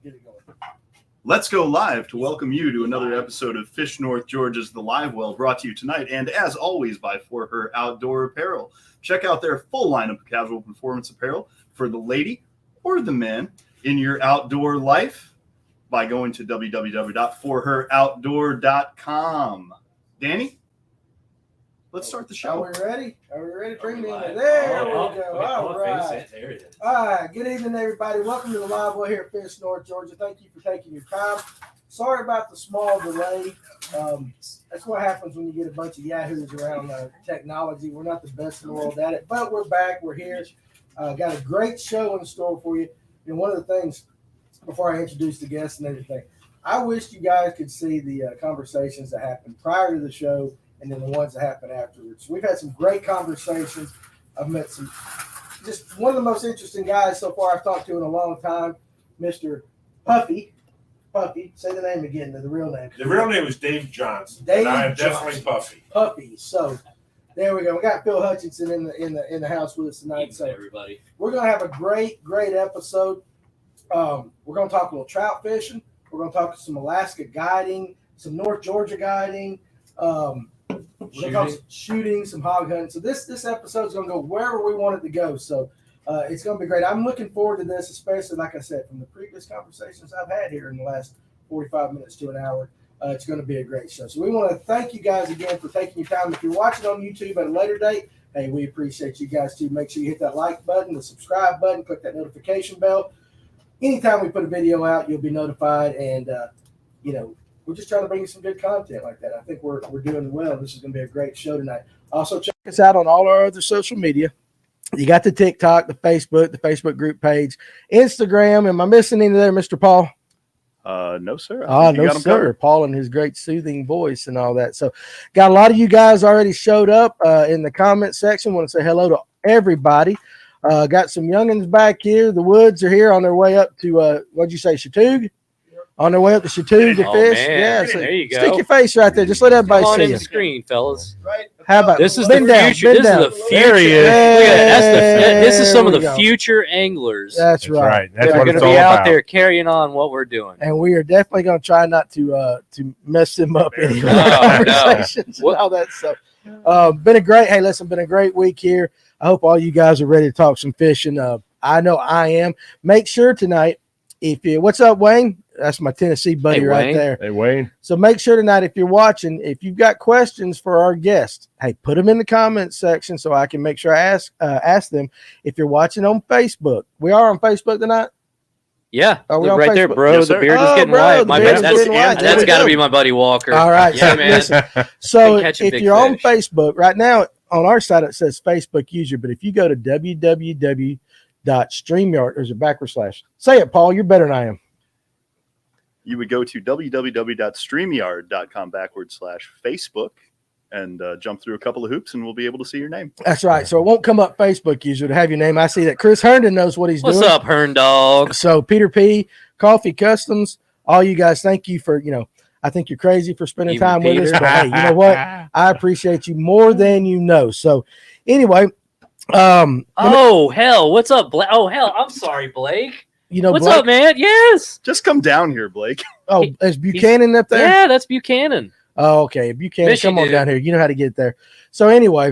Get it going. Let's go live to welcome you to another episode of Fish North Georgia's The Livewell, brought to you tonight, and as always, by For Her Outdoor Apparel. Check out their full lineup of casual performance apparel for the lady or the man in your outdoor life by going to www.forheroutdoor.com. Danny, let's start the show. Are we ready? Bring me in there. There we go. All right. All right. Good evening, everybody. Welcome to the Livewell here at Fish North Georgia. Thank you for taking your time. Sorry about the small delay. That's what happens when you get a bunch of yahoos around technology. We're not the best in the world at it, but we're back. We're here. Got a great show in store for you. And one of the things, before I introduce the guests and everything, I wish you guys could see the conversations that happened prior to the show and then the ones that happen afterwards. We've had some great conversations. I've met just one of the most interesting guys so far I've talked to in a long time, Mr. Puffy. Puffy, say the name again, the real name. The real name is Dave Johnson. Dave and I am Johnson. definitely Puffy. Puffy. So there we go. We got Phil Hutcheson in the house with us tonight. So everybody, we're gonna have a great episode. We're gonna talk a little trout fishing. We're gonna talk some Alaska guiding, some North Georgia guiding. We're gonna talk shooting, some hog hunting. So this episode is gonna go wherever we want it to go. So it's gonna be great. I'm looking forward to this, especially like I said, from the previous conversations I've had here in the last 45 minutes to an hour. It's going to be a great show. So we want to thank you guys again for taking your time. If you're watching on YouTube at a later date, hey, we appreciate you guys too. Make sure you hit that like button, the subscribe button, click that notification bell. Anytime we put a video out, you'll be notified. And we're just trying to bring you some good content like that. I think we're doing well. This is going to be a great show tonight. Also, check us out on all our other social media. You got the TikTok, the Facebook group page, Instagram. Am I missing any there, Mr. Paul? No, sir. No, sir. Covered. Paul and his great soothing voice and all that. So, got a lot of you guys already showed up in the comment section. Want to say hello to everybody. Got some youngins back here. The Woods are here on their way up to, what'd you say, Chattahoochee? On their way up to Chattahoochee to fish. Man. Yeah, so there you go. Stick your face right there. Just let everybody see in you. the screen, fellas. Right. How about this? Is the future. This is the future. This is some of the future anglers. That's right. That's that are what going it's to be all out about. there carrying on what we're doing. And we are definitely going to try not to mess them up in No, conversations and all that stuff. Been a great week here. I hope all you guys are ready to talk some fishing. I know I am. Make sure tonight, what's up, Wayne? That's my Tennessee buddy right there. Hey, Wayne. So make sure tonight, if you're watching, if you've got questions for our guests, hey, put them in the comments section so I can make sure I ask them. If you're watching on Facebook, we are on Facebook tonight. Yeah, look right Facebook? there, bro. Yes, the sir. beard is getting white. My bad. That's got to be my buddy Walker. All right. Yeah, man. So if big you're on fish. Facebook right now, on our side it says Facebook user, but if you go to www.streamyard, there's a backward slash. Say it, Paul. You're better than I am. You would go to www.streamyard.com/Facebook and jump through a couple of hoops, and we'll be able to see your name. That's right. So it won't come up Facebook user to have your name. I see that Chris Herndon knows what he's doing. What's up, Hern Dog? So Peter P, Coffee Customs, all you guys, thank you for, I think you're crazy for spending Even time with us, Peter. but hey, you know what? I appreciate you more than you know. So anyway, Oh, hell. What's up, Blake? Oh, hell. I'm sorry, Blake. What's Blake, up, man? Yes. Just come down here, Blake. Oh, is Buchanan up there? Yeah, that's Buchanan. Oh, okay. Buchanan, Michigan. come on down here. You know how to get there. So anyway,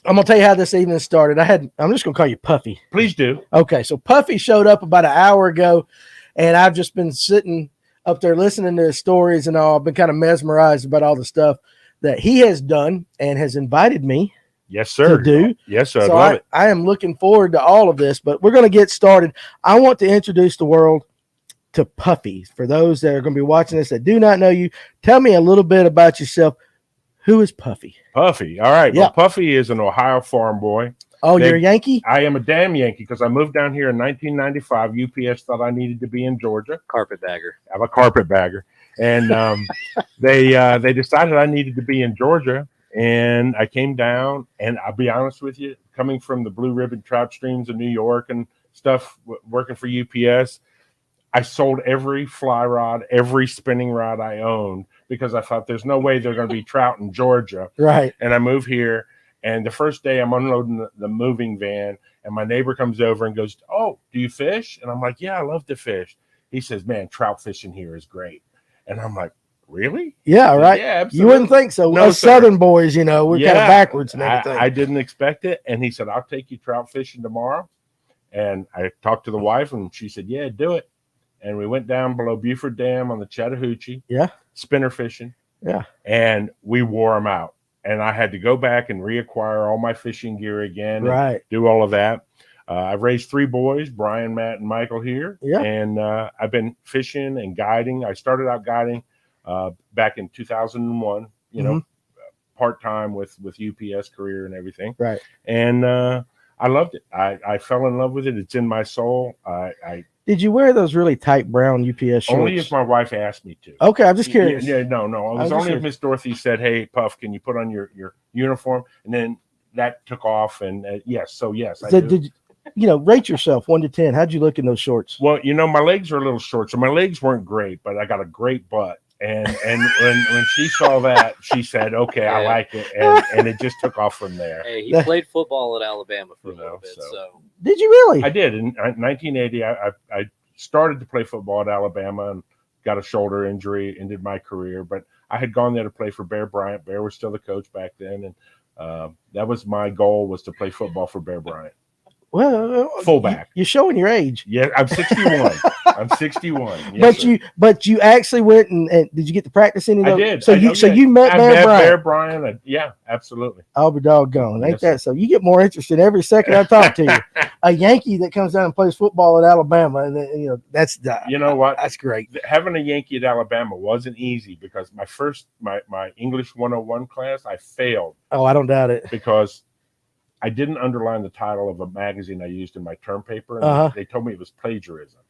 I'm going to tell you how this evening started. I'm just going to call you Puffy. Please do. Okay. So Puffy showed up about an hour ago, and I've just been sitting up there listening to his stories and all. I've been kind of mesmerized about all the stuff that he has done and has invited me Yes, sir. to do. Yes, sir. So I love it. I am looking forward to all of this, but we're going to get started. I want to introduce the world to Puffy. For those that are going to be watching this that do not know you, tell me a little bit about yourself. Who is Puffy? Puffy. All right. Yeah. Well, Puffy is an Ohio farm boy. Oh, you're a Yankee? I am a damn Yankee because I moved down here in 1995. UPS thought I needed to be in Georgia. Carpetbagger. I'm a carpetbagger. And they decided I needed to be in Georgia. And I came down, and I'll be honest with you, coming from the Blue Ribbon Trout Streams of New York and stuff, working for UPS, I sold every fly rod, every spinning rod I owned because I thought there's no way they're going to be trout in Georgia. Right. And I moved here, and the first day I'm unloading the moving van, and my neighbor comes over and goes, "Oh, do you fish?" And I'm like, "Yeah, I love to fish." he says, man, trout fishing here is great. And I'm like, really? Yeah, right. Yeah, absolutely. You wouldn't think so. No, Us Southern boys, we're kind of backwards and everything. I didn't expect it. And he said, I'll take you trout fishing tomorrow. And I talked to the wife, and she said, yeah, do it. And we went down below Buford Dam on the Chattahoochee. Yeah. Spinner fishing. Yeah. And we wore them out. And I had to go back and reacquire all my fishing gear again. Right. Do all of that. I've raised 3 boys, Brian, Matt, and Michael here. Yeah. And I've been fishing and guiding. I started out guiding back in 2001, part-time with UPS career and everything. Right. And I loved it. I fell in love with it. It's in my soul. Did you wear those really tight brown UPS shorts? Only if my wife asked me to. Okay, I'm just curious. Yeah, no. It was only if Miss Dorothy said, hey, Puff, can you put on your uniform? And then that took off. And yes, I do. Did rate yourself 1 to 10. How'd you look in those shorts? Well, my legs are a little short, so my legs weren't great, but I got a great butt. And when she saw that, she said, okay, I like it. And it just took off from there. Hey, he played football at Alabama for a little bit. So did you really? I did. In 1980, I started to play football at Alabama and got a shoulder injury, ended my career. But I had gone there to play for Bear Bryant. Bear was still the coach back then. And that was my goal, was to play football for Bear Bryant. Well, fullback. You're showing your age. Yeah, I'm 61. I'm 61. Yes, but you actually went and did you get to practice any of those? I did. So you met Bear Bryant. Yeah, absolutely. I'll be doggone. Ain't Yes, that so? You get more interested every second I talk to you. A Yankee that comes down and plays football at Alabama, and that's you know what? That's great. Having a Yankee at Alabama wasn't easy because my English 101 class, I failed. Oh, I don't doubt it. Because I didn't underline the title of a magazine I used in my term paper, and they told me it was plagiarism.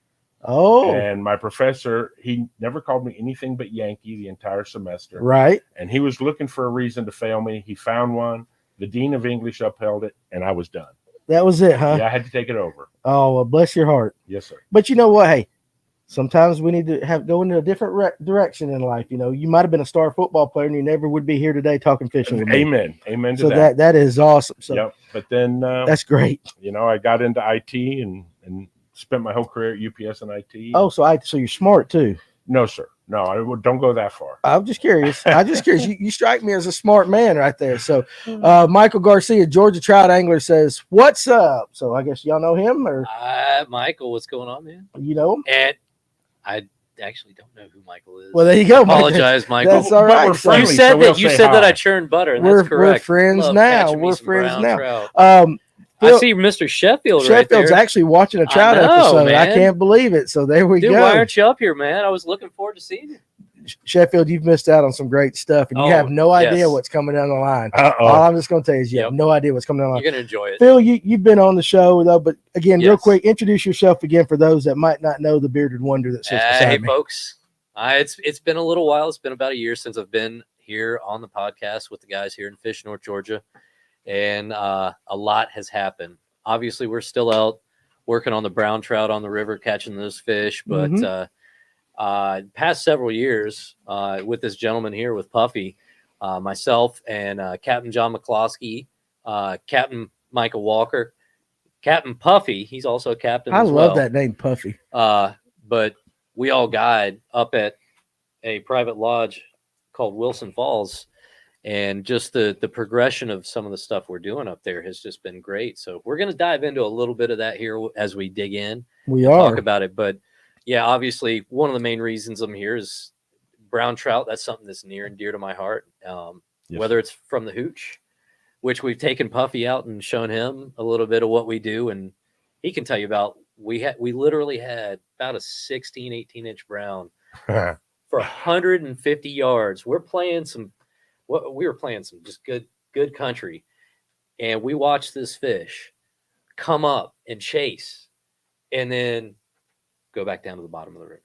Oh. And my professor, he never called me anything but Yankee the entire semester. Right. And he was looking for a reason to fail me. He found one. The dean of English upheld it, and I was done. That was it, huh? Yeah, I had to take it over. Oh, well, bless your heart. Yes, sir. But you know what? Hey, sometimes we need to go in a different direction in life. You might have been a star football player, and you never would be here today talking fishing with me. Amen. Amen to so that. that is awesome. So yep. But then that's great. I got into IT and spent my whole career at UPS and IT. Oh, so you're smart too. No, sir. No, don't go that far. I'm just curious. You strike me as a smart man right there. So Michael Garcia, Georgia Trout Angler, says, what's up? So I guess y'all know him, or Michael, what's going on, man? You know him? And I actually don't know who Michael is. Well, there you go. Apologize, Michael. That's all right. We're friendly, you said so we'll you say said hi. that I churned butter. And that's correct. We're friends Love now. catching me We're some friends brown now. Trout. I see Mr. Sheffield's right there. actually watching a trout I know, episode. man. I can't believe it. So there we Dude, go. why aren't you up here, man? I was looking forward to seeing you. Sheffield, you've missed out on some great stuff, and you have no idea what's coming down the line. All I'm just going to tell you is you have no idea what's coming down the line. You're going to enjoy it. Phil, you've been on the show, though, but again, real quick, introduce yourself again for those that might not know the bearded wonder that sits beside me. Hey, folks. It's been a little while. It's been about a year since I've been here on the podcast with the guys here in Fish North Georgia, and a lot has happened. Obviously, we're still out working on the brown trout on the river, catching those fish, but past several years with this gentleman here with Puffy, myself and Captain John McCloskey, Captain Michael Walker, Captain Puffy. He's also a captain. I as love well. that name, Puffy. But we all guide up at a private lodge called Wilson Falls, and just the progression of some of the stuff we're doing up there has just been great. So we're going to dive into a little bit of that here as we dig in. We are talk about it, but yeah, obviously one of the main reasons I'm here is brown trout. That's something that's near and dear to my heart. Whether it's from the hooch, which we've taken Puffy out and shown him a little bit of what we do, and he can tell you about. We literally had about a 16, 18-inch brown for 150 yards. We were playing some just good country, and we watched this fish come up and chase, and then go back down to the bottom of the river,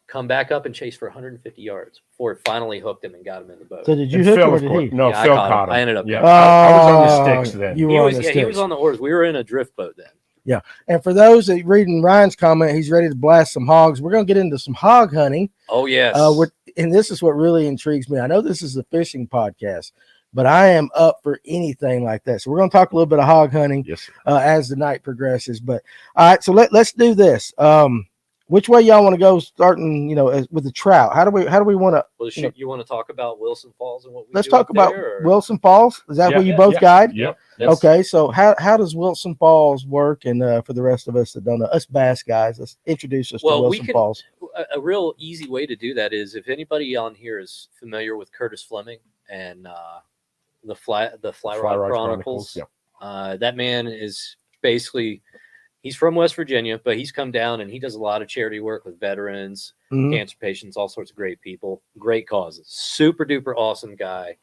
come back up and chase for 150 yards before it finally hooked him and got him in the boat. So did you hook him or did he? No, Yeah, Phil I caught him. I ended up. Yeah, I was on the sticks then. You He were on was, the he sticks. was on the oars. We were in a drift boat then. Yeah. And for those that reading Ryan's comment, he's ready to blast some hogs. We're going to get into some hog hunting. Oh, yes. And this is what really intrigues me. I know this is a fishing podcast, but I am up for anything like that. So we're going to talk a little bit of hog hunting Yes, sir. as the night progresses. But all right, so let's do this. which way y'all want to go? Starting, with the trout. How do we want to? Well, you want to talk about Wilson Falls and what we Let's do talk up about there, or- Wilson Falls. Is that where you both guide? Yep. Okay, so how does Wilson Falls work? And for the rest of us that don't know, us bass guys, let's introduce us to Wilson Falls. A real easy way to do that is if anybody on here is familiar with Curtis Fleming and the Fly Rod Chronicles. That man is basically, he's from West Virginia, but he's come down and he does a lot of charity work with veterans, cancer patients, all sorts of great people, great causes. Super duper awesome guy.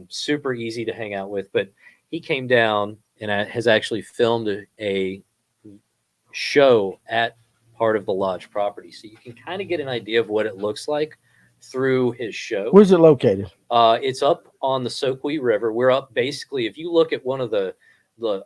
Super easy to hang out with. But he came down and has actually filmed a show at part of the lodge property. So you can kind of get an idea of what it looks like through his show. Where's it located? It's up on the Soquet River. We're up basically, if you look at one of the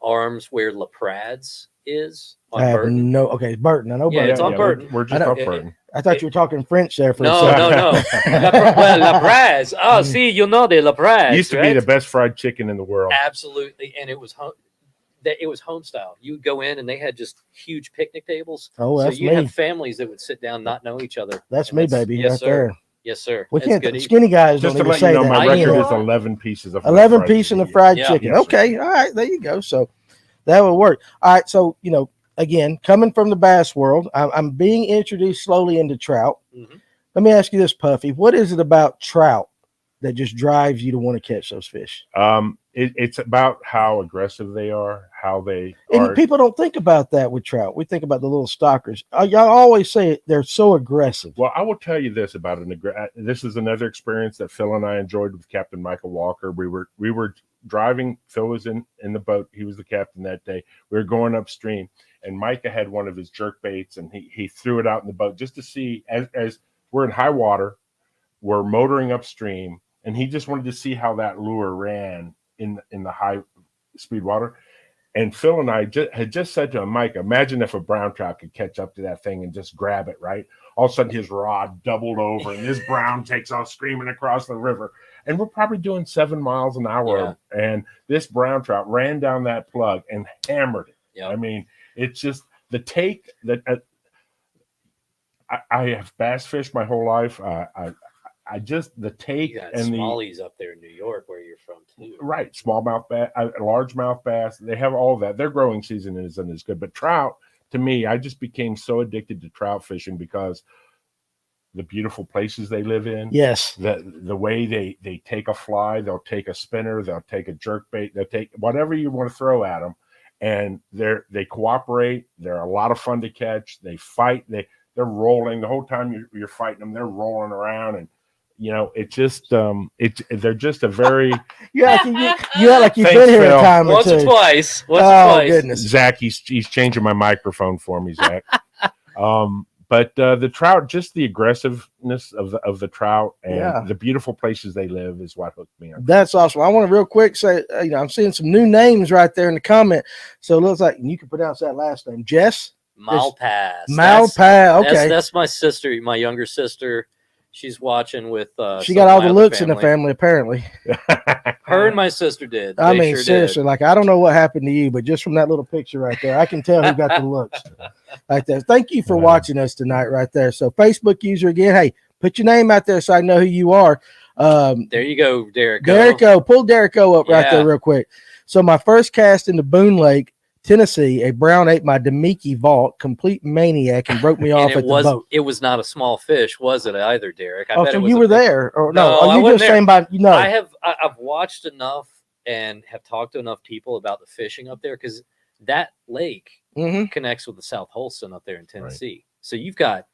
arms where La Prads is on Burton. Okay, Burton. I know Burton. Yeah, it's on Burton. We're just off Burton. I thought you were talking French there for a No. second. La Prads. Oh, see, the La Prads. Used to be the best fried chicken in the world. Absolutely, and it was home style. You would go in and they had just huge picnic tables. Oh, that's so you me. have families that would sit down, not know each other. That's me, baby. Yes, right sir. there. Yes, sir. We That's can't. good Skinny guys Just don't to even let you say know, that. my I record know. is 11 pieces of 11 fried pieces of chicken. fried Yeah. chicken. Yes, Okay, all right, there you go. So that would work. All right, so again, coming from the bass world, I'm being introduced slowly into trout. Mm-hmm. Let me ask you this, Puffy. What is it about trout that just drives you to want to catch those fish? It's about how aggressive they are, how they And are. people don't think about that with trout. We think about the little stalkers. Y'all always say they're so aggressive. Well, I will tell you this about this is another experience that Phil and I enjoyed with Captain Michael Walker. We were driving. Phil was in the boat. He was the captain that day. We were going upstream, and Micah had one of his jerk baits, and he threw it out in the boat just to see. As we're in high water, we're motoring upstream, and he just wanted to see how that lure ran in the high speed water. And Phil and I had just said to him, Mike, imagine if a brown trout could catch up to that thing and just grab it, right? All of a sudden his rod doubled over and this brown takes off screaming across the river. And we're probably doing 7 miles an hour. Yeah. And this brown trout ran down that plug and hammered it. Yeah. I mean, it's just the take that I have bass fished my whole life. I just the take and smallies up there in New York where you're from too. Right, smallmouth bass, largemouth bass. They have all that. Their growing season isn't as good, but trout. To me, I just became so addicted to trout fishing because the beautiful places they live in. Yes, the way they take a fly, they'll take a spinner, they'll take a jerkbait, they'll take whatever you want to throw at them, and they cooperate. They're a lot of fun to catch. They fight. They're rolling the whole time you're fighting them. They're rolling around and. It's just they're just a very you act like you've been here Phil. a time once or two. Twice. Goodness. Zach, he's changing my microphone for me, Zach. But the trout, just the aggressiveness of the trout and the beautiful places they live is what hooked me up. That's awesome. I want to real quick say, I'm seeing some new names right there in the comment. So it looks like you can pronounce that last name, Jess Malpass. Malpass. Okay, that's my sister, my younger sister. She's watching with. She got all the looks in the family, apparently. Her and my sister did. I mean, seriously, like I don't know what happened to you, but just from that little picture right there, I can tell who got the looks like that. Thank you for watching us tonight, right there. So, Facebook user again, hey, put your name out there so I know who you are. There you go, Derrico. Derrico, pull Derrico up right there, real quick. So, my first cast into Boone Lake, Tennessee, a brown ate my Demiki vault, complete maniac, and broke me off at the boat. It was not a small fish, was it either, Derek? So you were there, or no? I you just saying by I've watched enough and have talked to enough people about the fishing up there because that lake connects with the South Holston up there in Tennessee. Right. So you've got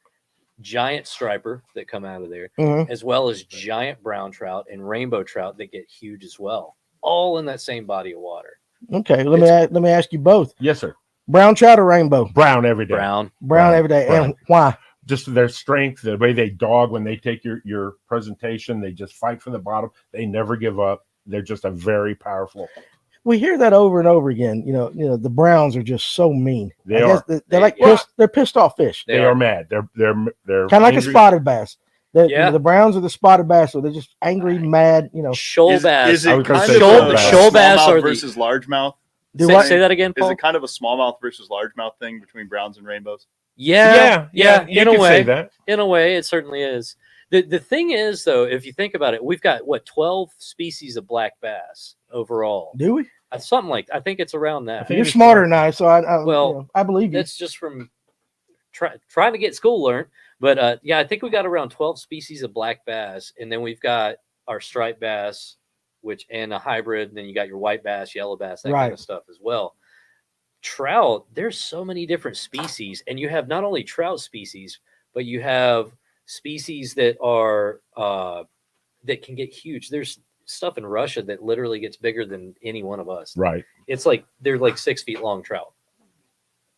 giant striper that come out of there, as well as giant brown trout and rainbow trout that get huge as well, all in that same body of water. Okay, let me ask you both. Yes, sir. Brown trout or rainbow? Brown every day. Brown every day. Brown. And why? Just their strength, the way they dog when they take your presentation, they just fight from the bottom. They never give up. They're just a very powerful. We hear that over and over again. The Browns are just so mean. They're pissed off fish. They are mad. They're kind of like a spotted bass. The Browns are the spotted bass, so they're just angry, mad. Shoal bass. Is it kind of shoal bass versus largemouth? Say that again, Paul? Is it kind of a smallmouth versus largemouth thing between browns and rainbows? Yeah. you In a could way, say that. in a way, it certainly is. The thing is, though, if you think about it, we've got 12 species of black bass overall. Do we? Something like I think it's around that. You're smarter than I, so Well, I believe you. That's just from trying to get school learned. But yeah, I think we got around 12 species of black bass, and then we've got our striped bass, and a hybrid. And then you got your white bass, yellow bass, that kind of stuff as well. Trout, there's so many different species, and you have not only trout species, but you have species that are that can get huge. There's stuff in Russia that literally gets bigger than any one of us. Right. It's like they're like 6 feet long trout.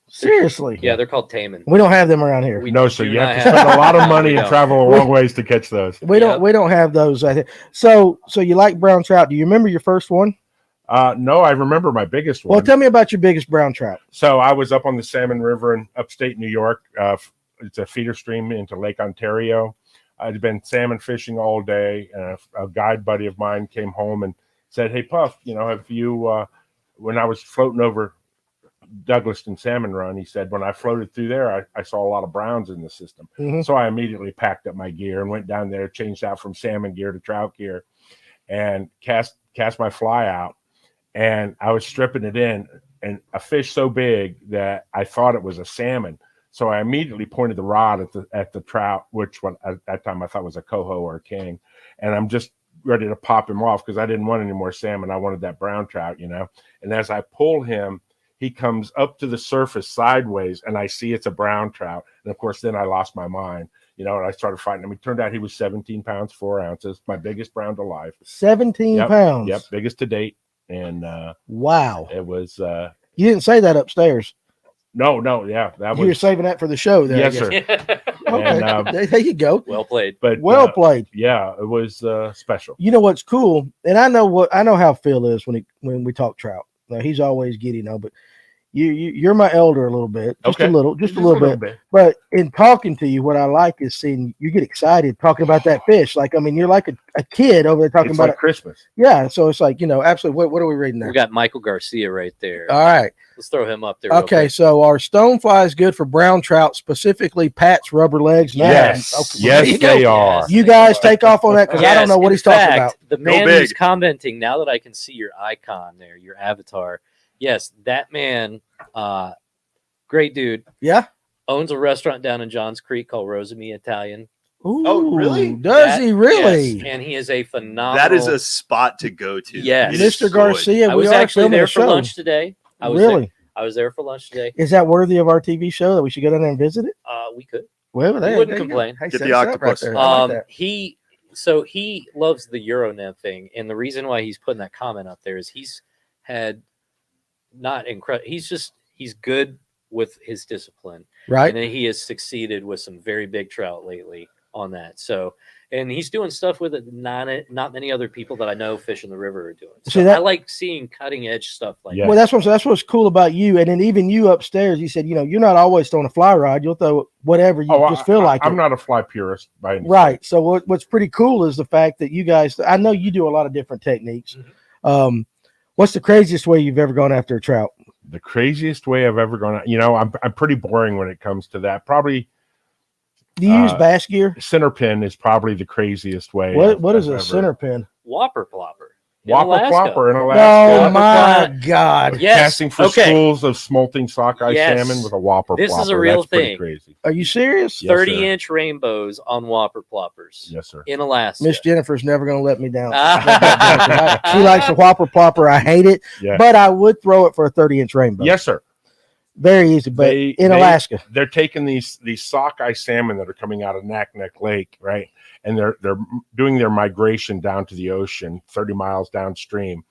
Seriously? Yeah, they're called taimen. We don't have them around here. No, so you have to spend a lot of money and travel a long ways to catch those. We don't have those. I think. So you like brown trout? Do you remember your first one? No, I remember my biggest one. Well, tell me about your biggest brown trout. So I was up on the Salmon River in upstate New York. It's a feeder stream into Lake Ontario. I'd been salmon fishing all day, and a guide buddy of mine came home and said, "Hey, Puff, have you?" When I was floating over Douglaston Salmon Run, he said, "When I floated through there, I saw a lot of browns in the system." Mm-hmm. So I immediately packed up my gear and went down there, changed out from salmon gear to trout gear, and cast my fly out. And I was stripping it in, and a fish so big that I thought it was a salmon. So I immediately pointed the rod at the trout, which one at that time I thought was a coho or a king. And I'm just ready to pop him off because I didn't want any more salmon. I wanted that brown trout, And as I pull him, he comes up to the surface sideways, and I see it's a brown trout. And of course, then I lost my mind, and I started fighting him. It turned out he was 17 pounds, 4 ounces, my biggest brown to life. 17 pounds? Yep, biggest to date. And wow, it was. You didn't say that upstairs. No, yeah, that was. You were saving that for the show, there. Yes, sir. Okay, And, there you go. Well played. But well played. Yeah, it was special. You know what's cool, and I know how Phil is when we talk trout. Now he's always giddy, but you're my elder a little bit, just a little bit. But in talking to you, what I like is seeing you get excited talking about that fish. Like, I mean, you're like a kid over there talking about like Christmas. Yeah, so it's like, absolutely. What are we reading there? We got Michael Garcia right there. All right, let's throw him up there. Okay, so our stonefly is good for brown trout, specifically Pat's rubber legs. Yes, okay, yes, they are. You guys take off on that because I don't know what he's talking about. The man who's commenting, now that I can see your icon there, your avatar. Yes, that man, great dude. Yeah. Owns a restaurant down in Johns Creek called Rosami Italian. Ooh, oh, really? Does he really? Yes, and he is a phenomenal. That is a spot to go to. Yes. Mr. Garcia, I was actually there for lunch today. I was there for lunch today. Is that worthy of our TV show that we should go down there and visit it? We could. Well, we wouldn't complain. Hey, get the octopus. Right he loves the Euro nymphing, and the reason why he's putting that comment up there is he's had not incredible. He's good with his discipline, right? And he has succeeded with some very big trout lately on that. So, and he's doing stuff with it. Not many other people that I know fish in the river are doing. So I like seeing cutting edge stuff like that. Well, that's what's cool about you. And then even you upstairs, you said, you're not always throwing a fly rod. You'll throw whatever you just feel like. I'm not a fly purist by any right. So what's pretty cool is the fact that you guys, I know you do a lot of different techniques. Mm-hmm. What's the craziest way you've ever gone after a trout? The craziest way I've ever gone, I'm pretty boring when it comes to that. Probably. Do you use bass gear? Center pin is probably the craziest way. What is a center pin? Whopper plopper. Whopper plopper in Alaska. Oh my God! Yes. Casting for schools of smolting sockeye salmon with a whopper. This plopper. is a real That's thing. Crazy. Are you serious? 30-inch rainbows on whopper ploppers. Yes, sir. In Alaska. Miss Jennifer's never going to let me down. She likes the whopper plopper. I hate it, but I would throw it for a 30-inch rainbow. Yes, sir. Very easy, but in Alaska, they're taking these sockeye salmon that are coming out of Naknek Lake, right? And they're doing their migration down to the ocean, 30 miles downstream.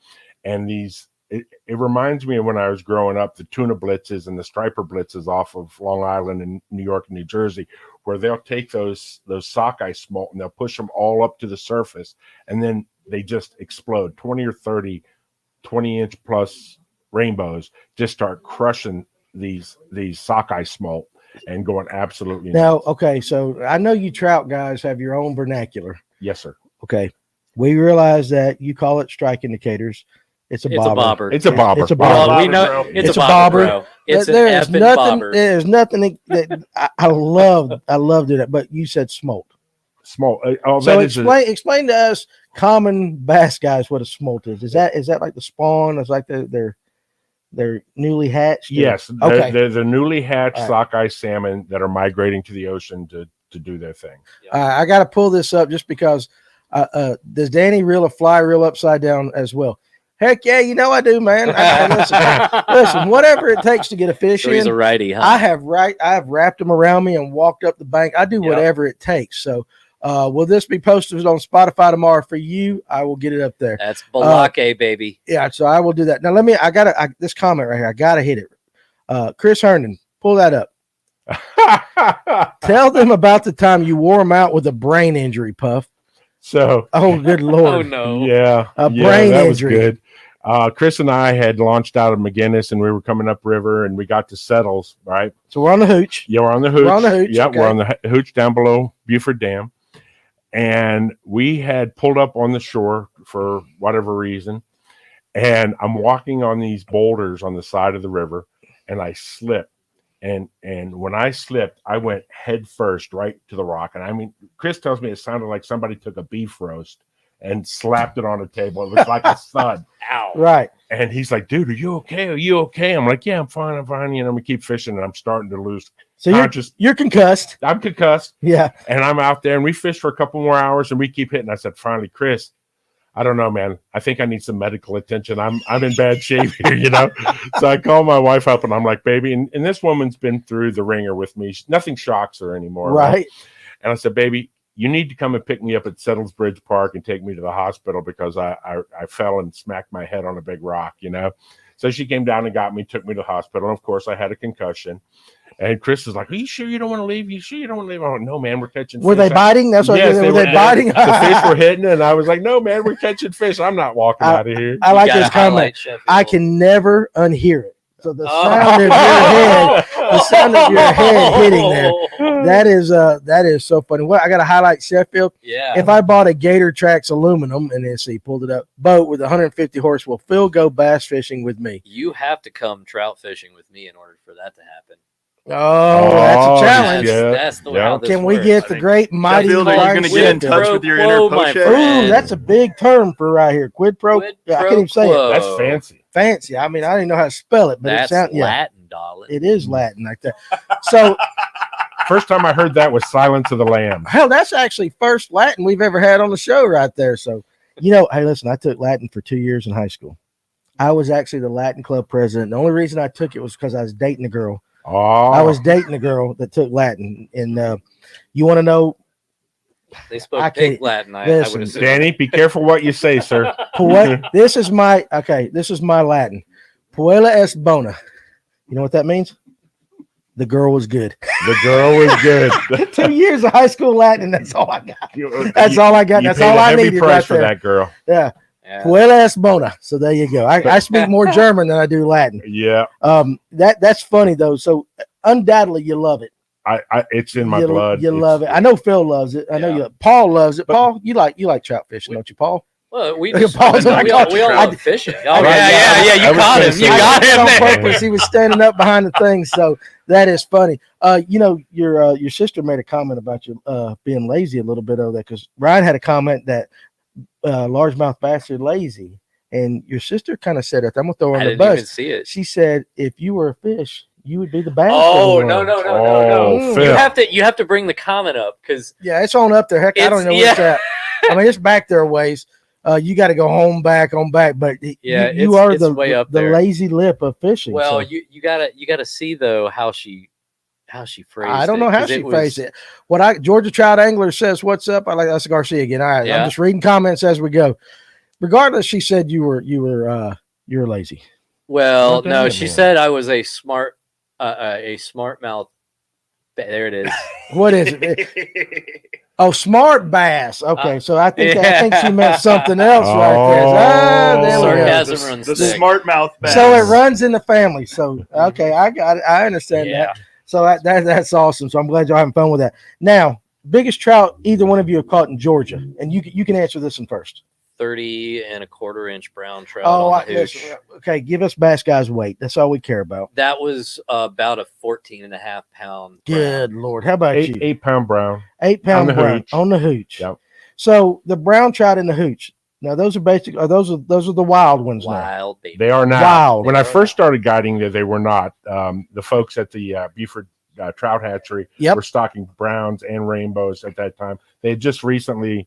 And it reminds me of when I was growing up, the tuna blitzes and the striper blitzes off of Long Island and New York and New Jersey, where they'll take those sockeye smolt and they'll push them all up to the surface, and then they just explode. 20 or 30 20-inch plus rainbows just start crushing these sockeye smolt and going absolutely nuts. Now, okay, so I know you trout guys have your own vernacular. Yes, sir. Okay, we realize that you call it strike indicators. It's a It's a bobber. bobber. It's a bobber. It's a Well, bobber. we know bro. it's, It's a a bobber, bobber. bro. It's an There's effing nothing. bobber. There's nothing that I love doing that. But you said smolt. Small. Oh, So that is explain to us common bass guys what a smolt is. Is that like the spawn? It's like they're newly hatched. yes. Okay. They're the newly hatched All right. sockeye salmon that are migrating to the ocean to do their thing. I got to pull this up just because. Does Danny reel a fly reel upside down as well? Heck yeah, you know I do, man. Listen, whatever it takes to get a fish So he's in. a righty, huh? I have wrapped them around me and walked up the bank. I do Yep. whatever it takes. So, will this be posted on Spotify tomorrow for you? I will get it up there. That's Balake, baby. Yeah, so I will do that. Now, this comment right here. I gotta hit it. Chris Herndon, pull that up. Tell them about the time you wore him out with a brain injury, Puff. So, Oh, good Lord. Oh no. yeah, A yeah, brain that injury. was good. Chris and I had launched out of McGinnis, and we were coming up river, and we got to Settles, right? So we're on the hooch. Yeah, we're on the hooch. We're on the hooch, Yeah, okay. we're on the hooch down below Buford Dam. And we had pulled up on the shore for whatever reason. And I'm walking on these boulders on the side of the river, and I slipped. And when I slipped, I went head first right to the rock. And I mean, Chris tells me it sounded like somebody took a beef roast and slapped it on a table. It was like a thud. Ow. Right. And he's like, dude, are you okay? Are you okay? I'm like, yeah, I'm fine. I'm fine. You know, we keep fishing, and I'm starting to lose So conscious. you're concussed. I'm concussed. Yeah. And I'm out there, and we fish for a couple more hours, and we keep hitting. I said, finally, Chris, I don't know, man. I think I need some medical attention. I'm in bad shape here, you know? So I call my wife up, and I'm like, baby, and this woman's been through the ringer with me. Nothing shocks her anymore. Right. And I said, baby, you need to come and pick me up at Settles Bridge Park and take me to the hospital because I fell and smacked my head on a big rock, you know? So she came down and got me, took me to the hospital. And of course, I had a concussion. And Chris was like, are you sure you don't want to leave? You sure you don't want to leave? Oh, no, man, we're catching Were fish. they biting? That's what Yes, were they biting? The fish were hitting, and I was like, no, man, we're catching fish. I'm not walking out of here. I like You gotta this comment. highlight Sheffield. I can never unhear it. So the Oh. sound of your head, the sound of your head hitting there. That is so funny. Well, I got to highlight Sheffield. Yeah. If I bought a Gator Trax aluminum and then pulled it up boat with 150 horse, will Phil go bass fishing with me? You have to come trout fishing with me in order for that to happen. Oh, that's Oh, a challenge. yeah. That's the way Yeah. how this Can we works. get I the think great mighty? Sheffield, are you Brian going to get in Sheffield? touch with your inner Pro quo, my poche? friend. Ooh, that's a big term for right here. Quid pro. Quid I pro can't even say it. quo. That's fancy. Fancy. I mean, I didn't know how to spell it, but That's it sounds Latin, darling. It is Latin like that. So First time I heard that was Silence of the Lambs. hell, that's actually first Latin we've ever had on the show right there. So, hey, listen, I took Latin for 2 years in high school. I was actually the Latin club president. The only reason I took it was because I was dating a girl. Oh, I was dating a girl that took Latin. And you want to know, They I spoke can't- pink Latin. I listen, would assume. Danny, be careful what you say, sir. this is my Latin. Puella es bona. You know what that means? The girl was good. The girl was good. 2 years of high school Latin, that's all I got. That's You- all I got. you That's paid all a I heavy needed price right for there. that girl. Yeah. Yeah. Puella es bona. So there you go. I speak more German than I do Latin. Yeah, That's funny though. So undoubtedly you love it. it's in my you, blood. You It's- love it. I know Phil loves it. I know Yeah. Paul loves it. Paul, you like trout fishing, don't you, Paul? Well, we Look at just, Paul's we, like, all, we all I- love fishing. I- Oh, yeah. I You was got gonna him. say You I got did it him on there. purpose. He was standing up behind the thing, so that is funny. Your sister made a comment about you being lazy a little bit of that because Ryan had a comment that largemouth bass are lazy, and your sister kind of said it. I'm gonna throw her I on the didn't even bus. see it. She said, "If you were a fish, you would be the bass." Oh of the no world." Oh, Phil. You have to bring the comment up because Yeah, it's on up there. Heck, I don't know where it's at. I mean, it's back there a ways. You got to go on back, but Yeah, you it's- are it's the way up the there. lazy lip of fishing. well, so. you gotta see though how she phrased. I don't know how 'cause she was- phrased it. Georgia Trout Angler says, "What's up?" I like that's Garcia again. All right, Yeah. I'm just reading comments as we go. Regardless, she said you were lazy. Well, What does no, it she mean? said I was a smart mouth. There it is. What is it? Oh, smart bass. Okay, so I think she meant something else right there. Oh. There we go. Sarcasm runs The thick. smart mouth bass. So it runs in the family. So okay, I got it. I understand Yeah. that. So that's awesome. So I'm glad y'all having fun with that. Now, biggest trout either one of you have caught in Georgia, and you can answer this one first. 30 and a quarter inch brown trout Oh, on the hooch. listen, okay. Give us Bass Guy's weight. That's all we care about. That was about a 14.5 pound. Good brown. Lord. How about you? 8-pound brown. 8-pound the brown hooch. on the hooch. Yep. So the brown trout and the hooch. Now those are those are the wild ones now. Wild baby. They are now. Wild. When They I are first now. started guiding there, they were not. The folks at the Buford Trout Hatchery Yep. were stocking browns and rainbows at that time. They had just recently,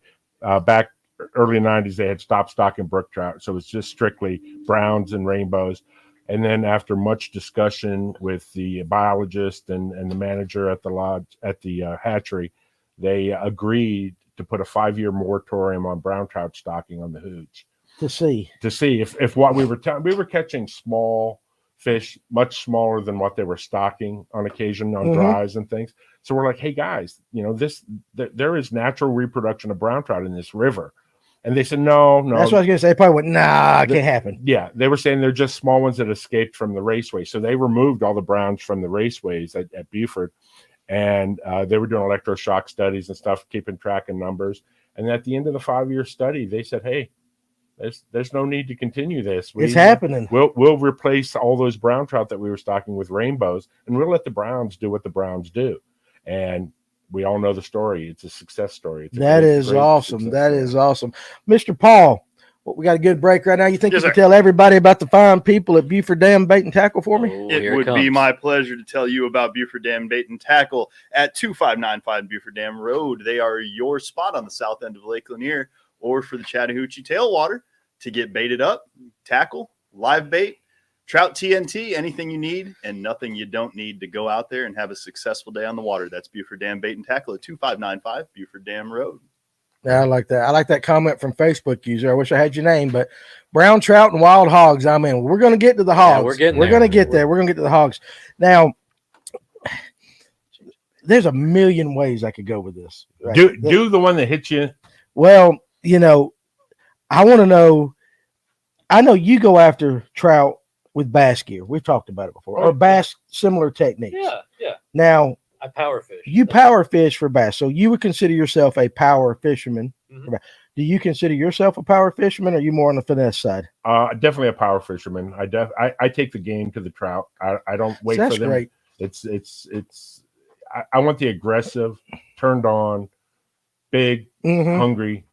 back early 90s, they had stopped stocking brook trout. So it's just strictly browns and rainbows. And then after much discussion with the biologist and the manager at the lodge, at the hatchery, they agreed to put a 5-year moratorium on brown trout stocking on the hooch To see. if what we were catching small fish, much smaller than what they were stocking on occasion on Mhm. dries and things. So we're like, hey guys, there is natural reproduction of brown trout in this river. And they said, no. That's what I was gonna say. They probably went, nah, it can't happen. Yeah, they were saying they're just small ones that escaped from the raceway. So they removed all the browns from the raceways at Buford, and they were doing electroshock studies and stuff, keeping track of numbers. And at the end of the 5-year study, they said, hey, there's no need to continue this. It's happening. We'll replace all those brown trout that we were stocking with rainbows, and we'll let the browns do what the browns do. And we all know the story. It's a success story. That is awesome. That is awesome. Mr. Paul, we got a good break right now. You think Yes, you can sir. tell everybody about the fine people at Buford Dam Bait and Tackle for me? Oh, It here would be comes. my pleasure to tell you about Buford Dam Bait and Tackle at 2595 Buford Dam Road. They are your spot on the south end of Lake Lanier, or for the Chattahoochee tailwater to get baited up, tackle, live bait, trout TNT, anything you need and nothing you don't need to go out there and have a successful day on the water. That's Buford Dam Bait and Tackle at 2595 Buford Dam Road. Yeah, I like that. I like that comment from Facebook user. I wish I had your name, but brown trout and wild hogs. I'm in. We're going to get to the hogs. we're getting We're there. going to get there. We're going to get to the hogs. Now, there's a million ways I could go with this. Right? Do the one that hits you. Well, I want to know. I know you go after trout with bass gear. We've talked about it before, or bass similar techniques. Yeah. Now, I power fish. you power fish for bass, so you would consider yourself a power fisherman. Mhm. Do you consider yourself a power fisherman, or are you more on the finesse side? Definitely a power fisherman. I take the game to the trout. I don't wait That's for them. great. I want the aggressive, turned on, big, Mhm. hungry,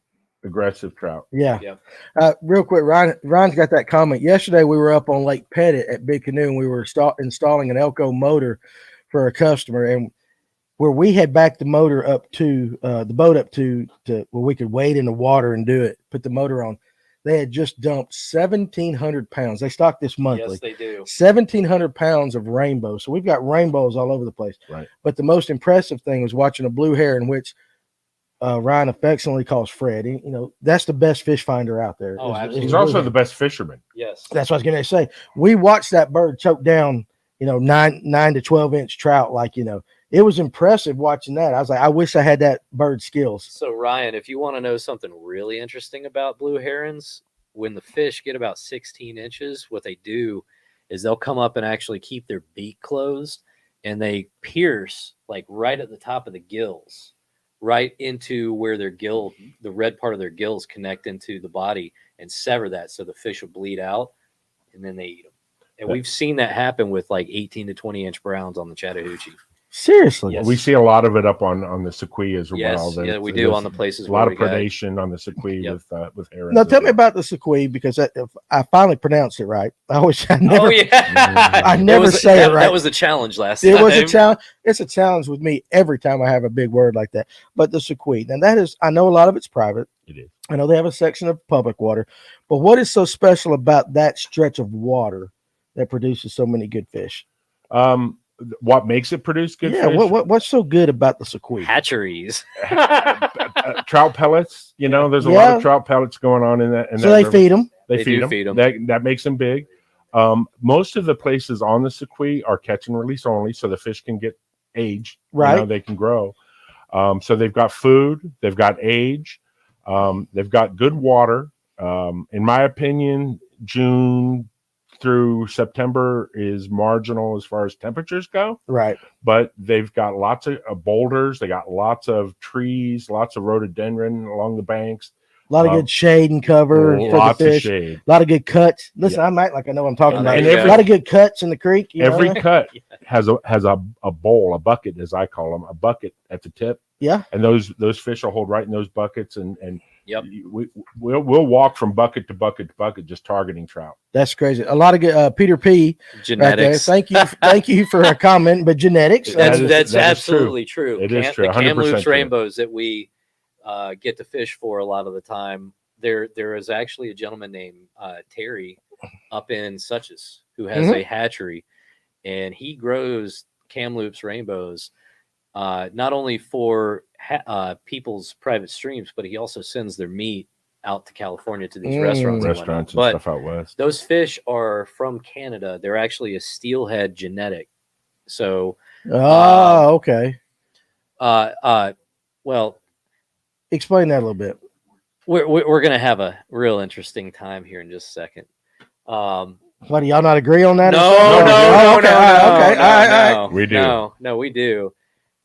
aggressive trout. Yeah. Yeah. Real quick, Ron's got that comment. Yesterday, we were up on Lake Pettit at Big Canoe, and we were installing an Elko motor for a customer, and where we had backed the motor up to the boat up to where we could wade in the water and do it, put the motor on. They had just dumped 1,700 pounds. They stock this monthly. Yes, they do. 1,700 pounds of rainbows. So we've got rainbows all over the place. Right. But the most impressive thing was watching a blue heron, which Ryan affectionately calls Fred. That's the best fish finder out there. Oh, absolutely. He's blue also heron. the best fisherman. Yes. That's what I was going to say. We watched that bird choke down, 9 to 12 inch trout. It was impressive watching that. I was like, I wish I had that bird skills. So Ryan, if you want to know something really interesting about blue herons, when the fish get about 16 inches, what they do is they'll come up and actually keep their beak closed, and they pierce like right at the top of the gills, right into where the red part of their gills connect into the body and sever that, so the fish will bleed out, and then they eat them. And we've seen that happen with like 18 to 20 inch browns on the Chattahoochee. Seriously. Yes. We see a lot of it up on the Sequoia as well. Yes, yeah, we do on the places a lot where of we got- predation on the Sequoia Yep. with herons. Now as tell me well. about the sequoia, because I finally pronounced it right. I wish I never. Oh yeah, I never say it right. That was a challenge last It time. was a challenge. It's a challenge with me every time I have a big word like that. But the sequoia, and that is, I know a lot of it's private. It is. I know they have a section of public water, but what is so special about that stretch of water that produces so many good fish? What makes it produce good Yeah, fish? what's so good about the sequoia? Hatcheries. Trout pellets. There's a lot Yeah. of trout pellets going on in that. So they feed them. They feed them. feed 'em. That makes them big. Most of the places on the Sequoia are catch and release only, so the fish can get age. Right. They can grow. So they've got food. They've got age. They've got good water. In my opinion, June through September is marginal as far as temperatures go, Right. but they've got lots of boulders. They got lots of trees, lots of rhododendron along the banks. A lot of good shade and cover for the Lots of fish. shade. A lot of good cuts. Listen, I might like I know what I'm talking about. And A lot of good cuts in the creek. You Every know? cut has a bowl, a bucket, as I call them, a bucket at the tip. Yeah. And those fish will hold right in those buckets, and Yep. we'll walk from bucket to bucket to bucket just targeting trout. That's crazy. A lot of good Peter P. Genetics. Right there. Thank you for a comment, but genetics. That is That's true. absolutely true. It is true. The 100% Kamloops true. rainbows that we get to fish for a lot of the time. There is actually a gentleman named Terry up in Suches who has a hatchery, and he grows Kamloops rainbows not only for people's private streams, but he also sends their meat out to California to these restaurants and Restaurants and whatnot. stuff out west. Those fish are from Canada. They're actually a steelhead genetic. So, Okay. Well, Explain that a little bit. we're gonna have a real interesting time here in just a second. What, do y'all not agree on that? No, Okay. All right. We do. No, we do.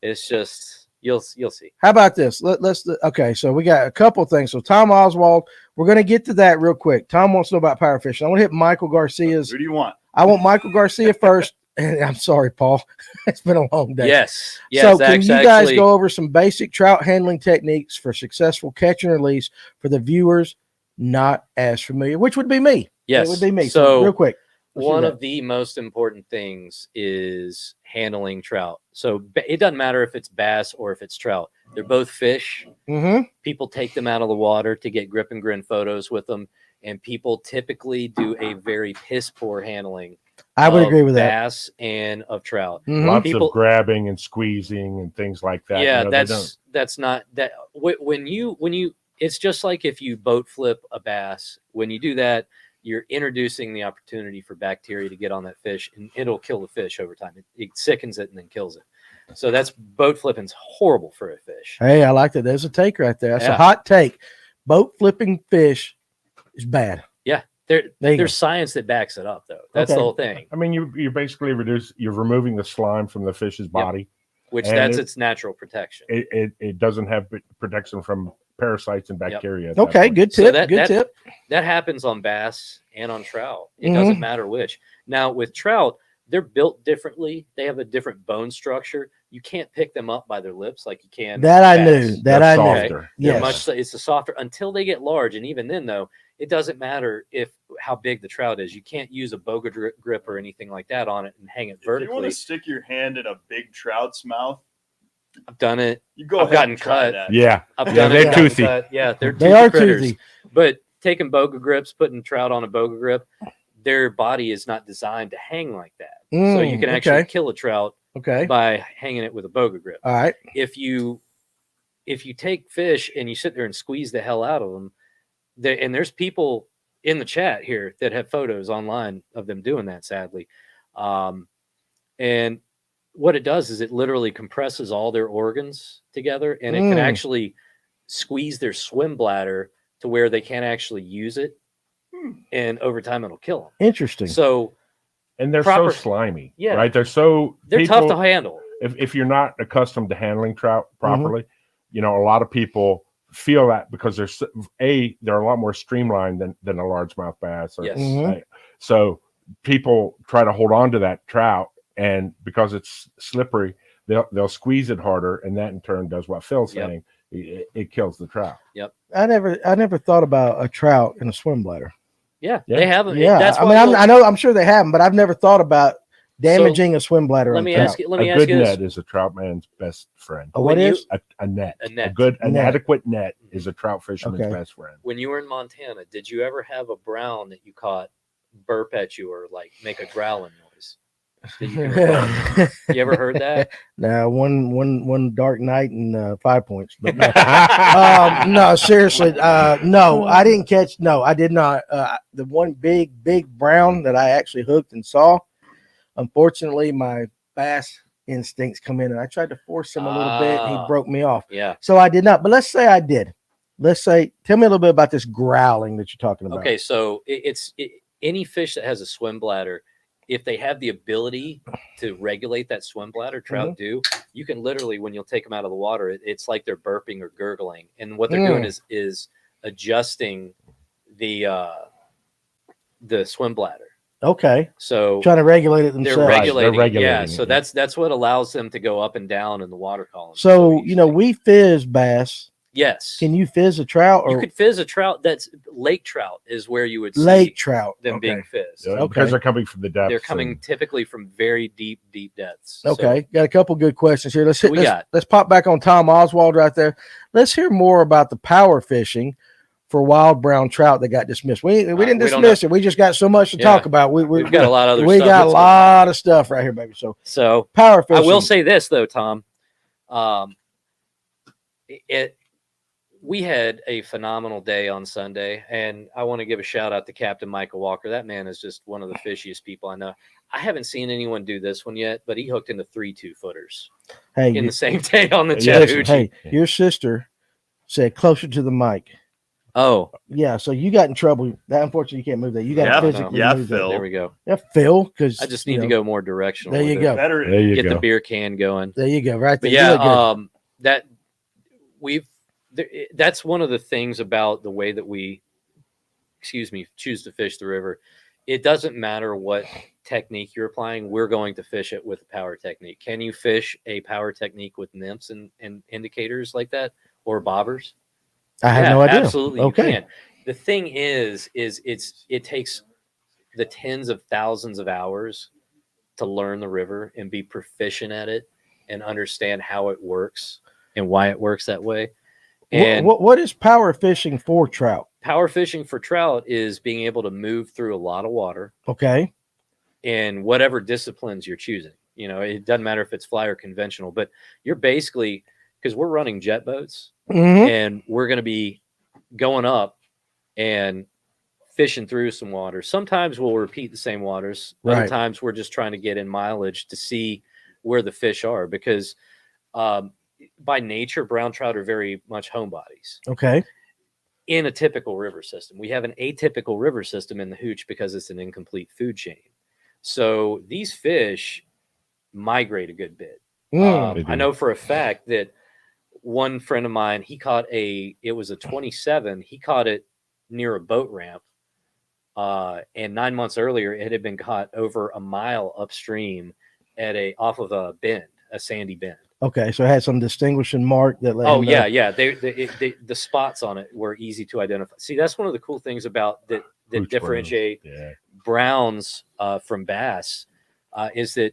It's just you'll see. How about this? Let's okay. So we got a couple things. So Tom Oswald, we're going to get to that real quick. Tom wants to know about power fishing. I want to hit Michael Garcia's. Who do you want? I want Michael Garcia first. And I'm sorry, Paul. It's been a long day. Yes. So can you guys go over some basic trout handling techniques for successful catch and release for the viewers not as familiar, which would be me. Yes, It would be me. So real quick. One of the most important things is handling trout. So it doesn't matter if it's bass or if it's trout. They're both fish. People take them out of the water to get grip and grin photos with them. And people typically do a very piss poor handling. I would agree with that. Bass and of trout. Lots of grabbing and squeezing and things like that. Yeah, You know, that's not that. When you it's just like if you boat flip a bass. When you do that, you're introducing the opportunity for bacteria to get on that fish, and it'll kill the fish over time. It sickens it and then kills it. So that's boat flipping's horrible for a fish. Hey, I like that. There's a take right there. That's a hot take. Boat flipping fish is bad. Yeah, there's science that backs it up, though. That's the whole thing. I mean, you basically you're removing the slime from the fish's body, which that's its natural protection. It doesn't have protection from parasites and bacteria. Okay, good tip. Good tip. That happens on bass and on trout. It doesn't matter which. Now with trout, they're built differently. They have a different bone structure. You can't pick them up by their lips like you can. That I bass. knew. That I knew. Yes. It's a softer until they get large, and even then, though, it doesn't matter how big the trout is. You can't use a boga grip or anything like that on it and hang it vertically. If you want to stick your hand in a big trout's mouth, I've done it. I've gotten cut. That. Yeah, I've done they're toothy. Yeah, they are toothy. But taking boga grips, putting trout on a boga grip, their body is not designed to hang like that. So you can actually kill a trout by hanging it with a boga grip. All right. If you take fish and you sit there and squeeze the hell out of them, and there's people in the chat here that have photos online of them doing that, sadly. And what it does is it literally compresses all their organs together, and it can actually squeeze their swim bladder to where they can't actually use it. And over time, it'll kill them. Interesting. So, and they're so slimy, right? They're tough to handle. If you're not accustomed to handling trout properly, you know, a lot of people feel that because they're a lot more streamlined than a largemouth bass. So people try to hold on to that trout, and because it's slippery, they'll squeeze it harder, and that in turn does what Phil's saying. It kills the trout. Yep. I never thought about a trout in a swim bladder. Yeah, they have them. Yeah, that's I'm sure they have them, but I've never thought about damaging a swim bladder. Let me ask you. A good net is a trout man's best friend. What is a net? A net. An adequate net is a trout fisherman's best friend. When you were in Montana, did you ever have a brown that you caught burp at you or like make a growling noise? You ever heard that? No, one dark night and 5 points. But no, no, seriously, no, I didn't catch. No, I did not. The one big brown that I actually hooked and saw. Unfortunately, my bass instincts come in, and I tried to force him a little bit, and he broke me off. Yeah. So I did not. But let's say I did. Tell me a little bit about this growling that you're talking about. Okay, so it's any fish that has a swim bladder. If they have the ability to regulate that swim bladder, trout do, you can literally, when you'll take them out of the water, it's like they're burping or gurgling. And what they're doing is adjusting the swim bladder. Okay. So Trying to regulate it they're themselves. regulating, regulating yeah. it, So yeah. that's what allows them to go up and down in the water column. So, easily. you know, we fizz bass. Yes. Can you fizz a trout You or could fizz a trout. That's lake trout is where you would see lake trout? them Okay. being fizzed. Yeah, Okay. because they're coming from the depths. They're coming and- typically from very deep depths. Okay, got a couple good questions here. we got? Let's pop back on Tom Oswald right there. Let's hear more about the power fishing for wild brown trout that got dismissed. We didn't we don't dismiss it. We just got so much to Yeah. talk about. We've got a lot of other we stuff. got a that's going lot of stuff right here, baby. So on. So power fishing. I will say this though, Tom. We had a phenomenal day on Sunday, and I want to give a shout out to Captain Michael Walker. That man is just one of the fishiest people I know. I haven't seen anyone do this one yet, but he hooked into 3 2-footers hey, in the same day on the Yeah, listen, Chattahoochee. hey, your sister said closer to the mic. Oh, Yeah, so you got in trouble. That unfortunately you can't move that. You got Yeah, to physically yeah, move Phil. that. there we go. Yeah, Phil, because I just need to go more directional. There you with go. it. Better. There you Get go. the beer can going. There you go, right there. But You yeah, look good. that that's one of the things about the way that we, choose to fish the river. It doesn't matter what technique you're applying. We're going to fish it with a power technique. Can you fish a power technique with nymphs and indicators like that or bobbers? I have no idea. Absolutely, Okay. you can. The thing is it takes the tens of thousands of hours to learn the river and be proficient at it and understand how it works and why it works that way. And What is power fishing for trout? power fishing for trout is being able to move through a lot of water Okay. in whatever disciplines you're choosing. You know, it doesn't matter if it's fly or conventional, but you're basically, because we're running jet boats Mhm. and we're going to be going up and fishing through some waters. Sometimes we'll repeat the same waters. Other Right. times we're just trying to get in mileage to see where the fish are, because by nature, brown trout are very much homebodies Okay. in a typical river system. We have an atypical river system in the Hooch because it's an incomplete food chain. So these fish migrate a good bit. Mm. They do. I know for a fact that one friend of mine, he caught it was a 27. He caught it near a boat ramp. And 9 months earlier, it had been caught over a mile upstream off of a bend, a sandy bend. Okay. So it had some distinguishing mark that let Oh him know. yeah. The spots on it were easy to identify. See, that's one of the cool things about that Hooch differentiate Yeah. browns from bass is that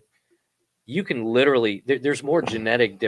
you can literally there's more genetic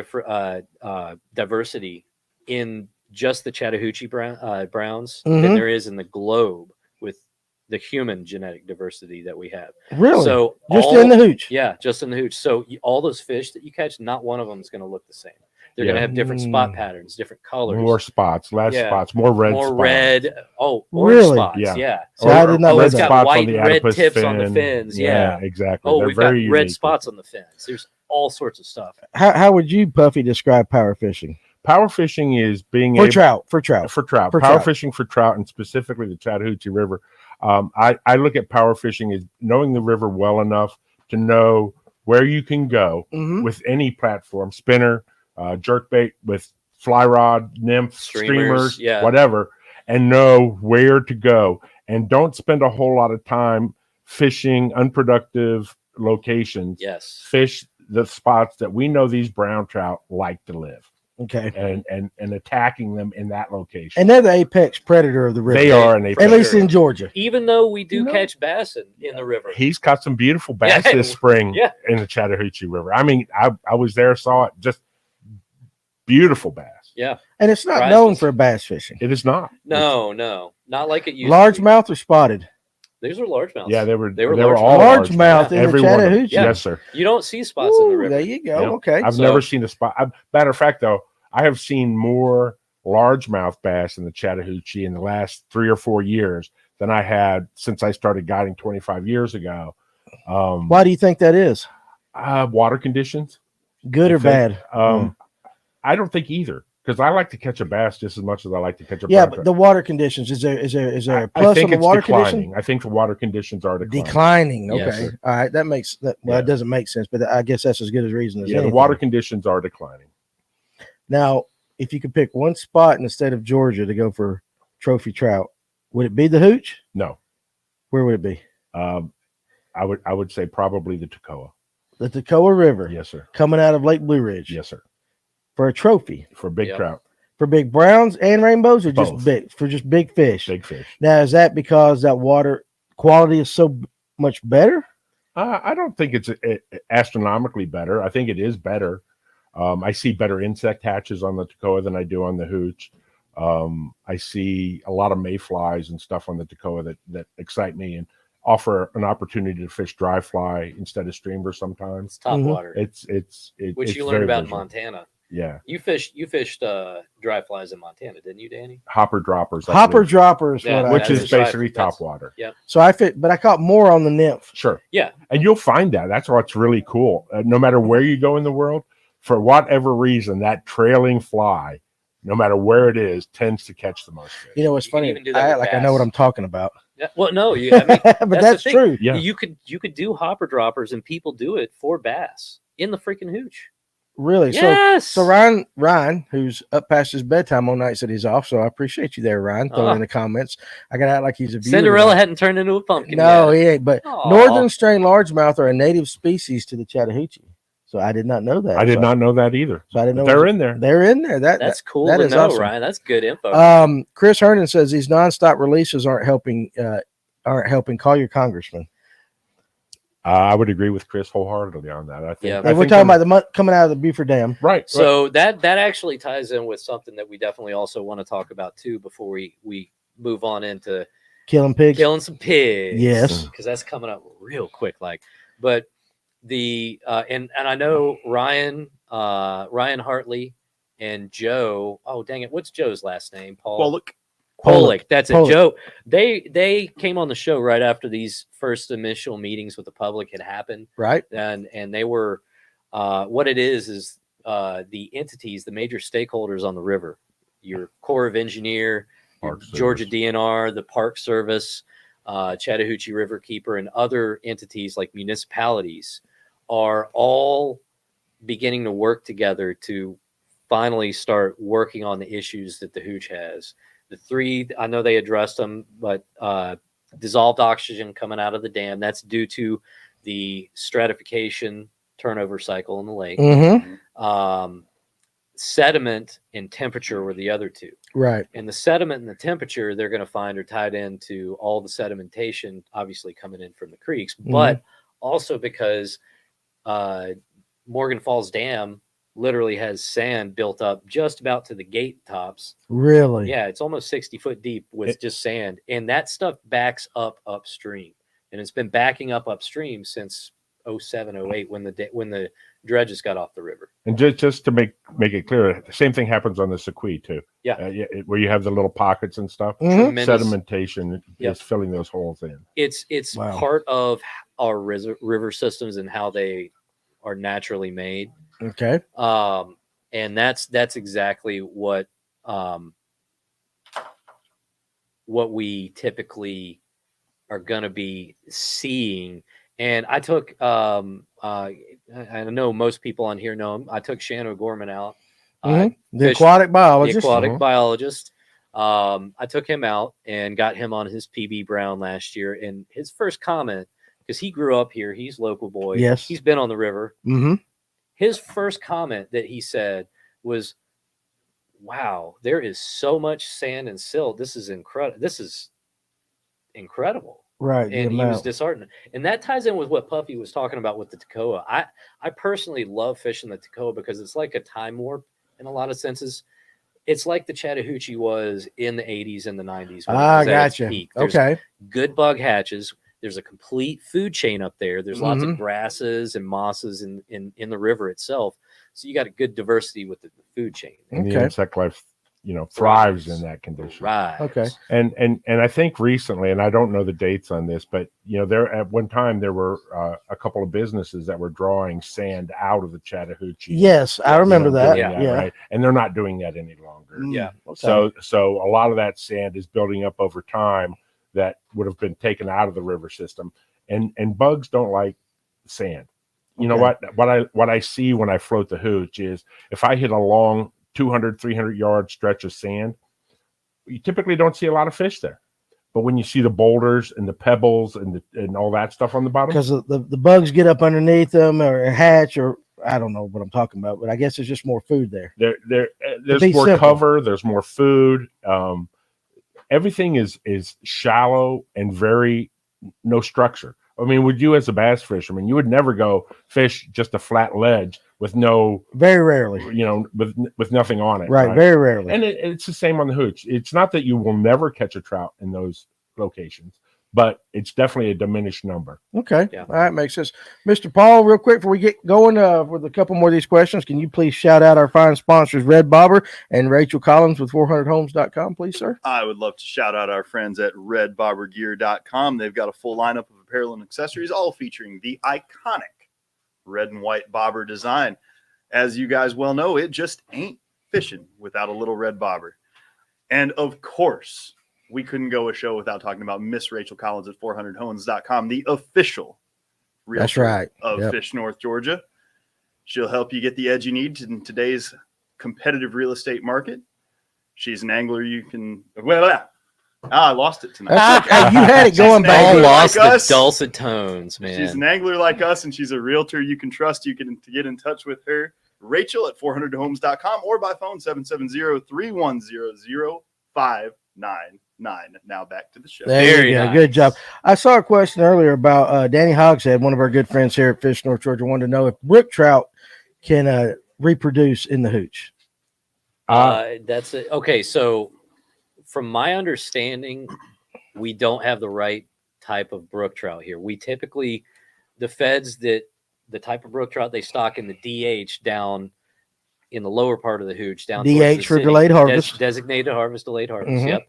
diversity in just the Chattahoochee browns than Mhm. there is in the globe with the human genetic diversity that we have. Really? So Just all- in the Hooch. yeah, just in the Hooch. So all those fish that you catch, not one of them is going to look the same. They're going to Yeah. have different spot Mm. patterns, different colors, More spots, less Yeah. spots, more red more spots. red. Oh, orange Really? spots. Yeah. Yeah. So I did not know red that. got spots white on the and red adipose tips on the fin. fins, yeah. Exactly. Oh, They're we've got very red unique. spots on the fins. There's all sorts of stuff. How would you, Puffy, describe power fishing Power fishing is being for able trout? For trout. for trout. For Power trout. fishing for trout, and specifically the Chattahoochee River. I look at power fishing as knowing the river well enough to know where you can go Mhm. with any platform, spinner, jerkbait, with fly rod, nymph, Streamers, streamers, yeah. whatever, and know where to go. And don't spend a whole lot of time fishing unproductive locations. Yes. Fish the spots that we know these brown trout like to live, Okay. and attacking them in that location. And they're the apex predator of the river. They are an At apex. least in Georgia. Even though we do You know- catch bass in the river. He's caught some beautiful bass Yeah. this spring Yeah. in the Chattahoochee River. I mean, I was there, saw it, just beautiful bass. Yeah. And it's not Prizes. known for bass fishing. It is not. No. Not like it used to be. Largemouth or spotted? These are largemouths. Yeah, they were largemouth. all Largemouth in the Every one of them. Chattahoochee. Yes, sir. You don't see spots in the Ooh, river. there you go. Yep. Okay. I've So- never seen a spot. Matter of fact, though, I have seen more largemouth bass in the Chattahoochee in the last 3 or 4 years than I had since I started guiding 25 years ago. Why do you think that is? Water conditions. Good I or think. bad? I don't think either, because I like to catch a bass just as much as I like to catch a Yeah, brown but trout. the water conditions, is there a I plus think on the it's water declining. condition? I think the water conditions are declining. Declining. Okay. Yes. All right. That makes that. Well, Yeah. it doesn't make sense, but I guess that's as good as reason as Yeah, the anything. water conditions are declining. Now, if you could pick one spot in the state of Georgia to go for trophy trout, would it be the hooch? No. Where would it be? I would say probably the Toccoa. The Toccoa River. Yes, sir. Coming out of Lake Blue Ridge. Yes, sir. For a trophy. For big Yep. trout. For big browns and rainbows, or just Both. big? For just big fish. Big fish. Now, is that because that water quality is so much better? I don't think it's astronomically better. I think it is better. I see better insect hatches on the Toccoa than I do on the hooch. I see a lot of mayflies and stuff on the Toccoa that excite me and offer an opportunity to fish dry fly instead of streamer sometimes. It's top Mhm. water, It's which it's you learned very about in visual. Montana. Yeah, You fished dry flies in Montana, didn't you, Danny? hopper droppers. I Hopper believe, dropper is Yeah, what I which that's is fish. right. basically That's- top water. So I fit, but I caught more on the nymph. Sure. Yeah. And you'll find that. That's what's really cool. No matter where you go in the world, for whatever reason, that trailing fly, no matter where it is, tends to catch the most fish. You know what's You can funny? even do that I with act like I know bass. what I'm talking about. Yeah. Well, no, I mean, but the that's thing. true. Yeah. You could do hopper droppers, and people do it for bass in the freaking hooch. Really. Yes. So Ryan, who's up past his bedtime on nights that he's off, so I appreciate you there, Ryan. Throw it in the comments. I got to act like he's a viewer Cinderella tonight. hadn't turned into a pumpkin. No, yet. he ain't. But Aw. northern strain largemouth are a native species to the Chattahoochee. So I did not know that. I did So- not know that either. So I didn't know They're in there. They're in there. That's cool that to is know, awesome. Ryan. That's good info. Chris Herndon says these nonstop releases aren't helping. Call your congressman. I would agree with Chris wholeheartedly on that. I think. Yeah. I And we're think talking they're- about the month coming out of the Beaufort Dam. right. So that actually ties in with something that we definitely also want to talk about too before we move on into Killing pigs. killing some pigs. Yes. because that's coming up real quick. But the and I know Ryan Hartley and Joe. Oh dang it, what's Joe's last name? Paul. Well, look, Pollock. That's it. Pollock. Joe. They came on the show right after these first initial meetings with the public had happened, Right. and they were what it is the entities, the major stakeholders on the river, your Corps of Engineer, your Park Georgia Service. DNR, the Park Service, Chattahoochee River Keeper, and other entities like municipalities are all beginning to work together to finally start working on the issues that the hooch has. The three, I know they addressed them, but dissolved oxygen coming out of the dam, that's due to the stratification turnover cycle in the lake. Mm-hmm. Sediment and temperature were the other two. Right. And the sediment and the temperature they're going to find are tied into all the sedimentation, obviously coming in from the creeks, but also because Morgan Falls Dam literally has sand built up just about to the gate tops. Really. Yeah, it's almost 60 foot deep with just sand, and that stuff backs up upstream, and it's been backing up upstream since 07, 08 when the dredges got off the river. And just to make it clear, the same thing happens on the Sequoia too. Yeah. Where you have the little pockets and stuff. Mhm. Tremendous. Sedimentation Yep. is filling those holes in. It's Wow. part of our river systems and how they are naturally made. Okay. And that's exactly what we typically are going to be seeing. And I took I know most people on here know him. I took Shannon O'Gorman out, The fish- aquatic the biologist. aquatic biologist. I took him out and got him on his PB Brown last year. And his first comment, because he grew up here, he's local boy. Yes. He's been on the river. Mm-hmm. His first comment that he said was, "Wow, there is so much sand and silt. This is incredible. This is incredible." Right. the And he was amount. disheartened. And that ties in with what Puffy was talking about with the Toccoa. I personally love fishing the Toccoa because it's like a time warp in a lot of senses. It's like the Chattahoochee was in the 80s and the 90s. when it was at its Gotcha. peak. There's Okay. good bug hatches. There's a complete food chain up there. There's lots of grasses and mosses in the river itself. So you got a good diversity with the food chain. And the Okay. insect life, thrives in Thrives. that condition. Right. Okay. And I think recently, and I don't know the dates on this, but there at one time there were a couple of businesses that were drawing sand out of the Chattahoochee. Yes, I remember that. doing Yeah. right? And they're not doing that any longer. Yeah. Okay. So a lot of that sand is building up over time that would have been taken out of the river system. And bugs don't like sand. You know Okay. what I see when I float the hooch is if I hit a long 200, 300 yard stretch of sand, you typically don't see a lot of fish there. But when you see the boulders and the pebbles and all that stuff on the bottom, because the bugs get up underneath them or hatch, or I don't know what I'm talking about, but I guess there's just more food there. There's more simple. cover, there's more food. Everything is shallow and very no structure. I mean, would you as a bass fisherman, you would never go fish just a flat ledge with no, very rarely, with nothing on it. Right. Very rarely. And it's the same on the hooch. It's not that you will never catch a trout in those locations, but it's definitely a diminished number. Okay. Yeah. All right. Makes sense. Mr. Paul, real quick before we get going with a couple more of these questions, can you please shout out our fine sponsors, Red Bobber and Rachel Collins with 400homes.com, please, sir? I would love to shout out our friends at redbobbergear.com. They've got a full lineup of apparel and accessories, all featuring the iconic red and white bobber design. As you guys well know, it just ain't fishing without a little red bobber. And of course, we couldn't go a show without talking about Miss Rachel Collins at 400homes.com, the official realtor of Fish North Georgia. She'll help you get the edge you need in today's competitive real estate market. She's an angler you can I lost it tonight. You had it going, baby. All lost the dulcet tones, man. She's an angler like us, and she's a realtor you can trust. You can get in touch with her, Rachel at 400homes.com, or by phone 770-3100-599. Now back to the show. There you go. Nice. Good job. I saw a question earlier about Danny Hogshead, one of our good friends here at Fish North Georgia, wanted to know if brook trout can reproduce in the hooch. That's it. Okay, so from my understanding, we don't have the right type of brook trout here. We typically, the feds that the type of brook trout they stock in the DH down in the lower part of the hooch, down DH for delayed harvest, designated harvest, delayed harvest. Mm-hmm. Yep.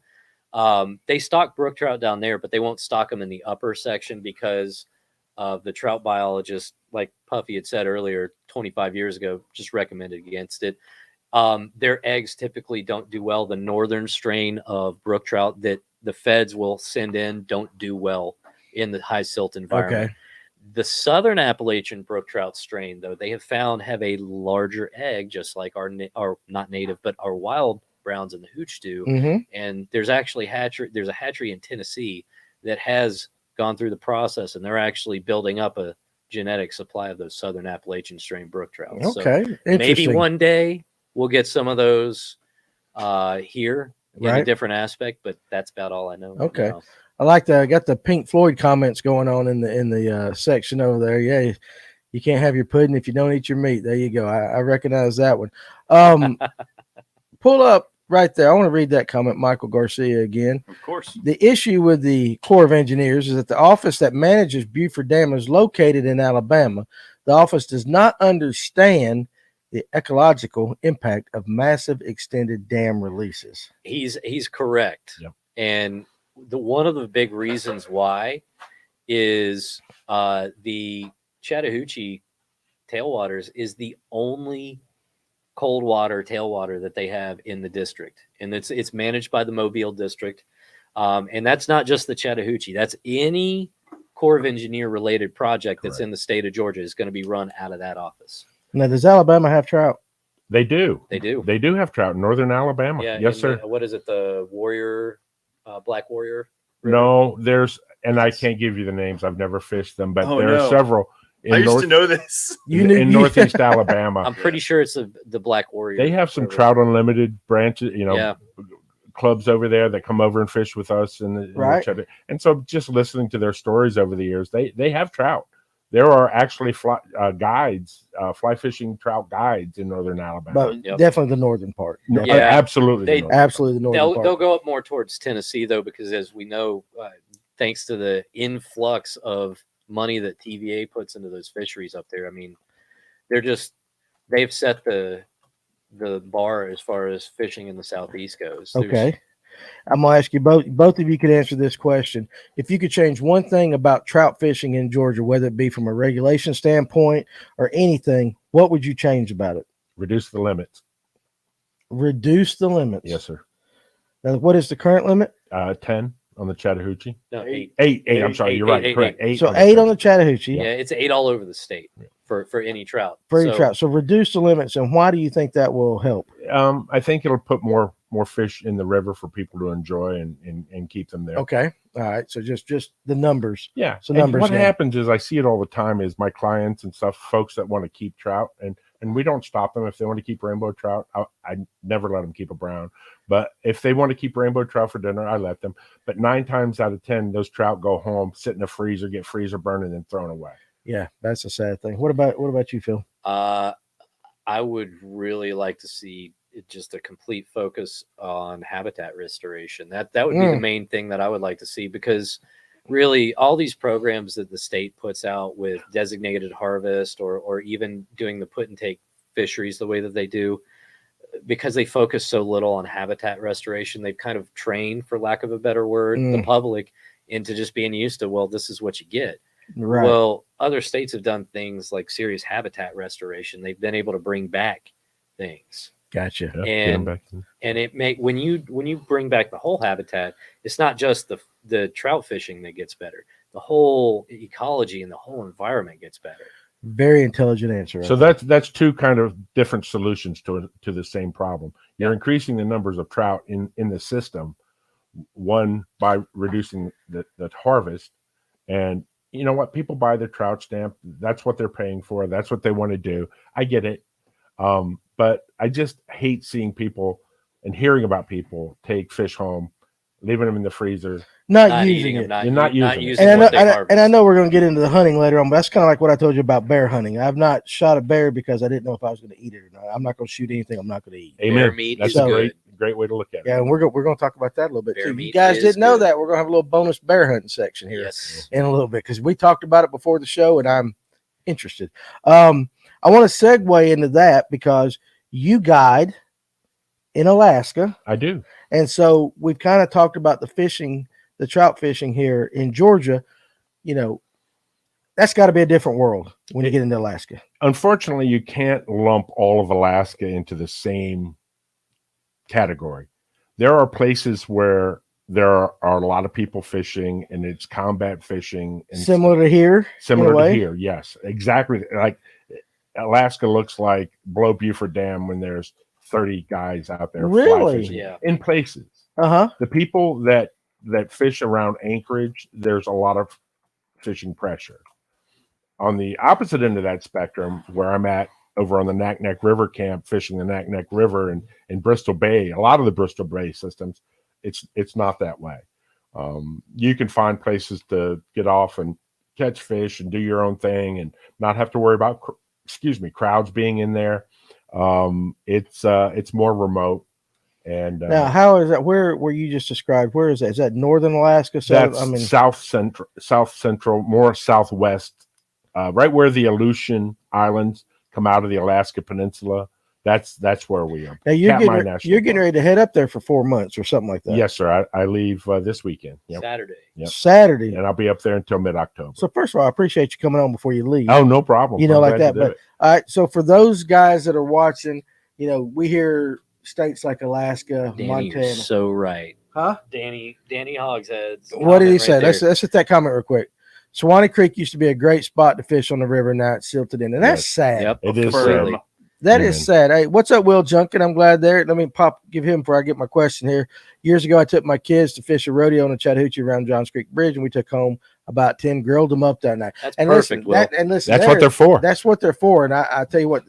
They stock brook trout down there, but they won't stock them in the upper section because of the trout biologist, like Puffy had said earlier, 25 years ago, just recommended against it. Their eggs typically don't do well. The northern strain of brook trout that the feds will send in don't do well in the high silt environment. Okay. The southern Appalachian brook trout strain, though, they have found have a larger egg, just like our not native, but our wild browns in the hooch do. Mm-hmm. And there's actually there's a hatchery in Tennessee that has gone through the process, and they're actually building up a genetic supply of those southern Appalachian strain brook trout. Okay. So maybe one day we'll get some of those here in a different aspect, but that's about all I know. Okay. Now. I got the Pink Floyd comments going on in the section over there. Yeah, you can't have your pudding if you don't eat your meat. There you go. I recognize that one. Pull up right there. I want to read that comment, Michael Garcia again. Of course. The issue with the Corps of Engineers is that the office that manages Buford Dam is located in Alabama. The office does not understand the ecological impact of massive extended dam releases. He's correct. Yep. And one of the big reasons why is the Chattahoochee tailwaters is the only cold water tailwater that they have in the district, and it's managed by the Mobile district, and that's not just the Chattahoochee. That's any Corps of Engineer related project that's in the state of Georgia is going to be run out of that office. Now, does Alabama have trout? They do. They do. They do have trout in northern Alabama. Yeah. Yes, sir. What is it? The Warrior, Black Warrior River? No, and I can't give you the names. I've never fished them, but there are several. I used to know this. In northeast Alabama. I'm pretty sure it's the Black Warrior. They have some Trout Unlimited branches, clubs over there that come over and fish with us. And so just listening to their stories over the years, they have trout. There are actually fly fishing trout guides in northern Alabama. But definitely the northern part. Absolutely. Absolutely the northern part. They'll go up more towards Tennessee, though, because as we know, thanks to the influx of money that TVA puts into those fisheries up there, I mean, they've set the bar as far as fishing in the Southeast goes. Okay. I'm gonna ask you both of you could answer this question. If you could change one thing about trout fishing in Georgia, whether it be from a regulation standpoint or anything, what would you change about it? Reduce the limits. Reduce the limits. Yes, sir. Now, what is the current limit? 10 on the Chattahoochee. No, 8. 8. I'm sorry, you're right. Correct. 8. So 8 on the Chattahoochee. Yeah, it's 8 all over the state for any trout. For any trout. So reduce the limits, and why do you think that will help? I think it'll put more more fish in the river for people to enjoy and keep them there. Okay. All right. So just the numbers. Yeah. So And numbers what game. happens is I see it all the time is my clients and stuff, folks that want to keep trout, and we don't stop them if they want to keep rainbow trout. I never let them keep a brown, but if they want to keep rainbow trout for dinner, I let them. But 9 times out of 10, those trout go home, sit in the freezer, get freezer burned, and then thrown away. Yeah, that's a sad thing. What about you, Phil? I would really like to see just a complete focus on habitat restoration. That would be the main thing that I would like to see, because really all these programs that the state puts out with designated harvest or even doing the put and take fisheries the way that they do, because they focus so little on habitat restoration, they've kind of trained, for lack of a better word, the public into just being used to, well, this is what you get. Right. Well, other states have done things like serious habitat restoration. They've been able to bring back things. Gotcha. Yeah, And it when you bring back the whole habitat, it's not just the trout fishing that gets better. The whole ecology and the whole environment gets better. Very intelligent answer. So that's two kind of different solutions to the same problem. You're increasing the numbers of trout in the system, one by reducing the harvest, and you know what? People buy the trout stamp. That's what they're paying for. That's what they want to do. I get it. But I just hate seeing people and hearing about people take fish home, leaving them in the freezer. Not using it. You're not using it. And I know we're going to get into the hunting later on, but that's kind of like what I told you about bear hunting. I've not shot a bear because I didn't know if I was going to eat it or not. I'm not going to shoot anything I'm not going to eat. Amen. Bear meat That's is a good. great way to look at it. Yeah, and we're going to talk about that a little bit Bear too. meat You guys is didn't know good. that. We're going to have a little bonus bear hunting section here Yes. in a little bit because we talked about it before the show, and I'm interested. I want to segue into that because you guide in Alaska. I do. And so we've kind of talked about the fishing, the trout fishing here in Georgia. You know, that's got to be a different world when you get into Alaska. Unfortunately, you can't lump all of Alaska into the same category. There are places where there are a lot of people fishing, and it's combat fishing. And Similar to here? Similar to here, yes. Exactly. Like Alaska looks like below Beaufort Dam when there's 30 guys out there fly Really? fishing Yeah. in places. Uh-huh. The people that fish around Anchorage, there's a lot of fishing pressure. On the opposite end of that spectrum, where I'm at over on the Naknek River camp, fishing the Naknek River and in Bristol Bay, a lot of the Bristol Bay systems, it's not that way. You can find places to get off and catch fish and do your own thing and not have to worry about crowds being in there. It's more remote. And now, how is that? Where you just described? Where is that? Is that northern Alaska? That's south central, more southwest, right where the Aleutian Islands come out of the Alaska Peninsula. That's where we are. Now you're getting ready to head up there for 4 months or something like that. Yes, sir. I leave this weekend. Yep. Saturday. Yep. Saturday. And I'll be up there until mid-October. So first of all, I appreciate you coming on before you leave. Oh, no problem. You know, I'm like glad that. to do But it. all right. So for those guys that are watching, you know, we hear states like Alaska, Danny, Montana. you're so right. Huh? Danny Hogshead's What did he say? right Let's hit that comment real quick. Swanee Creek used to be a great spot to fish on the river. Now it's silted in, and that's sad. Yep. It is completely. That Amen. is sad. Hey, what's up, Will Junkin? I'm glad there. Let me give him before I get my question here. Years ago, I took my kids to fish a rodeo on the Chattahoochee around Johns Creek Bridge, and we took home about 10, grilled them up that night. That's And perfect, Will. listen, That's what they're for. That's what they're for. And I tell you what,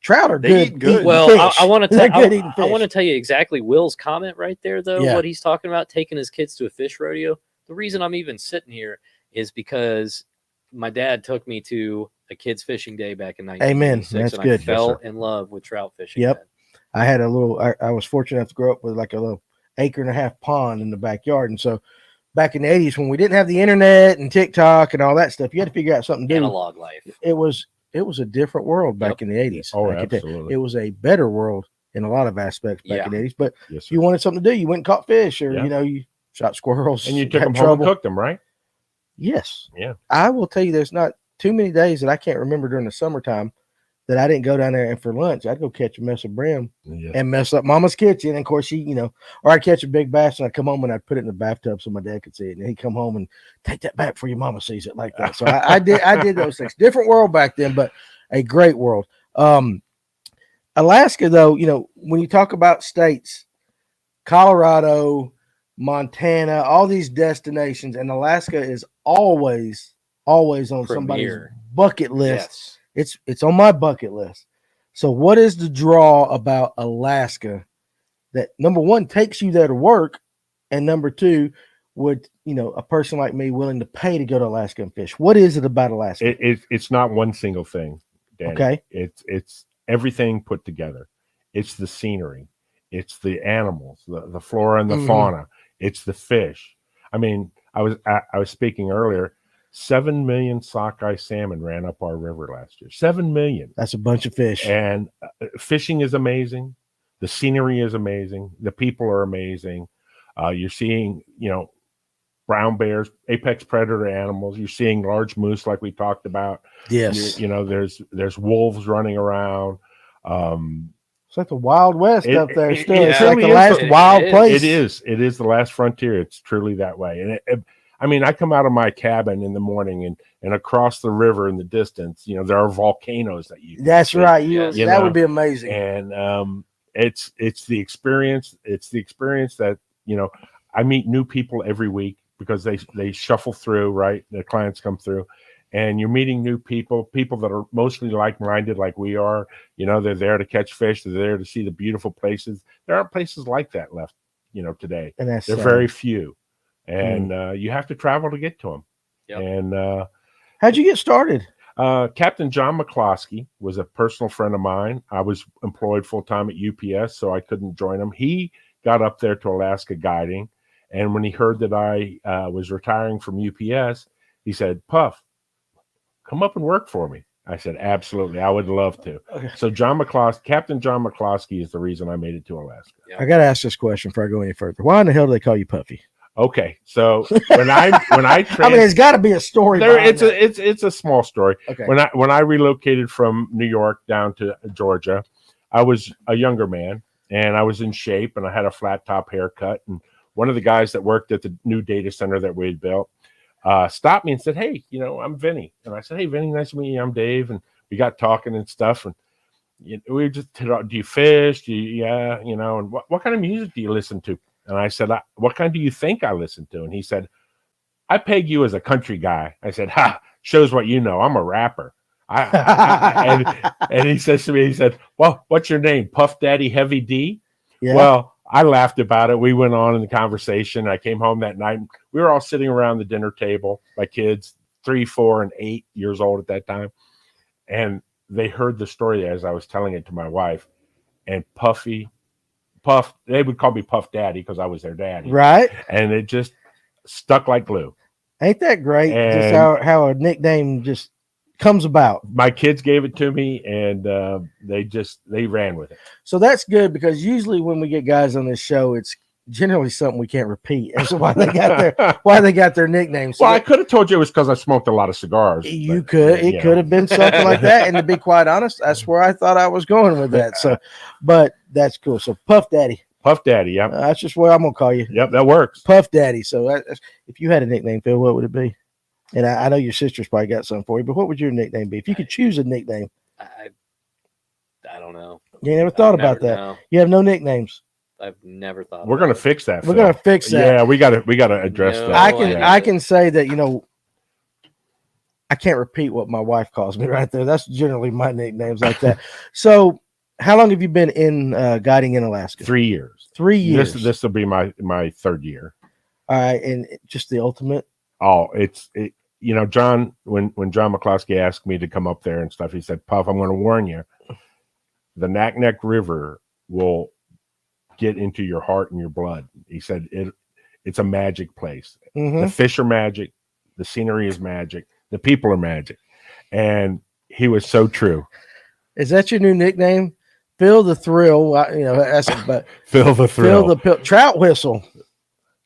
trout are They good. eat good. eating Well, fish. I want to They're tell good eating I want to fish. tell you exactly Will's comment right there, though. Yeah. What he's talking about, taking his kids to a fish rodeo. The reason I'm even sitting here is because my dad took me to a kids fishing day back in 1986, That's and good. I fell Yes, in love with trout fishing. Yep. then. I had I was fortunate enough to grow up with like a little 1.5-acre pond in the backyard. And so back in the 80s, when we didn't have the internet and TikTok and all that stuff, you had to figure out something to do. Analog life. It was a different world back in the 80s. Oh, I can tell you. absolutely. It was a better world in a lot of aspects back Yeah. in the 80s. But Yes, if you sir. wanted something to do, you went and caught fish, or Yeah. you shot squirrels, And you took had them home and cooked them, right? Yes. Yeah. I will tell you, there's not too many days that I can't remember during the summertime that I didn't go down there, and for lunch I'd go catch a mess of brim Yes. and mess up Mama's kitchen. And of course, or I'd catch a big bass and I'd come home and I'd put it in the bathtub so my dad could see it, and he'd come home and take that back before your mama sees it, like that. So I did those things. Different world back then, but a great world. Alaska, though, when you talk about states, Colorado, Montana, all these destinations, and Alaska is always on somebody's Premier. bucket list. Yes. It's on my bucket list. So what is the draw about Alaska that, number one, takes you there to work, and number two, would a person like me willing to pay to go to Alaska and fish? What is it about Alaska? It's not one single thing, Danny. Okay. It's everything put together. It's the scenery. It's the animals, the flora and the fauna. It's the fish. I mean, I was speaking earlier. 7 million sockeye salmon ran up our river last year. 7 million. That's a bunch of fish. And fishing is amazing. The scenery is amazing. The people are amazing. You're seeing, brown bears, apex predator animals. You're seeing large moose, like we talked about. Yes. There's wolves running around. It's like the Wild West up there. Still, it it's like really the is. last It wild is. place. It is the last frontier. It's truly that way. And I come out of my cabin in the morning and across the river in the distance, there are volcanoes that you. That's see. right. Yes. That would be amazing. And it's the experience. It's the experience that I meet new people every week because they shuffle through. Right, the clients come through, and you're meeting new people that are mostly like-minded, like we are. They're there to catch fish. They're there to see the beautiful places. There aren't places like that left, today. And that's They're sad. very few, and you have to travel to get to them. Yep. And How'd you get started? Captain John McCloskey was a personal friend of mine. I was employed full-time at UPS, so I couldn't join him. He got up there to Alaska guiding, and when he heard that I was retiring from UPS, he said, "Puff, come up and work for me." I said, "Absolutely, I would love to." Okay. So Captain John McCloskey is the reason I made it to Alaska. I got to ask this question before I go any further. Why in the hell do they call you Puffy? Okay, so when I I mean, it's got to be a story. behind that. it's a small story. Okay. When I relocated from New York down to Georgia, I was a younger man and I was in shape and I had a flat top haircut. And one of the guys that worked at the new data center that we had built stopped me and said, "Hey, I'm Vinny." And I said, "Hey, Vinny, nice to meet you. I'm Dave." And we got talking and stuff. And we were just, "Do you fish? Do you, yeah, and what kind of music do you listen to?" And I said, "What kind do you think I listen to?" And he said, "I peg you as a country guy." I said, "Ha, shows what you know. I'm a rapper." And he says to me, he said, "Well, what's your name? Puff Daddy Heavy D?" Yeah. Well, I laughed about it. We went on in the conversation. I came home that night. We were all sitting around the dinner table, my kids, 3, 4, and 8 years old at that time. And they heard the story as I was telling it to my wife. And Puff, they would call me Puff Daddy because I was their daddy. Right. And it just stuck like glue. Ain't that great? And Just how a nickname just comes about. My kids gave it to me, and they ran with it. So that's good, because usually when we get guys on this show, it's generally something we can't repeat. That's why they got their nicknames. So Well, I could have told you it was because I smoked a lot of cigars. It could have been something like that. And to be quite honest, that's where I thought I was going with that. So, but that's cool. So Puff Daddy. Puff Daddy, yeah. That's just what I'm gonna call you. Yep, that works. Puff Daddy. So if you had a nickname, Phil, what would it be? And I know your sister's probably got something for you, but what would your nickname be if you could choose a nickname? I don't know. You never thought about that. No, You have no nicknames. I've never thought. We're gonna fix that. We're Phil. gonna fix that. Yeah, we gotta address No, that. I can say that, I can't repeat what my wife calls me right there. That's generally my nicknames like that. So how long have you been in guiding in Alaska? 3 years. 3 years. This will be my third year. All right. And just the ultimate. Oh, John, when John McCloskey asked me to come up there and stuff, he said, "Puff, I'm going to warn you, the Naknek River will get into your heart and your blood." He said, it's a magic place. Mm-hmm. The fish are magic. The scenery is magic. The people are magic. And he was so true. Is that your new nickname? Phil the Thrill. That's but Phil the Thrill. Phil the Trout Whistle.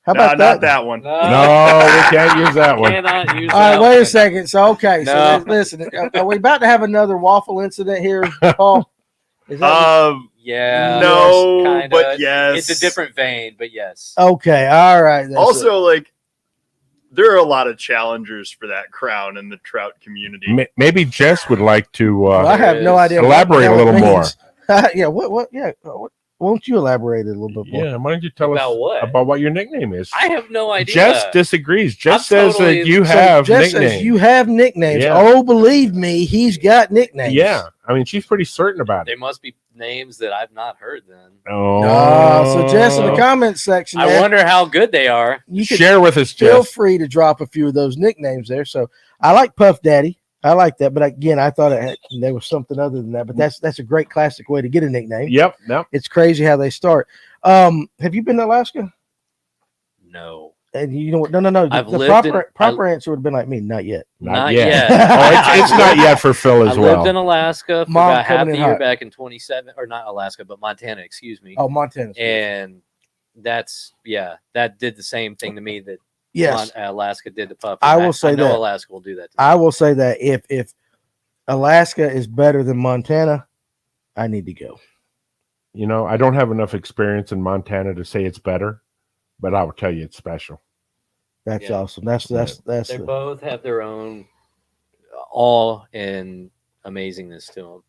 How No, about not that one. No, we can't use that one. Cannot use All right, that wait a one. second. So, okay. No. So, listen, are we about to have another waffle incident here, Paul? Is that Yeah. No, kinda. but yes. It's a different vein, but yes. okay? All right. That's Also, there are a lot of challengers for that crown in the trout community. Maybe Jess would like to well, I have no idea. elaborate what the a hell little it more. means. Yeah. What? Yeah. What? won't you elaborate a little bit more? Yeah, why don't you tell About us what? about what your nickname is? I have no idea. Jess disagrees. Jess I'm says totally- that you So have Jess nicknames. says you have nicknames. Yeah. Oh, believe me, he's got nicknames. Yeah, I mean, she's pretty certain about They it. must be names that I've not heard then. Oh, So Jess in the comments section, I there, wonder how good they are. you can share with us, feel Jess. free to drop a few of those nicknames there. So I like Puff Daddy. I like that, but again, I thought there was something other than that. But that's a great classic way to get a nickname. Yep. It's crazy how they start. Have you been to Alaska? No. And you know what? No. I've The lived proper answer would have been like me, not yet. Not yet. Oh, it's not yet for Phil I as well. lived in Alaska for Mom about half coming the in year hot. back in 27, or not Alaska, but Montana, excuse me. Oh, Montana. And that did the same thing to me that Yes, Alaska did to Puffy. I will say I know that. Alaska will do that. To I will say that if Alaska is better than Montana, I need to go. You know, I don't have enough experience in Montana to say it's better, but I will tell you it's special. That's Yeah. awesome. That's They both have their own awe and amazingness to them.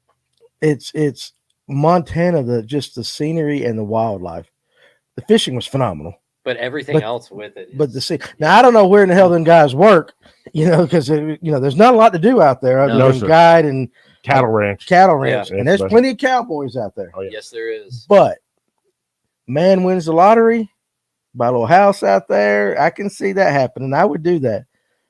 it's Montana, just the scenery and the wildlife. The fishing was phenomenal. But everything But- else with it. But now I don't know where in the hell them guys work, because there's not a lot to do out there other No, than sir. guide and Cattle ranch. cattle ranch, Yeah. and there's That's plenty of cowboys out there. Oh, yeah. Yes, there is. But man wins the lottery, buy a little house out there. I can see that happening. I would do that.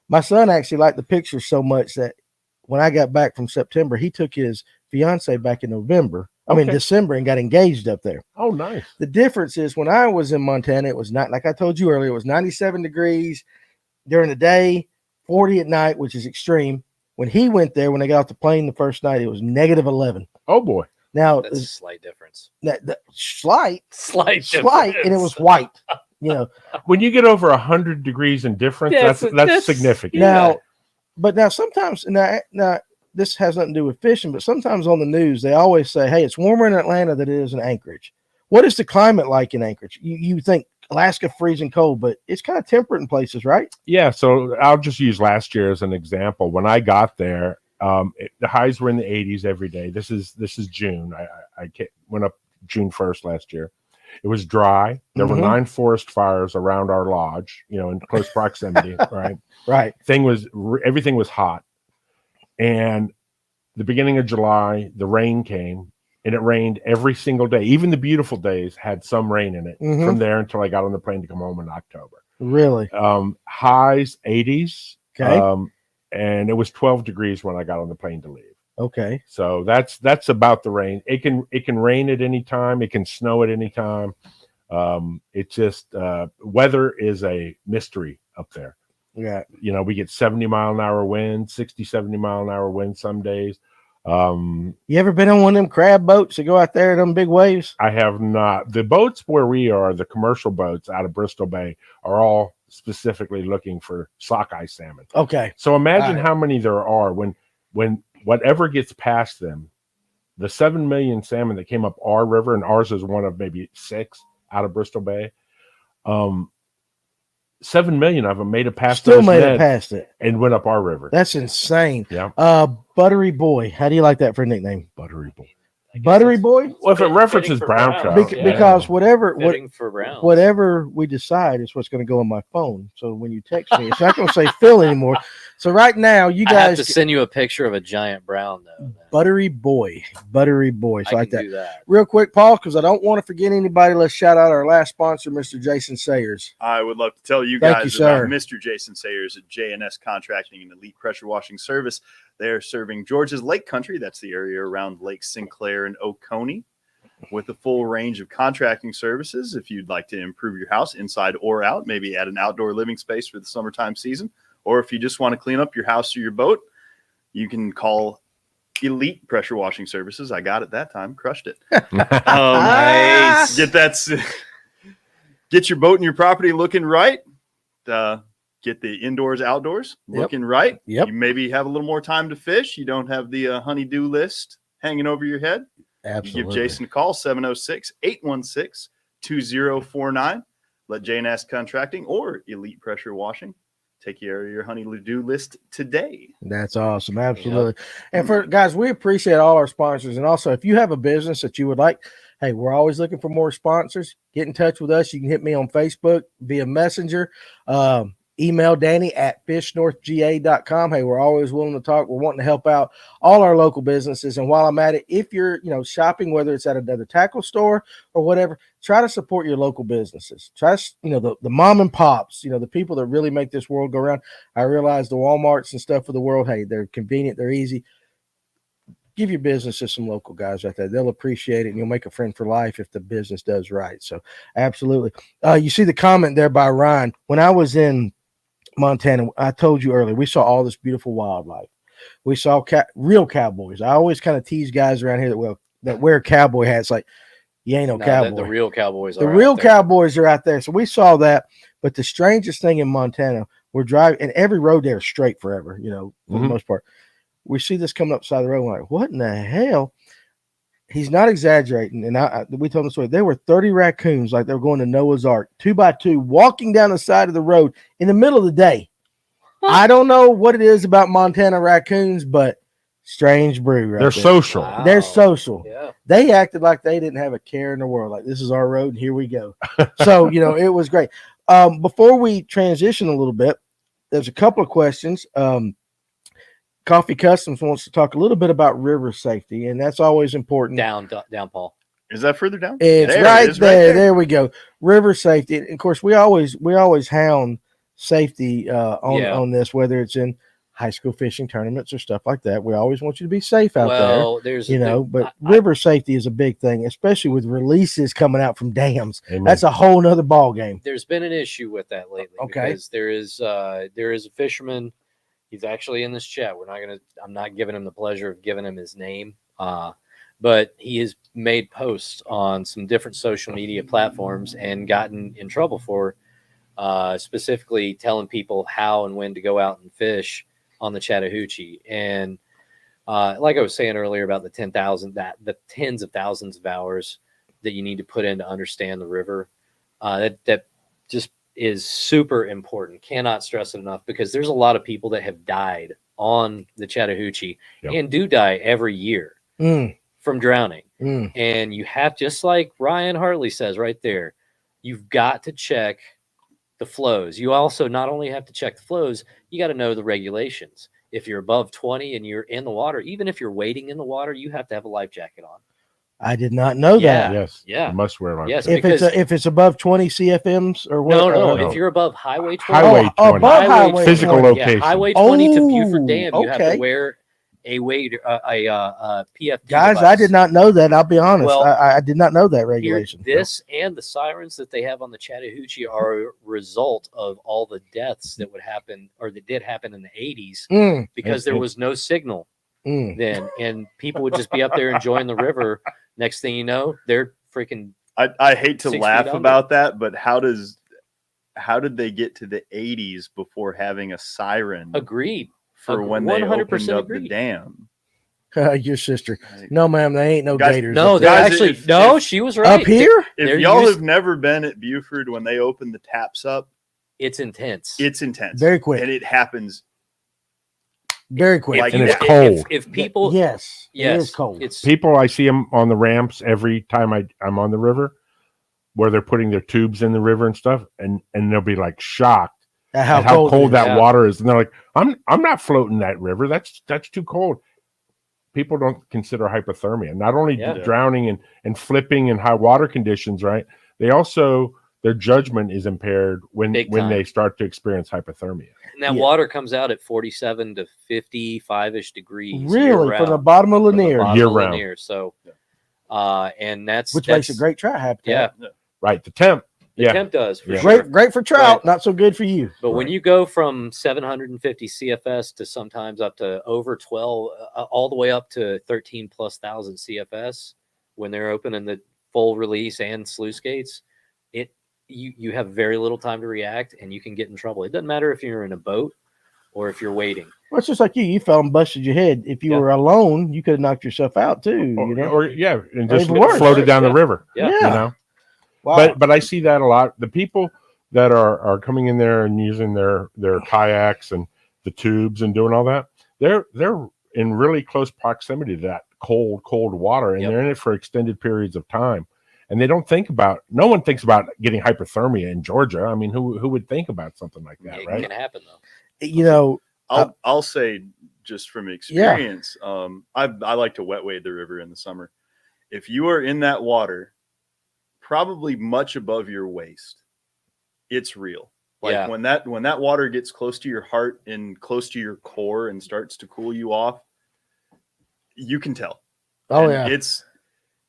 My son actually liked the picture so much that when I got back from September, he took his fiance back in Okay. December, and got engaged up there. Oh, nice. The difference is when I was in Montana, it was not like I told you earlier, it was 97 degrees during the day, 40 at night, which is extreme. When he went there, when they got off the plane the first night, it was negative 11. Oh, boy. Now, That's a slight difference. that slight, Slight, and it was white. When you get over 100 degrees in difference, Yeah, that's significant. Yeah. Now sometimes now this has nothing to do with fishing, but sometimes on the news they always say, "Hey, it's warmer in Atlanta than it is in Anchorage." What is the climate like in Anchorage? You think Alaska freezing cold, but it's kind of temperate in places, right? Yeah, so I'll just use last year as an example. When I got there, the highs were in the 80s every day. This is June. I went up June 1st last year. It was dry. There were 9 forest fires around our lodge, in close proximity, right? Right. Everything was hot. And the beginning of July, the rain came, and it rained every single day. Even the beautiful days had some rain in it Mhm. from there until I got on the plane to come home in October. Really? Highs 80s. Okay. And it was 12 degrees when I got on the plane to leave. Okay. So that's about the rain. It can rain at any time. It can snow at any time. It's just weather is a mystery up there. Yeah. We get 70-mile-an-hour wind, 60, 70-mile-an-hour wind some days. You ever been on one of them crab boats that go out there in them big waves? I have not. The boats where we are, the commercial boats out of Bristol Bay, are all specifically looking for sockeye salmon. Okay. So imagine Got it. how many there are when whatever gets past them, the 7 million salmon that came up our river, and ours is one of maybe 6 out of Bristol Bay. 7 million of them made it past Still those made it nets past it. and went up our river. That's insane. Yeah. Buttery Boy. How do you like that for a nickname? Buttery boy. I guess Buttery it's Boy? Well, if it fitting references for brown Browns, trout, yeah. Because whatever Fitting for Browns. whatever we decide is what's going to go on my phone. So when you text me, it's not going to say Phil anymore. So right now, you I have to guys, send you a picture of a giant brown though. man. Buttery Boy. So I like can that. do that. Real quick, Paul, because I don't want to forget anybody. Let's shout out our last sponsor, Mr. Jason Sayers. I would love to tell you Thank guys you, about sir. Mr. Jason Sayers at J&S Contracting and Elite Pressure Washing Service. They're serving Georgia's Lake Country. That's the area around Lake Sinclair and Oconee, with a full range of contracting services. If you'd like to improve your house inside or out, maybe add an outdoor living space for the summertime season, or if you just want to clean up your house or your boat, you can call Elite Pressure Washing Services. I got it that time. Crushed it. Nice. Get your boat and your property looking right. Get the indoors, outdoors looking right. Yep. You maybe have a little more time to fish. You don't have the honey-do list hanging over your head. Absolutely. You give Jason a call, 706-816-2049. Let J&S Contracting or Elite Pressure Washing take you out of your honey-do list today. That's awesome. Absolutely. And for guys, we appreciate all our sponsors. And also, if you have a business that you would like hey, we're always looking for more sponsors. Get in touch with us. You can hit me on Facebook via Messenger. Email Danny at fishnorthga.com. Hey, we're always willing to talk. We're wanting to help out all our local businesses. And while I'm at it, if you're, shopping, whether it's at another tackle store or whatever, try to support your local businesses. Try to, the mom and pops, the people that really make this world go around. I realize the Walmarts and stuff of the world, hey, they're convenient, they're easy. Give your business to some local guys right there. They'll appreciate it, and you'll make a friend for life if the business does right. So absolutely. You see the comment there by Ryan. When I was in Montana, I told you earlier, we saw all this beautiful wildlife. We saw real cowboys. I always kind of tease guys around here that wear cowboy hats. Like, you ain't no cowboy. The real cowboys are the real cowboys are out there. So we saw that. But the strangest thing in Montana, we're driving, and every road there is straight forever, for the most part. We see this coming up the side of the road. We're like, what in the hell? He's not exaggerating. And we told him the story. There were 30 raccoons, like they were going to Noah's Ark, 2 by 2, walking down the side of the road in the middle of the day. I don't know what it is about Montana raccoons, but strange breed. They're social. Wow. They're social. Yeah. They acted like they didn't have a care in the world. Like, this is our road, and here we go. So, it was great. Before we transition a little bit, there's a couple of questions. Coffee Customs wants to talk a little bit about river safety, and that's always important. Down, Paul. Is that further down? It's right there. There we go. River safety. And of course, we always hound safety on this, whether it's in high school fishing tournaments or stuff like that. We always want you to be safe out there. But river safety is a big thing, especially with releases coming out from dams. Amen. That's a whole nother ball game. There's been an issue with that lately. Okay. Because there is a fisherman. He's actually in this chat. I'm not giving him the pleasure of giving him his name. But he has made posts on some different social media platforms and gotten in trouble for specifically telling people how and when to go out and fish on the Chattahoochee. And like I was saying earlier about the tens of thousands of hours that you need to put in to understand the river, that just is super important. Cannot stress it enough, because there's a lot of people that have died on the Chattahoochee and do die every year from drowning. And you have, just like Ryan Hartley says right there, you've got to check the flows. You also not only have to check the flows, you got to know the regulations. If you're above 20 and you're in the water, even if you're wading in the water, you have to have a life jacket on. I did not know that. Yes. Yeah. You must wear life. Yes. jacket. If it's above 20 CFMs or what? No. no. If you're above highway 20, Highway 20. Above highway Physical 20. location. highway 20 to Buford Dam, you have okay. to wear a PFD Guys, device. I did not know that. I'll be honest. Well, I did not know that regulation. This and the sirens that they have on the Chattahoochee are a result of all the deaths that would happen, or that did happen in the 80s, because there was no signal then, and people would just be up there enjoying the river. Next thing you know, they're freaking. I hate to 6 laugh feet under. about that, but how did they get to the 80s before having a siren Agreed. for when they opened 100% up agreed. the dam? Your sister. No, ma'am, they ain't no Guys, gators. No, up they're there. Guys, actually if- she was right. Up here? If They're y'all used- have never been at Buford when they open the taps up, It's intense. it's intense. Very quick. And it happens. Very quick. Like, And it's if- cold. If people, Yes, yes, it is cold. It's People, I see them on the ramps every time I'm on the river, where they're putting their tubes in the river and stuff, and they'll be like shocked At at how cold it that is. water is, and they're like, I'm not floating that river. That's too cold. People don't consider hypothermia. Not only Yeah. drowning and flipping in high water conditions, right? They also, their judgment is impaired when Big time. they start to experience hypothermia. and that Yeah. water comes out at 47 to 55-ish degrees. Really, year-round. from the bottom of From the Lanier, bottom of Year-round. Lanier. So, and which that's makes a great trout habitat. Yeah, Right. The temp. the Yeah. temp does for Yeah. sure. Great for trout, not so good for you. But when you go from 750 CFS to sometimes up to over 12, all the way up to 13,000+ CFS, when they're opening the full release and sluice gates, you have very little time to react, and you can get in trouble. It doesn't matter if you're in a boat or if you're waiting. Well, it's just like you fell and busted your head. If you Yeah. were alone, you could have knocked yourself out too. Or, You know? or yeah, and Or just even worse. floated down Yeah. the river. Yeah. You know. Wow. But I see that a lot. The people that are coming in there and using their kayaks and the tubes and doing all that, they're in really close proximity to that cold water, and Yep. they're in it for extended periods of time. And no one thinks about getting hypothermia in Georgia. I mean, who would think about something like that, It right? can happen though. You know, I'll say just from experience, I like to wet wade the river in the summer. If you are in that water, probably much above your waist, it's real. Like Yeah. when that water gets close to your heart and close to your core and starts to cool you off, you can tell. oh And yeah, it's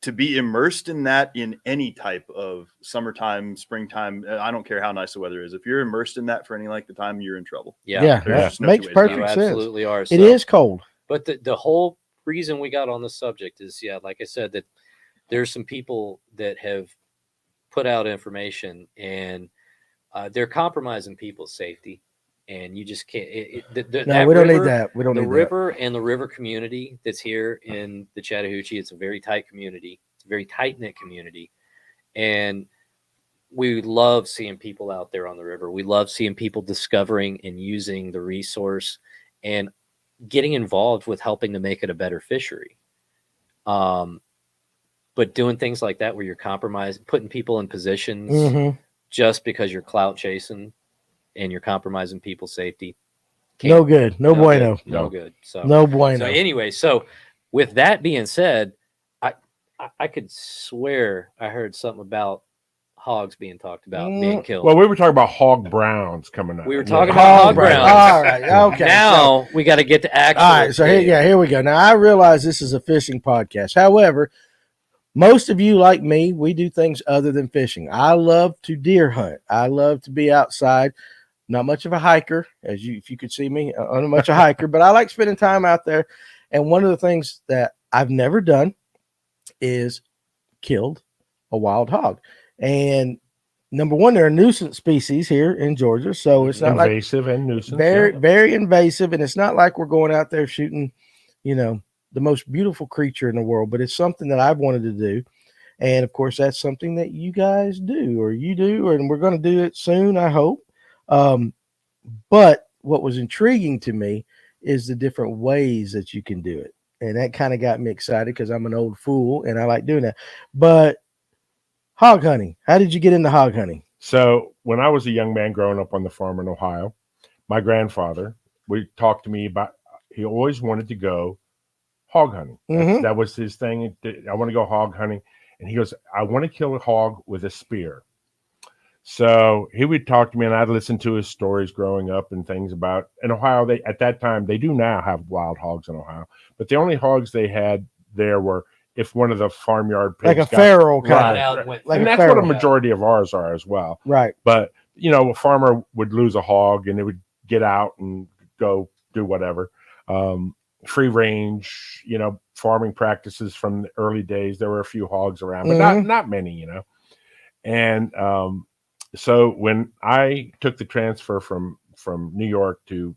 to be immersed in that in any type of summertime, springtime. I don't care how nice the weather is. If you're immersed in that for any length of time, you're in trouble. yeah, There's that just no makes two ways about You perfect it. sense. absolutely are. It is cold. But the whole reason we got on this subject is, like I said, that there's some people that have put out information and they're compromising people's safety, and you just can't. No, we don't need that. We don't The need river and the river community that's here in the Chattahoochee, it's a very tight community. It's a very tight-knit community, and we love seeing people out there on the river. We love seeing people discovering and using the resource and getting involved with helping to make it a better fishery. But doing things like that where you're compromising, putting people in positions that. Mhm. just because you're clout chasing and you're compromising people's safety. No good. No bueno. Good, no good. So No bueno. So anyway, so with that being said, I could swear I heard something about hogs being talked about being killed. Well, we were talking about hog browns coming up. We were talking about hog browns. All right. Okay. Now we got to get to actual. All right, so here we go. Now I realize this is a fishing podcast. However, most of you, like me, we do things other than fishing. I love to deer hunt. I love to be outside. Not much of a hiker, if you could see me, I'm not much a hiker, but I like spending time out there. And one of the things that I've never done is killed a wild hog. And number one, they're a nuisance species here in Georgia, so it's not invasive and nuisance. very invasive, and it's not like we're going out there shooting, the most beautiful creature in the world, but it's something that I've wanted to do. And of course, that's something that you guys do, or you do, and we're going to do it soon, I hope. But what was intriguing to me is the different ways that you can do it. And that kind of got me excited because I'm an old fool and I like doing that. But hog hunting, how did you get into hog hunting? So when I was a young man growing up on the farm in Ohio, my grandfather would talk to me about, he always wanted to go hog hunting. Mhm. That was his thing. I want to go hog hunting. And he goes, I want to kill a hog with a spear. So he would talk to me, and I'd listen to his stories growing up and things about in Ohio. At that time, they do now have wild hogs in Ohio, but the only hogs they had there were if one of the farmyard pigs Like a feral kind Right of. out went Like and a that's what a feral. majority of ours are as well. Right. But a farmer would lose a hog, and it would get out and go do whatever. Free range, farming practices from the early days. There were a few hogs around, but not many, And so when I took the transfer from New York to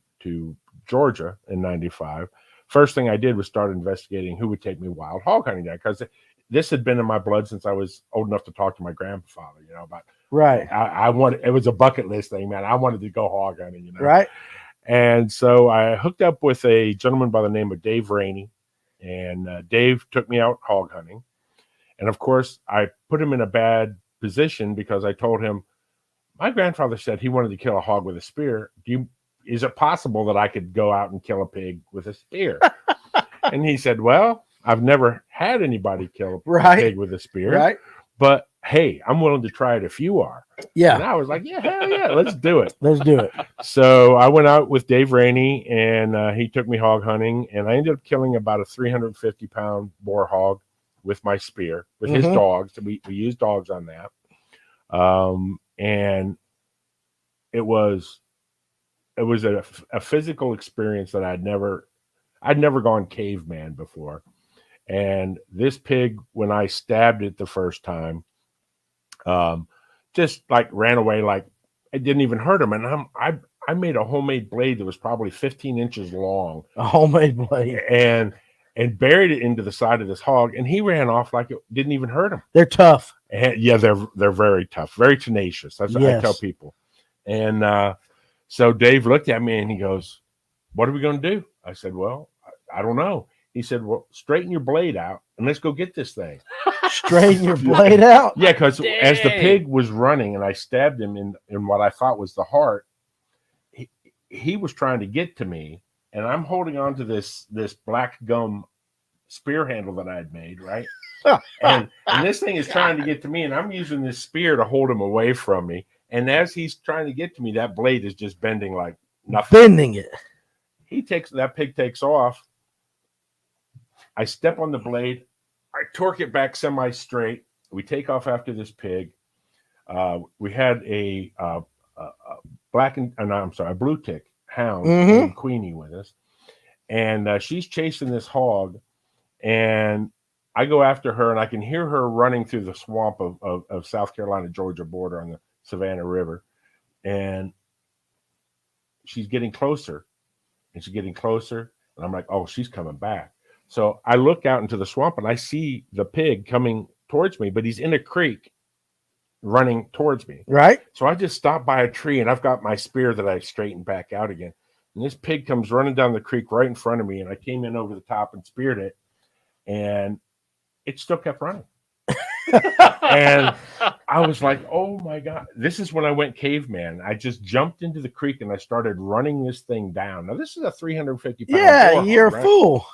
Georgia in '95, first thing I did was start investigating who would take me wild hog hunting there, because this had been in my blood since I was old enough to talk to my grandfather. About Right. I wanted, it was a bucket list thing, man. I wanted to go hog hunting. Right. And so I hooked up with a gentleman by the name of Dave Rainey, and Dave took me out hog hunting. And of course, I put him in a bad position because I told him, my grandfather said he wanted to kill a hog with a spear. Is it possible that I could go out and kill a pig with a spear? And he said, well, I've never had anybody kill a pig with a spear. Right. But hey, I'm willing to try it if you are. Yeah. And I was like, yeah, hell yeah, let's do it. Let's do it. So I went out with Dave Rainey, and he took me hog hunting, and I ended up killing about a 350-pound boar hog with my spear, with his dogs. We used dogs on that. And it was a physical experience that I'd never gone caveman before. And this pig, when I stabbed it the first time, just like ran away, like it didn't even hurt him. And I made a homemade blade that was probably 15 inches long, A homemade blade. and buried it into the side of this hog, and he ran off like it didn't even hurt him. They're tough. And yeah, they're very tough, very tenacious. That's what I tell people. And so Dave looked at me and he goes, "What are we going to do?" I said, "Well, I don't know." He said, well, straighten your blade out and let's go get this thing. Straighten your blade out. Yeah, because as the Dang. pig was running and I stabbed him in what I thought was the heart, he was trying to get to me, and I'm holding on to this black gum spear handle that I had made, right? and this thing is trying to get to me, and I'm using this spear to hold him away from me. And as he's trying to get to me, that blade is just bending like nothing. Bending it. That pig takes off. I step on the blade. I torque it back semi-straight. We take off after this pig. We had a blue tick hound named Queenie with us, and she's chasing this hog, and I go after her, and I can hear her running through the swamp of South Carolina Georgia border on the Savannah River, and she's getting closer, and I'm like, oh, she's coming back. So I look out into the swamp, and I see the pig coming towards me, but he's in a creek running towards me. Right. So I just stopped by a tree, and I've got my spear that I straightened back out again. And this pig comes running down the creek right in front of me, and I came in over the top and speared it, and it still kept running. And I was like, oh my God, this is when I went caveman. I just jumped into the creek and I started running this thing down. Now, this is a 350-pound Yeah, you're a fool.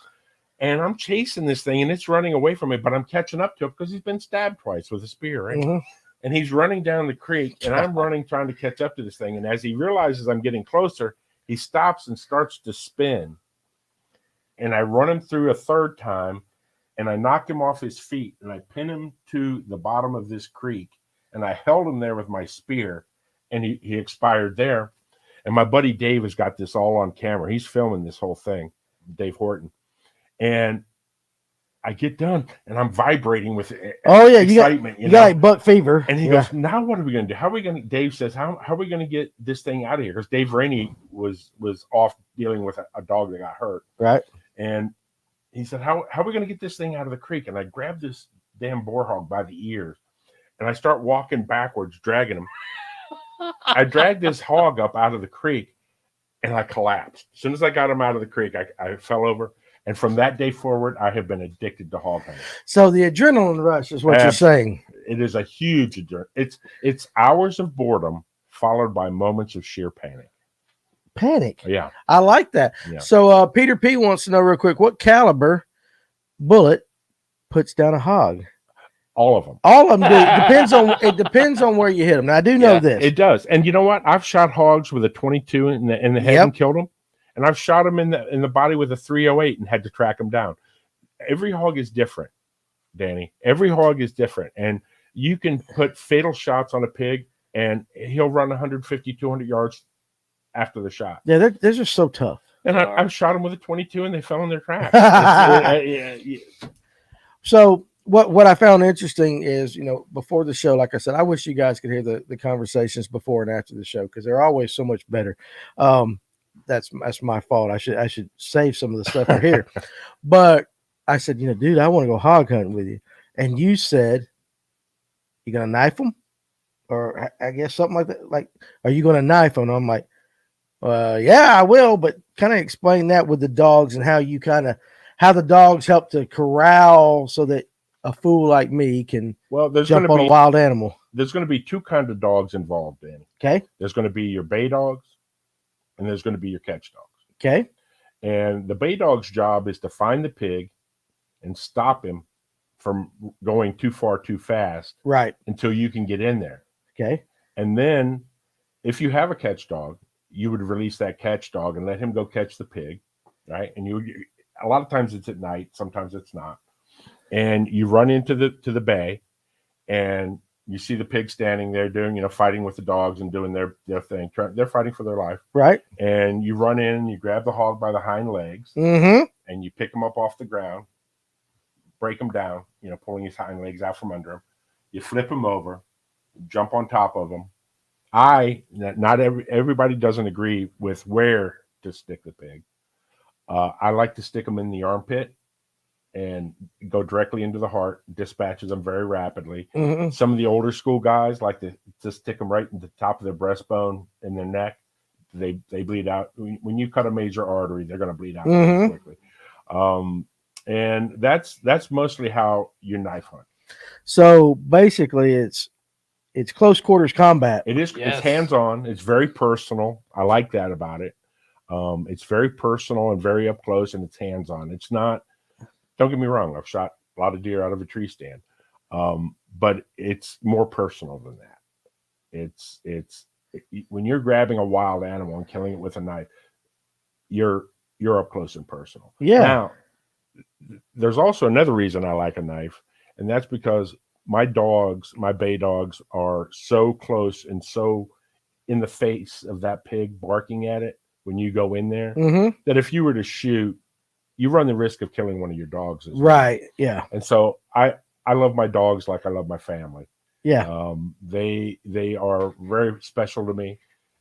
And I'm chasing this thing, and it's running away from me, but I'm catching up to it because he's been stabbed twice with a spear, right? Mm-hmm. And he's running down the creek, and I'm running, trying to catch up to this thing. And as he realizes I'm getting closer, he stops and starts to spin. And I run him through a third time, and I knocked him off his feet, and I pinned him to the bottom of this creek, and I held him there with my spear, and he expired there. And my buddy Dave has got this all on camera. He's filming this whole thing, Dave Horton. And I get done, and I'm vibrating with excitement. You got like buck fever. And he goes, now what are we going to do? How are we going to, Dave says, how are we going to get this thing out of here? Because Dave Rainey was off dealing with a dog that got hurt. Right. And he said, how are we going to get this thing out of the creek? And I grabbed this damn boar hog by the ears, and I start walking backwards, dragging him. I dragged this hog up out of the creek, and I collapsed. As soon as I got him out of the creek, I fell over. And from that day forward, I have been addicted to hog hunting. So the adrenaline rush is what you're saying. It is a huge adrenaline. It's hours of boredom followed by moments of sheer panic. Panic. Yeah. I like that. Yeah. So Peter P wants to know real quick, what caliber bullet puts down a hog? All of them. All of them do. It depends on where you hit them. Now, I do know this. It does. And you know what? I've shot hogs with a 22 in the head and killed them. And I've shot them in the body with a 308 and had to track them down. Every hog is different, Danny. Every hog is different. And you can put fatal shots on a pig, and he'll run 150, 200 yards after the shot. Yeah, they're just so tough. And I've shot them with a 22, and they fell in their tracks. So what I found interesting is, before the show, like I said, I wish you guys could hear the conversations before and after the show, because they're always so much better. That's my fault. I should save some of the stuff for here. But I said, dude, I want to go hog hunting with you. And you said, you going to knife them? Or I guess something like that. Like, are you going to knife them? And I'm like, yeah, I will. But kind of explain that with the dogs and how the dogs help to corral so that a fool like me can jump on a wild animal. There's going to be two kinds of dogs involved, Danny. Okay. There's going to be your bay dogs, and there's going to be your catch dogs. Okay. And the bay dog's job is to find the pig and stop him from going too far too fast. Right. Until you can get in there. Okay. And then if you have a catch dog, you would release that catch dog and let him go catch the pig. Right. And a lot of times it's at night. Sometimes it's not. And you run into the bay, and you see the pig standing there doing, fighting with the dogs and doing their thing. They're fighting for their life. Right. And you run in and you grab the hog by the hind legs, and you pick him up off the ground, break him down, pulling his hind legs out from under him. You flip him over, jump on top of him. Not everybody doesn't agree with where to stick the pig. I like to stick them in the armpit and go directly into the heart, dispatches them very rapidly. Mm-hmm. Some of the older school guys like to stick them right in the top of their breastbone and their neck. They bleed out. When you cut a major artery, they're going to bleed out very quickly. And that's mostly how you knife hunt. So basically, it's close quarters combat. It is. Yes. It's hands-on. It's very personal. I like that about it. It's very personal and very up close, and it's hands-on. It's not. Don't get me wrong. I've shot a lot of deer out of a tree stand, but it's more personal than that. It's when you're grabbing a wild animal and killing it with a knife, you're up close and personal. Yeah. Now, there's also another reason I like a knife, and that's because my bay dogs, are so close and so in the face of that pig barking at it when you go in there, that if you were to shoot, you run the risk of killing one of your dogs as well. Right. Yeah. And so I love my dogs like I love my family. Yeah. They are very special to me,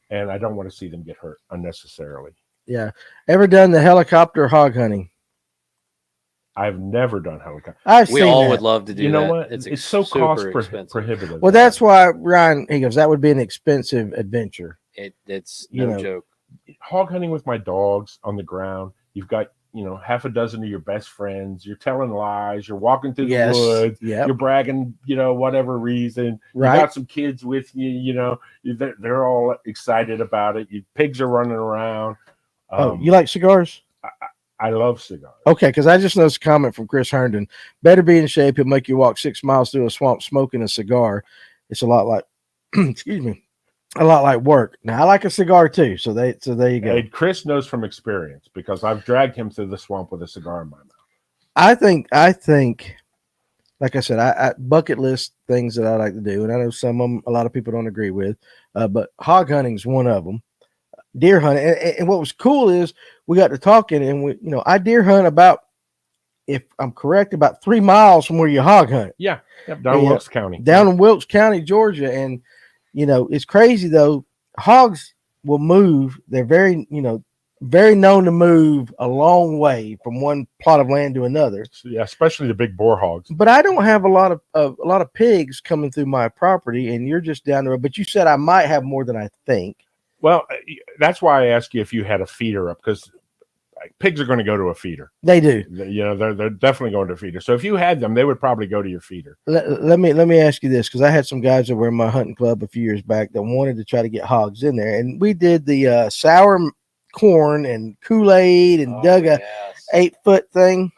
and I don't want to see them get hurt unnecessarily. Yeah. Ever done the helicopter hog hunting? I've never done helicopter. We all would love to do that. You know what? It's so cost expensive. prohibitive. Well, that's why Ryan, he goes, that would be an expensive adventure. It's You no know, joke. Hog hunting with my dogs on the ground. You've got, half a dozen of your best friends. You're telling lies. You're walking through the woods. Yep. You're bragging, whatever reason. Right. You got some kids with you, they're all excited about it. Pigs are running around. You like cigars? I love cigars. Okay, because I just noticed a comment from Chris Herndon. Better be in shape. He'll make you walk 6 miles through a swamp smoking a cigar. It's a lot like, excuse me, a lot like work. Now I like a cigar too. So there you go. And Chris knows from experience because I've dragged him through the swamp with a cigar in my mouth. I think, like I said, I bucket list things that I like to do, and I know some of them a lot of people don't agree with, but hog hunting is one of them. Deer hunting, and what was cool is we got to talking, and I deer hunt about, if I'm correct, about 3 miles from where you hog hunt. Yeah, down in Wilkes County. Down in Wilkes County, Georgia, and it's crazy though. Hogs will move. They're very known to move a long way from one plot of land to another. Yeah, especially the big boar hogs. But I don't have a lot of pigs coming through my property, and you're just down the road. But you said I might have more than I think. Well, that's why I asked you if you had a feeder up, because pigs are going to go to a feeder. They do. They're definitely going to a feeder. So if you had them, they would probably go to your feeder. Let me ask you this, because I had some guys that were in my hunting club a few years back that wanted to try to get hogs in there, and we did the sour corn and Kool-Aid and dug a 8-foot thing,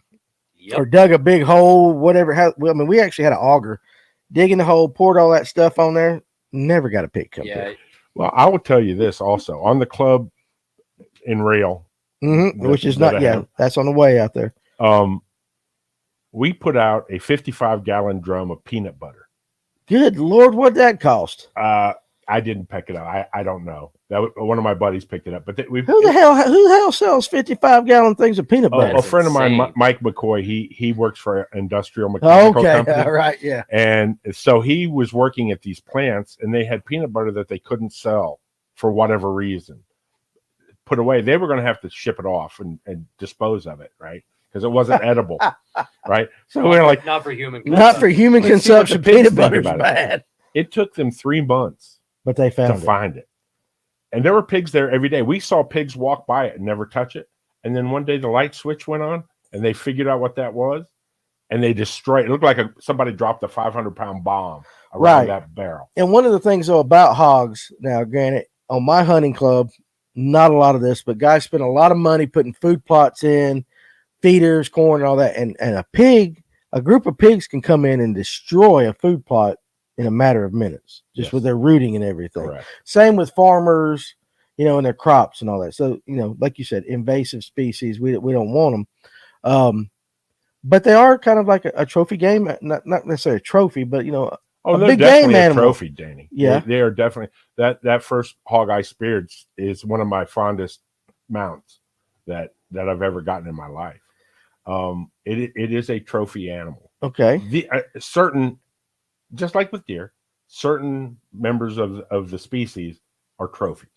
or dug a big hole, whatever. We actually had an auger, digging the hole, poured all that stuff on there. Never got a pig come through. Well, I will tell you this also on the club in Rail, which is not, that's on the way out there. We put out a 55-gallon drum of peanut butter. Good Lord, what'd that cost? I didn't pick it up. I don't know. One of my buddies picked it up. But who the hell sells 55-gallon things of peanut butter? A friend of mine, Mike McCoy. He works for an industrial mechanical company. All right, yeah. And so he was working at these plants, and they had peanut butter that they couldn't sell for whatever reason. Put away. They were going to have to ship it off and dispose of it, right? Because it wasn't edible, right? So we're like, not for human consumption. Peanut butter's bad. It took them 3 months. But they find it. And there were pigs there every day. We saw pigs walk by it and never touch it. And then one day the light switch went on and they figured out what that was. And they destroyed it. It looked like somebody dropped a 500-pound bomb around that barrel. And one of the things, though, about hogs, now, granted, on my hunting club, not a lot of this, but guys spend a lot of money putting food plots in, feeders, corn, and all that. And a group of pigs can come in and destroy a food plot in a matter of minutes, just with their rooting and everything. Correct. Same with farmers, and their crops and all that. So, like you said, invasive species, we don't want them. But they are kind of like a trophy game, not necessarily a trophy, but, a big game animal. Trophy, Danny. Yeah. They are definitely, that first hog I speared is one of my fondest mounts that I've ever gotten in my life. It is a trophy animal. Okay. Just like with deer, certain members of the species are trophies.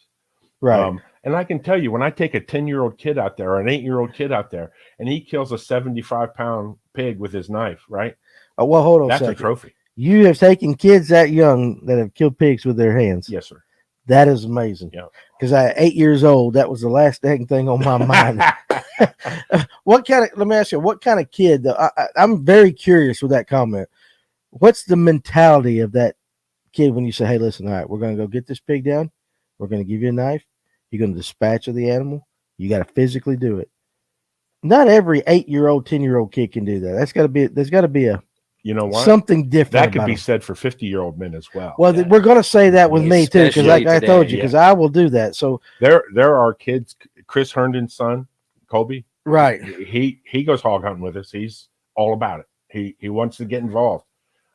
Right. And I can tell you, when I take a 10-year-old kid out there or an 8-year-old kid out there and he kills a 75-pound pig with his knife, right? Well, hold on That's a second. a trophy. You have taken kids that young that have killed pigs with their hands. Yes, sir. That is amazing. Yeah. Because at 8 years old, that was the last dang thing on my mind. What kind of? Let me ask you. What kind of kid? Though I'm very curious with that comment. What's the mentality of that kid when you say, "Hey, listen, all right, we're going to go get this pig down. We're going to give you a knife. You're going to dispatch of the animal. You got to physically do it." Not every 8-year-old, 10-year-old kid can do that. There's got to be a You know what? something different. That could about be them. said for 50-year-old men as well. Well, we're going to say that with me too, because Especially I told you, today, because I will do that. So There are kids. Chris Herndon's son, Colby. right, He goes hog hunting with us. He's all about it. He wants to get involved.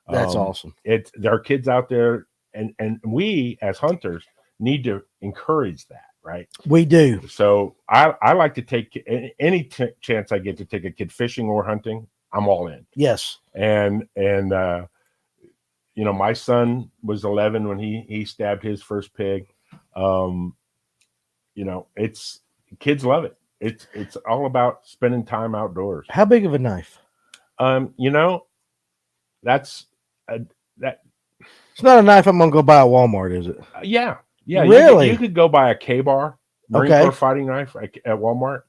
that's awesome. There are kids out there, and we as hunters need to encourage that, right? We do. So I like to take any chance I get to take a kid fishing or hunting. I'm all in. Yes. And my son was 11 when he stabbed his first pig. It's kids love it. It's all about spending time outdoors. How big of a knife? That's that. It's not a knife I'm going to go buy at Walmart, is it? Yeah. Really? You could go buy a K-bar Marine Okay. Corps fighting knife at Walmart.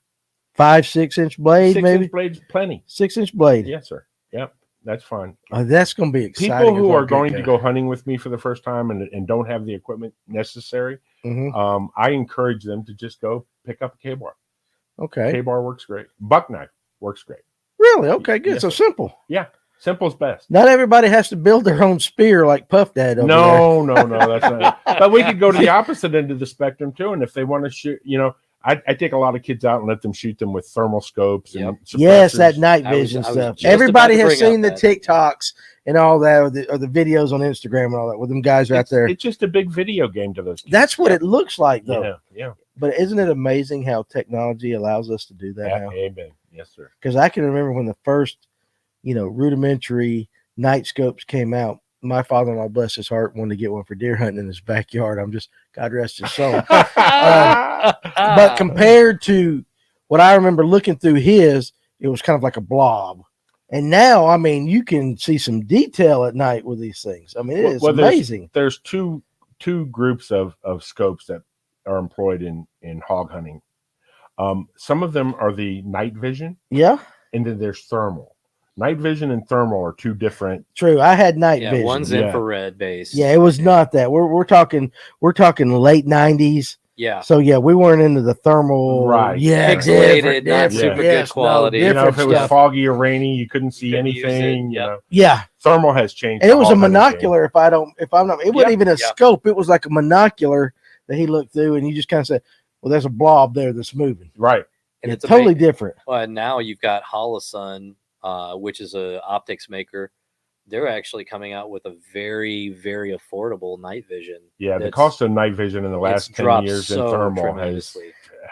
5-6 inch blade, 6 maybe inch blades, plenty. 6-inch blade. Yes, sir. Yep, that's fine. That's going to be exciting. People who are going to go hunting with me for the first time and don't have the equipment necessary, I encourage them to just go pick up a K-bar. Okay. K-bar works great. Buck knife works great. Really? Okay, good. Yes, So sir. simple. Yeah, simple's best. Not everybody has to build their own spear like Puff Dad over there. No, that's not. But we could go to the opposite end of the spectrum too. And if they want to shoot, I take a lot of kids out and let them shoot them with thermal scopes and Yes, suppressors. that night I was vision just stuff. about Everybody to has bring up seen the that. TikToks and all that, or the videos on Instagram and all that, with them guys right there. It's just a big video game to those kids. That's what it looks like, though. Yeah. But isn't it amazing how technology allows us to do that now? Amen. Yes, sir. Because I can remember when the first, rudimentary night scopes came out. My father-in-law, bless his heart, wanted to get one for deer hunting in his backyard. I'm just, God rest his soul. But compared to what I remember looking through his, it was kind of like a blob. And now, I mean, you can see some detail at night with these things. I mean, it's amazing. There's two groups of scopes that are employed in hog hunting. Some of them are the night vision. Yeah. And then there's thermal. Night vision and thermal are two different. True. I had night vision. One's infrared based. Yeah, it was not that. We're talking late 90s. Yeah. So yeah, we weren't into the thermal. Right. Yeah. Pixelated, not super good quality. If it was stuff. foggy or rainy, you couldn't see Couldn't use anything. it, Yeah. Thermal has changed. And it was a hog hunting monocular. If I'm not, it wasn't even a scope. It was like a monocular that he looked through, and you just kind of said, "Well, there's a blob there that's moving." Right. And it's totally different. Well, and now you've got Holosun, which is a optics maker. They're actually coming out with a very, very affordable night vision. Yeah, the cost of night vision in the last 10 years in thermal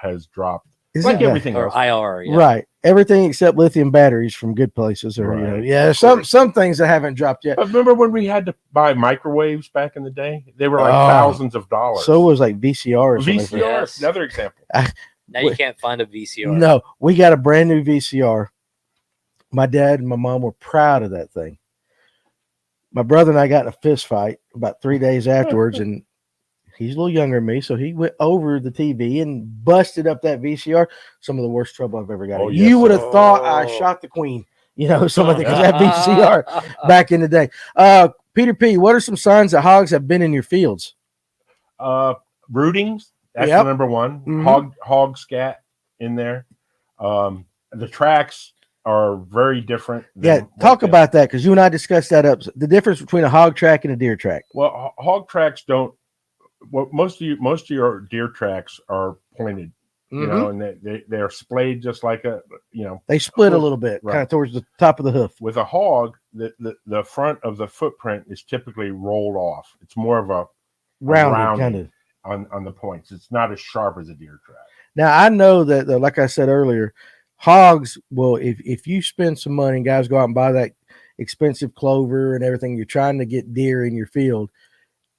has dropped. Like everything else. IR, right? Everything except lithium batteries from good places, or some things that haven't dropped yet. But remember when we had to buy microwaves back in the day? They were like thousands of dollars. So it was like VCR. VCR, another example. Now you can't find a VCR. No, we got a brand new VCR. My dad and my mom were proud of that thing. My brother and I got in a fist fight about 3 days afterwards, and he's a little younger than me, so he went over the TV and busted up that VCR. Some of the worst trouble I've ever got. You would have thought I shot the queen, some of that VCR back in the day. Peter P., what are some signs that hogs have been in your fields? Rootings. That's the number one. Mm-hmm. Hog scat in there. The tracks are very different. Talk about that, because you and I discussed that up. The difference between a hog track and a deer track. Well, hog tracks don't. Well, most of your deer tracks are pointed, and they are splayed just like they split a little bit, kind of towards the top of the hoof. With a hog, the front of the footprint is typically rolled off. It's more of a rounded kind of on the points. It's not as sharp as a deer track. Now I know that, like I said earlier, hogs will, if you spend some money and guys go out and buy that expensive clover and everything, you're trying to get deer in your field,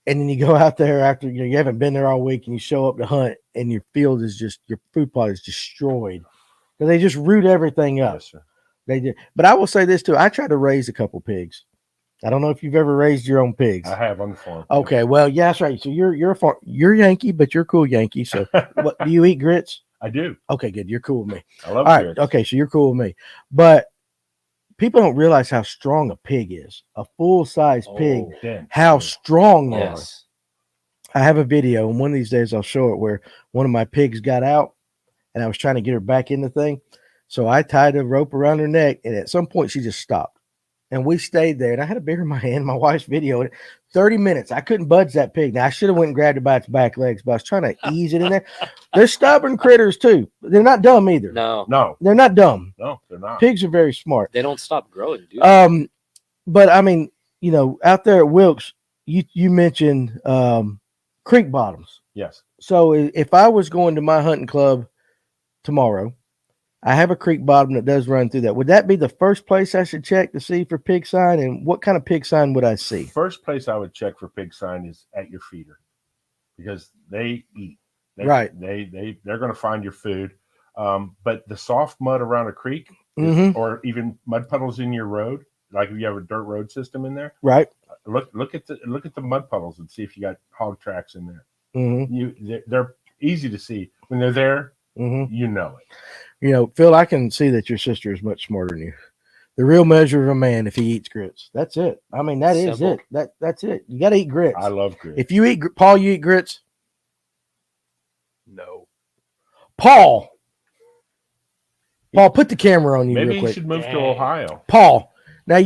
and then you go out there after you haven't been there all week and you show up to hunt and your field is just, your food plot is destroyed because they just root everything up. Yes, sir. They did. But I will say this too, I tried to raise a couple pigs. I don't know if you've ever raised your own pigs. I have on the farm. Okay, well, yeah, that's right. So you're Yankee, but you're a cool Yankee. So what do you eat, grits? I do. Okay, good. You're cool with me. I love All right. grits. Okay, so you're cool with me. But people don't realize how strong a pig is. A full-size pig, Dense, how yeah. strong they are. Yes. I have a video, and one of these days I'll show it, where one of my pigs got out, and I was trying to get her back in the thing. So I tied a rope around her neck, and at some point she just stopped. And we stayed there, and I had a beer in my hand. My wife's videoing it. 30 minutes. I couldn't budge that pig. Now, I should have went and grabbed it by its back legs, but I was trying to ease it in there. They're stubborn critters, too. They're not dumb either. No, They're not dumb. No, they're not. Pigs are very smart. they don't stop growing, dude. But, I mean, you know, out there at Wilkes, you mentioned creek bottoms. Yes. So if I was going to my hunting club tomorrow, I have a creek bottom that does run through that. Would that be the first place I should check to see for pig sign? And what kind of pig sign would I see? First place I would check for pig sign is at your feeder, because they eat. Right. They're going to find your food. But the soft mud around a creek, or even mud puddles in your road, like if you have a dirt road system in there, right? Look at the mud puddles and see if you got hog tracks in there. Mm-hmm. They're easy to see when they're there. Mm-hmm. You know it. You know, Phil, I can see that your sister is much smarter than you. The real measure of a man, if he eats grits, that's it. I mean, that is Simple. it. That's it. You got to eat grits. I love grits. If you eat, Paul, you eat grits. No. Paul, put the camera on you Maybe real you quick. should move to Ohio. Were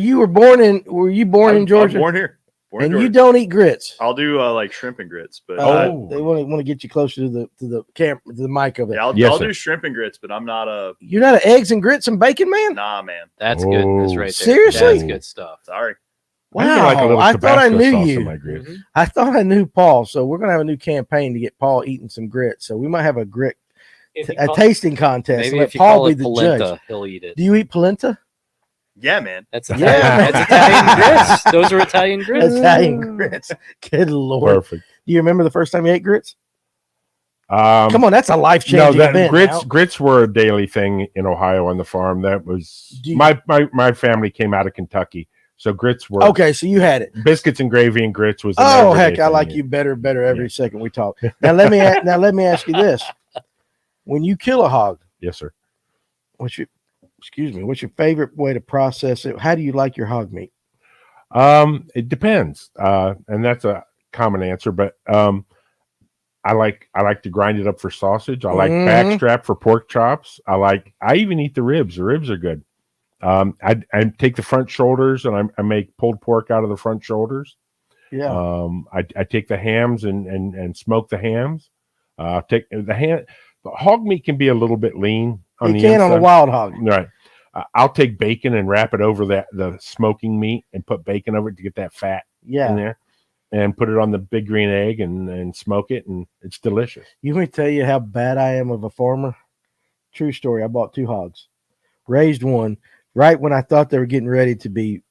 you born in Georgia? I'm born here. Born in And Georgia. you don't eat grits. I'll do like shrimp and grits, but They want to get you closer to the camera, to the mic over there. yeah, I'll Yes, sir. do shrimp and grits, but I'm not a You're not an eggs and grits and bacon man. nah man. That's good. That's Oh, right there. seriously? That's good stuff. Sorry. I even Wow, like a little I thought I Tabasco knew sauce you. in my grits. Mhm. I thought I knew Paul, so we're gonna have a new campaign to get Paul eating some grits. So we might have a If you a call- tasting contest. maybe And let if you Paul call be it the polenta, judge. he'll eat it. Do you eat polenta? Yeah, man. That's Italian. Yeah. That's Italian grits. Those are Italian grits. Italian grits. Good Lord. Perfect. Do you remember the first time you ate grits? Come Come on, that's a life changing event. grits were a daily thing in Ohio on the farm. That was Do you- my family came out of Kentucky, so grits were Okay, so you had it. biscuits and gravy and grits was. An Oh everyday heck, I thing. like you better every second we talk. Now let me ask you this: when you kill a hog, Yes, sir. what's your favorite way to process it? How do you like your hog meat? It depends, and that's a common answer. But I like to grind it up for sausage. I like backstrap for pork chops. I even eat the ribs. The ribs are good. I take the front shoulders and I make pulled pork out of the front shoulders. Yeah. I take the hams and smoke the hams. Take the ham. Hog meat can be a little bit lean on You the can on a inside. wild hog. Right. I'll take bacon and wrap it over the smoking meat and put bacon over it to get that fat in Yeah. there, and put it on the big green egg and smoke it, and it's delicious. You want me to tell you how bad I am of a farmer? True story. I bought 2 hogs, raised one right when I thought they were getting ready to be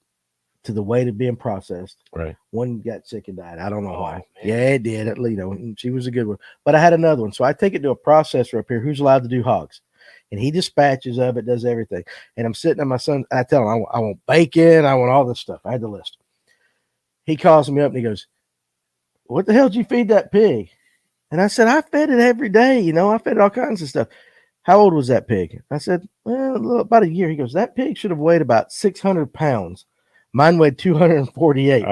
to the weight of being processed. Right. One got sick and died. I don't know why. man. Yeah, it did. She was a good one. But I had another one. So I take it to a processor up here who's allowed to do hogs. And he dispatches of it, does everything. And I'm sitting at my son. I tell him, I want bacon. I want all this stuff. I had the list. He calls me up and he goes, "What the hell did you feed that pig?" And I said, "I fed it every day. I fed it all kinds of stuff." "How old was that pig?" I said, "Well, about a year." He goes, "That pig should have weighed about 600 pounds. Mine weighed 248.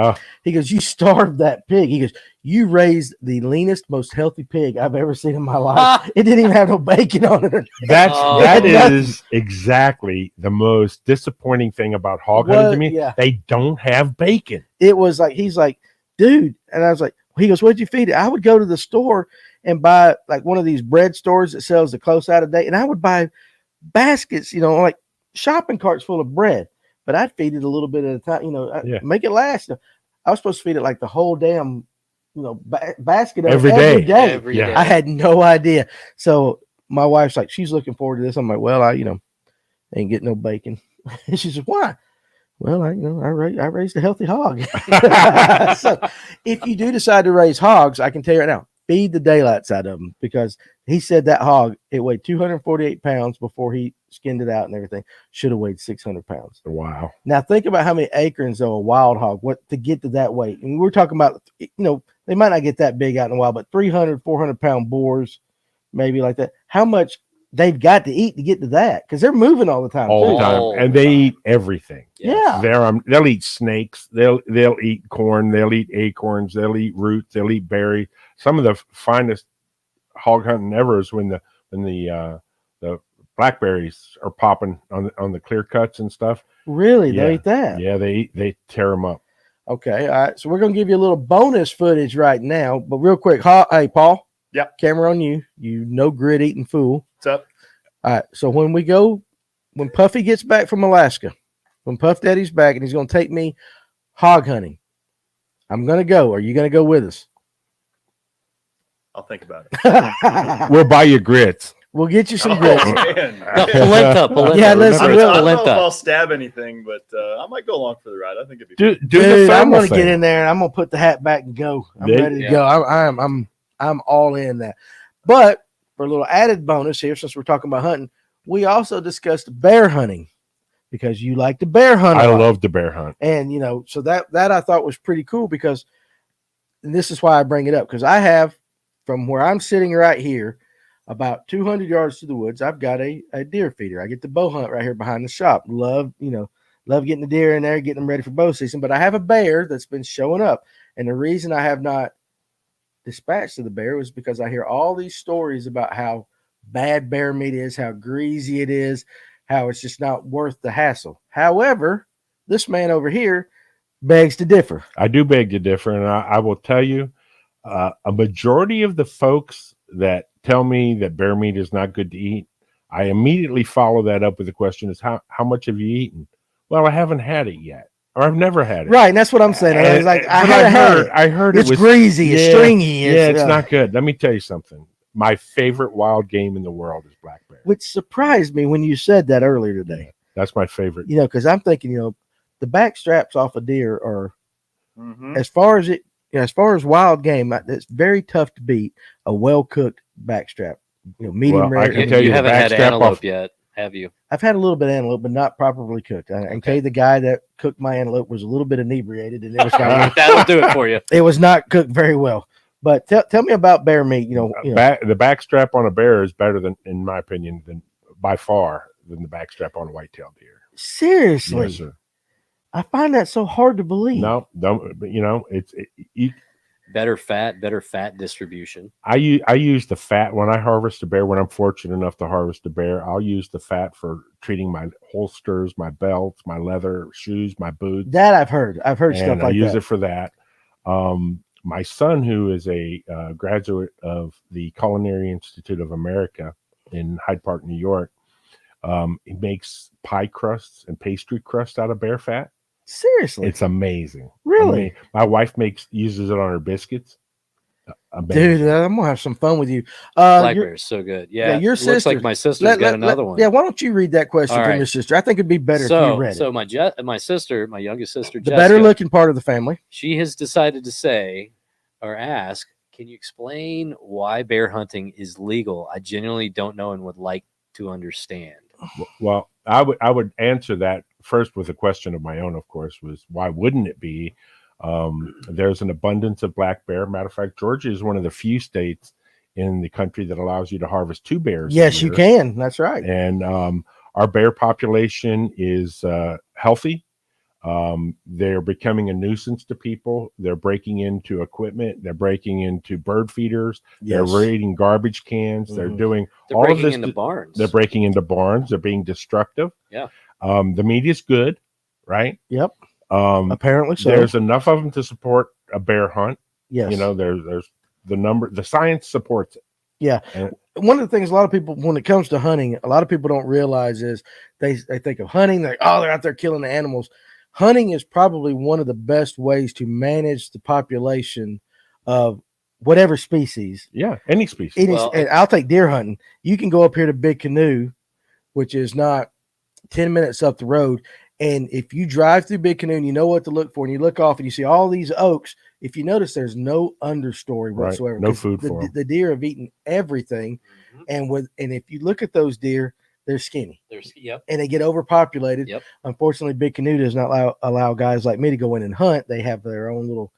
He goes, "You starved that pig." He goes, "You raised the leanest, most healthy pig I've ever seen in my life. It didn't even have no bacon on it." Oh. That is exactly the most disappointing thing about hog hunting to me. Yeah. They don't have bacon. It was like, he's like, "Dude." And I was like, he goes, "What'd you feed it?" I would go to the store and buy like one of these bread stores that sells the close out of date. And I would buy baskets, like shopping carts full of bread, but I'd feed it a little bit at a time, make it last. I was supposed to feed it like the whole damn, basket of Every it day. Every Yeah. day. I had no idea. So my wife's like, she's looking forward to this. I'm like, well, I ain't getting no bacon. And she says, "Why?" "Well, I raised a healthy hog." So if you do decide to raise hogs, I can tell you right now, feed the daylights out of them, because he said that hog, it weighed 248 pounds before he skinned it out and everything. Should have weighed 600 pounds. Wow. Now think about how many acorns though a wild hog, what to get to that weight. And we're talking about, they might not get that big out in the wild, but 300, 400 pound boars, maybe like that. How much they've got to eat to get to that? Because they're moving all the time. all too. the time, All and the they time. eat everything. Yeah. They'll eat snakes. They'll eat corn. They'll eat acorns. They'll eat roots. They'll eat berries. Some of the finest hog hunting ever is when the blackberries are popping on the clear cuts and stuff. Really? Yeah. They eat that? Yeah, they tear them up. Okay. All right. So we're going to give you a little bonus footage right now. But real quick, hey, Paul. Yep. Camera on you. You no grit eating fool. What's up? All right. So when Puffy gets back from Alaska, when Puff Daddy's back and he's going to take me hog hunting, I'm going to go. Are you going to go with us? I'll think about it. We'll buy you grits. We'll get you some Oh, grits. man. No, polenta. Yeah, Remember, listen, I we'll- don't know if polenta. I'll stab anything, but I might go along for the ride. I think it'd be Do fun. the Dude, I'm thermal going to thing. get in there and I'm going to put the hat back and go. I'm There- ready to Yeah. go. I'm all in that. But for a little added bonus here, since we're talking about hunting, we also discussed bear hunting because you like to bear hunt. I a lot. love the bear hunt. And so that I thought was pretty cool because, and this is why I bring it up, because I have, from where I'm sitting right here, about 200 yards to the woods, I've got a deer feeder. I get to bow hunt right here behind the shop. Love getting the deer in there, getting them ready for bow season. But I have a bear that's been showing up, and the reason I have not dispatched to the bear was because I hear all these stories about how bad bear meat is, how greasy it is, how it's just not worth the hassle. However, this man over here begs to differ. I do beg to differ, and I will tell you, a majority of the folks that tell me that bear meat is not good to eat, I immediately follow that up with the question: is how much have you eaten? Well, I haven't had it yet, or I've never had it. Right, and that's what I'm saying. I was like, But I haven't had it. I heard It's it was greasy, it's stringy. It's not good. Let me tell you something. My favorite wild game in the world is black bear. Which surprised me when you said that earlier today. That's my favorite. Because I'm thinking, the back straps off a deer are, Mhm. as far as wild game, it's very tough to beat a well cooked backstrap. Medium Well, I rare. can tell You you the haven't had backstrap antelope off- yet, have you? I've had a little bit of antelope, but not properly cooked. I can tell you the guy that cooked my antelope was a little bit inebriated, and it was not, That'll do it for you. it was not cooked very well. But tell me about bear meat. The backstrap on a bear is better than, in my opinion, than by far than the backstrap on a white-tailed deer. Seriously, Yes, sir. I find that so hard to believe. No, don't. But Better fat distribution. I use the fat when I harvest a bear. When I'm fortunate enough to harvest a bear, I'll use the fat for treating my holsters, my belts, my leather shoes, my boots. That I've heard. I've heard stuff And I like use that. it for that. My son, who is a graduate of the Culinary Institute of America in Hyde Park, New York, he makes pie crusts and pastry crust out of bear fat. Seriously, It's amazing. really, My wife uses it on her biscuits. Amazing. dude. I'm gonna have some fun with you. Black Your- bear's so good. yeah, Yeah, your looks sister- like my sister's got another one. Yeah, why don't you read that question All from right. your sister? I think it'd be better if you read So it. my sister, my youngest sister, The Jessica, better looking part of the family. she has decided to say or ask, can you explain why bear hunting is legal? I genuinely don't know and would like to understand. Well, I would answer that first with a question of my own, of course, was why wouldn't it be? There's an abundance of black bear. Matter of fact, Georgia is one of the few states in the country that allows you to harvest 2 bears. a Yes, you year. can. That's right. And our bear population is healthy. They're becoming a nuisance to people. They're breaking into equipment. They're breaking into bird feeders. Yes. They're raiding garbage cans. They're Mhm. doing They're all of breaking this. into barns. They're breaking into barns. They're being destructive. Yeah. The meat is good, right? Yep. Um, Apparently so. there's enough of them to support a bear hunt. Yes. There's the science supports it. Yeah. And- One of the things a lot of people, when it comes to hunting, a lot of people don't realize is they think of hunting, they're out there killing the animals. Hunting is probably one of the best ways to manage the population of whatever species. Yeah, any species. It is, Well, and I'll take deer hunting. You can go up here to Big Canoe, which is not 10 minutes up the road. And if you drive through Big Canoe and you know what to look for, and you look off and you see all these oaks, if you notice, there's no understory Right. whatsoever. No 'cause food for 'em. the deer have eaten everything. Mhm. And if you look at those deer, they're skinny Yep. and they get overpopulated. Yep. Unfortunately, Big Canoe does not allow guys like me to go in and hunt. They have their own little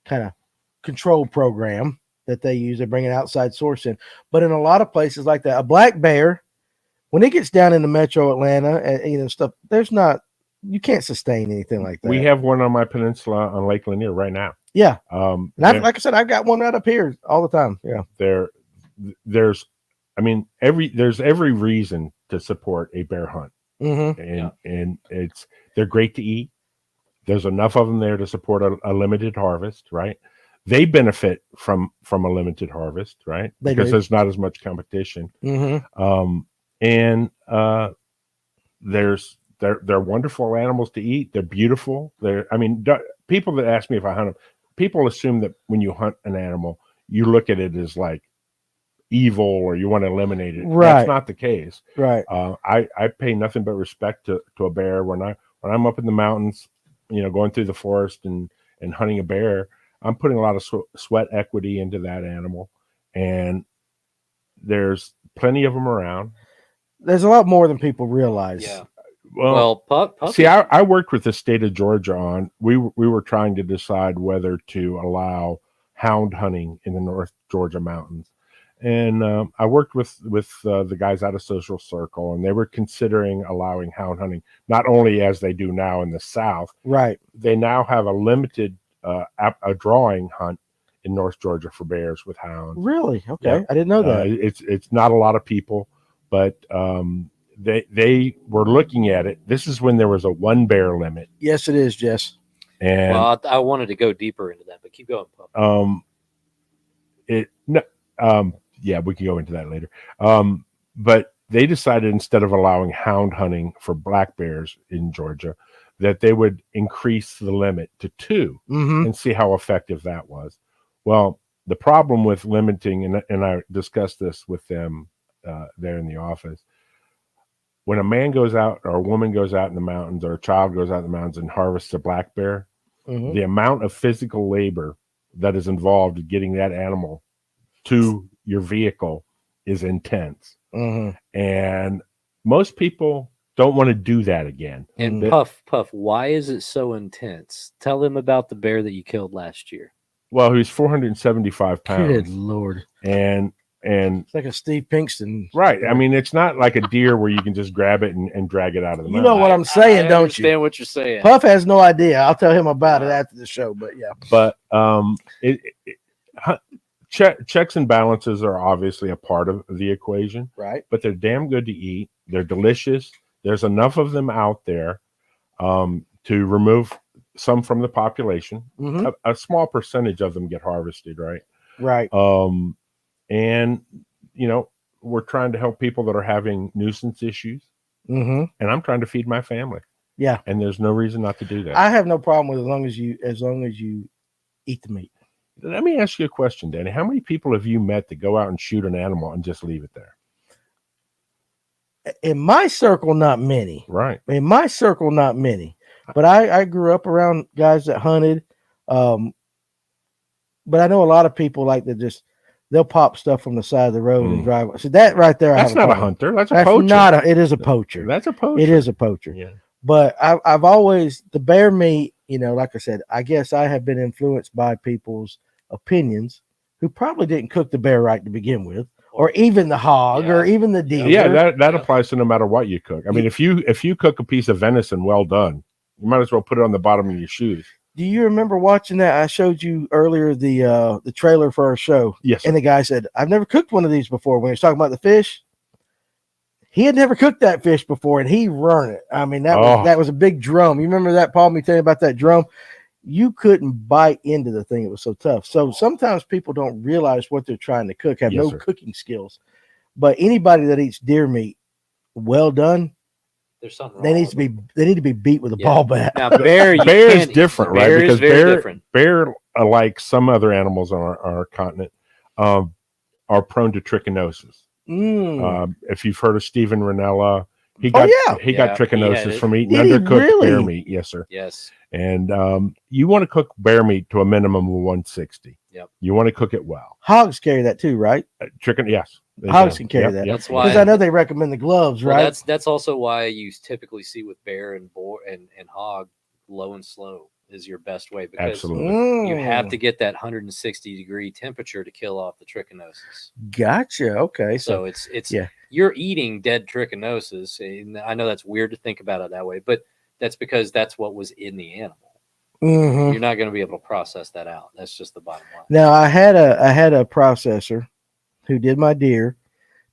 kind of control program. that they use. They bring an outside source in. But in a lot of places like that, a black bear, when it gets down into metro Atlanta and stuff, you can't sustain anything like that. We have one on my peninsula on Lake Lanier right now. Yeah. And like I said, I've got one right up here all the time. Yeah. There's every reason to support a bear hunt. Mm-hmm. And they're great to eat. There's enough of them there to support a limited harvest, right? They benefit from a limited harvest, right? Because there's not as much competition. Mm-hmm. They're wonderful animals to eat. They're beautiful. People that ask me if I hunt them, people assume that when you hunt an animal, you look at it as like evil or you want to eliminate it. Right. That's not the case. Right. I pay nothing but respect to a bear when I'm up in the mountains, going through the forest and hunting a bear. I'm putting a lot of sweat equity into that animal, and there's plenty of them around. There's a lot more than people realize. Yeah. Well, Puffy. See, I worked with the state of Georgia on. We were trying to decide whether to allow hound hunting in the North Georgia mountains, and I worked with the guys out of Social Circle, and they were considering allowing hound hunting not only as they do now in the South. Right. They now have a limited a drawing hunt in North Georgia for bears with hounds. Really? Okay, Yeah. I didn't know that. It's not a lot of people, but they were looking at it. This is when there was a 1 bear limit. Yes, it is, Jess. And I wanted to go deeper into that, but keep going, Pup. Yeah, we can go into that later. But they decided instead of allowing hound hunting for black bears in Georgia, that they would increase the limit to 2 and see how effective that was. Well, the problem with limiting, and I discussed this with them there in the office, when a man goes out or a woman goes out in the mountains or a child goes out in the mountains and harvests a black bear, the amount of physical labor that is involved in getting that animal to your vehicle is intense. And most people don't want to do that again. And Puff, why is it so intense? Tell them about the bear that you killed last year. Well, he was 475 pounds. Good Lord. And It's like a Steve Pinkston. right. I mean, it's not like a deer where you can just grab it and drag it out of the You mountain. know what I'm saying, I don't understand you? what you're saying. Puff has no idea. I'll tell him about it after the show, but yeah. But checks and balances are obviously a part of the equation, Right. but they're damn good to eat. They're delicious. There's enough of them out there to remove some from the population. A small percentage of them get harvested, right? Right. And we're trying to help people that are having nuisance issues, and I'm trying to feed my family. Yeah. And there's no reason not to do that. I have no problem with as long as you eat the meat. Let me ask you a question, Danny. How many people have you met that go out and shoot an animal and just leave it there? In my circle, not many. Right. In my circle, not many. But I grew up around guys that hunted. But I know a lot of people like to they'll pop stuff from the side of the road and drive. So that right there, That's not a hunter. That's a That's poacher. it is a poacher. That's a poacher. It is a poacher. Yeah. But I've always, the bear meat, like I said, I guess I have been influenced by people's opinions who probably didn't cook the bear right to begin with, or even the hog, or even the deer. Yeah, that applies to no matter what you cook. I mean, if you cook a piece of venison well done, you might as well put it on the bottom of your shoes. Do you remember watching that? I showed you earlier the trailer for our show. Yes. And the guy said, "I've never cooked one of these before." When he was talking about the fish, he had never cooked that fish before, and he run it. I mean, that was a big drum. You remember that, Paul? Me telling you about that drum. You couldn't bite into the thing; it was so tough. So sometimes people don't realize what they're trying to cook, have no cooking skills. But anybody that eats deer meat, well done, there's something they need to be beat with a ball bat. Now, bear is different, right? Bear Because is very different. bear, like some other animals on our continent, are prone to trichinosis. If you've heard of Stephen Ranella, he got trichinosis from eating undercooked bear meat. Yes, sir. Yes. And you want to cook bear meat to a minimum of 160. Yep. You want to cook it well. Hogs carry that too, right? Chicken, yes. Hogs can carry that. That's why. Because I know they recommend the gloves, right? That's also why you typically see with bear and boar and hog low and slow is your best way, because Absolutely. you have to get that 160-degree temperature to kill off the trichinosis. Gotcha. Okay. So it's yeah. You're eating dead trichinosis. And I know that's weird to think about it that way, but that's because that's what was in the animal. Mhm. You're not going to be able to process that out. That's just the bottom line. Now I had a processor who did my deer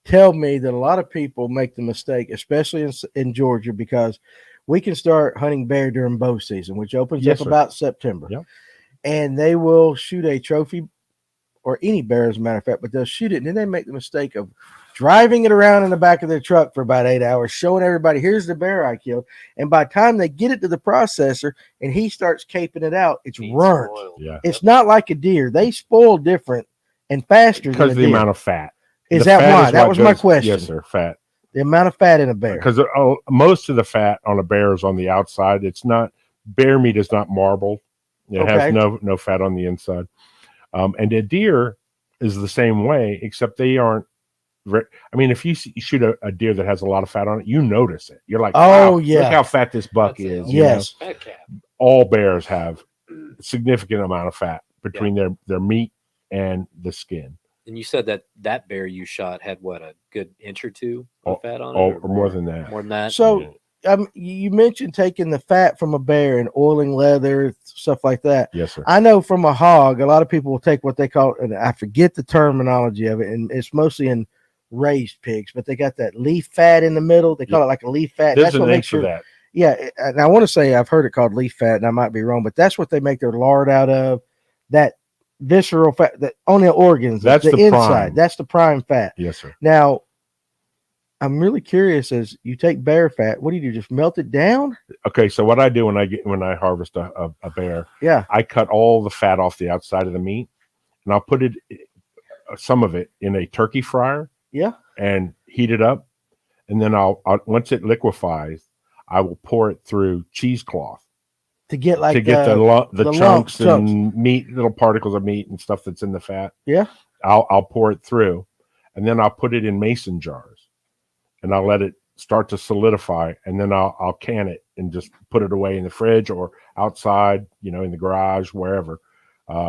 tell me that a lot of people make the mistake, especially in Georgia, because we can start hunting bear during bow season, which opens Yes, up sir. about September. Yep. And they will shoot a trophy or any bear, as a matter of fact, but they'll shoot it and then they make the mistake of driving it around in the back of their truck for about 8 hours, showing everybody, here's the bear I killed. And by the time they get it to the processor and he starts caping it out, it's Meat burnt. spoiled. Yeah. It's not like a deer. They spoil different and faster than Because a of the deer. amount of fat. Is The that fat why? That what was my goes- question. Yes, sir. Fat. The amount of fat in a bear. Because most of the fat on a bear is on the outside. It's not, bear meat is not marbled. It Okay. has no fat on the inside. And a deer is the same way, except they aren't. I mean, if you shoot a deer that has a lot of fat on it, you notice it. You're like, Oh, wow, yeah. look how fat this buck That's it. is. you know? Yes. Fat cap. All bears have a significant amount of fat between their meat and the skin. And you said that bear you shot had what, a good inch or two of fat on it? Or more than that. More than that? So you mentioned taking the fat from a bear and oiling leather, stuff like that. Yes, sir. I know from a hog, a lot of people will take what they call, and I forget the terminology of it, and it's mostly in raised pigs, but they got that leaf fat in the middle. They call it like a leaf fat. There's That's a what name makes for your, that. yeah. And I want to say I've heard it called leaf fat, and I might be wrong, but that's what they make their lard out of. That visceral fat that on the organs, That's the inside. prime. That's the prime fat. Yes, sir. Now, I'm really curious, as you take bear fat, what do you do? Just melt it down? Okay, so what I do when I harvest a bear, Yeah. I cut all the fat off the outside of the meat, and I'll put it, some of it, in a turkey fryer. Yeah. And heat it up, and then I'll once it liquefies, I will pour it through cheesecloth To get like to get the the chunks lump and meat, little particles of meat and stuff that's in the fat. Yeah. I'll pour it through, and then I'll put it in mason jars, and I'll let it start to solidify, and then I'll can it and just put it away in the fridge or outside, in the garage, wherever.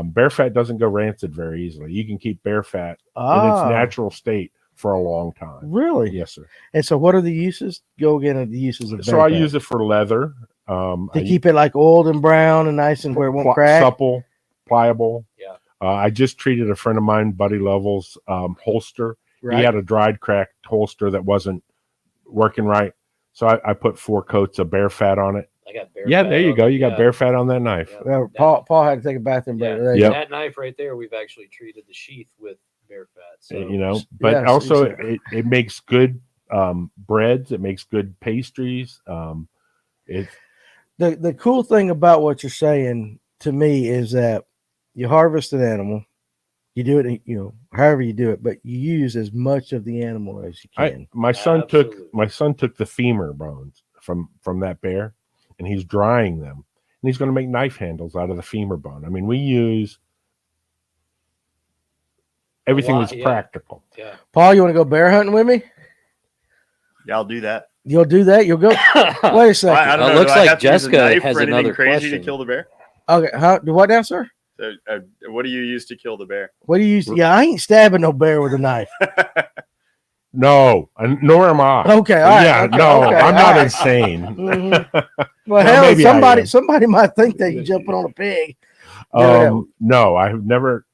Bear fat doesn't go rancid very easily. You can keep bear fat in its natural state for a long time. Really? Yes, sir. And so what are the uses? Go again of the uses of So bear I fat. use it for leather. To keep it like oiled and brown and nice and where it won't crack. supple, pliable. Yeah. I just treated a friend of mine, Buddy Lovell's holster. Right. He had a dried, cracked holster that wasn't working right. So I put 4 coats of bear fat on it. I got bear Yeah, fat there you on go. it. You got Yeah. bear fat on that knife. Yeah. Well, That- Paul had to take a bathroom break. Yeah. There you Yep. go. That knife right there, we've actually treated the sheath with bear fat. So But Yes, also exactly. it makes good breads. It makes good pastries. The cool thing about what you're saying to me is that you harvest an animal, you do it, however you do it, but you use as much of the animal as you can. My son Absolutely. took the femur bones from that bear, and he's drying them, and he's going to make knife handles out of the femur bone. I mean, we use everything lot, that's yeah. practical. yeah. Paul, you want to go bear hunting with me? Yeah, I'll do that. You'll do that? You'll go. Wait a second. I don't It know. looks Do I like have to use a Jessica knife has for anything another crazy question. to kill the bear? Okay, do what now, sir? So, what do you use to kill the bear? What do you use? Yeah, I ain't stabbing no bear with a knife. No, nor am I. Okay, all right. Yeah, okay, no, okay, I'm all not right. insane. Mhm. Well, Well, hell, maybe I am. somebody might think that you jumping on a pig. No, I have never.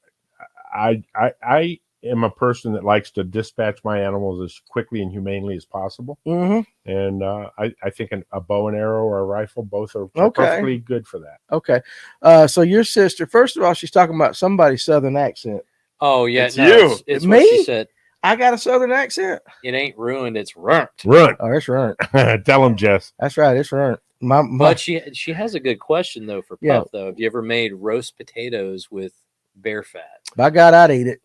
I am a person that likes to dispatch my animals as quickly and humanely as possible, Mm-hmm. and I think a bow and arrow or a rifle both are Okay. perfectly good for that. Okay. So your sister, first of all, she's talking about somebody's southern accent. Oh yeah, It's no, you. It's Me? what she said. I got a southern accent. It ain't ruined. It's runt. Run, Oh, that's right. tell them, Jess. That's right. It's right. My But she has a good question though for Puff Yeah. though. Have you ever made roast potatoes with bear fat? by God, I'd eat it.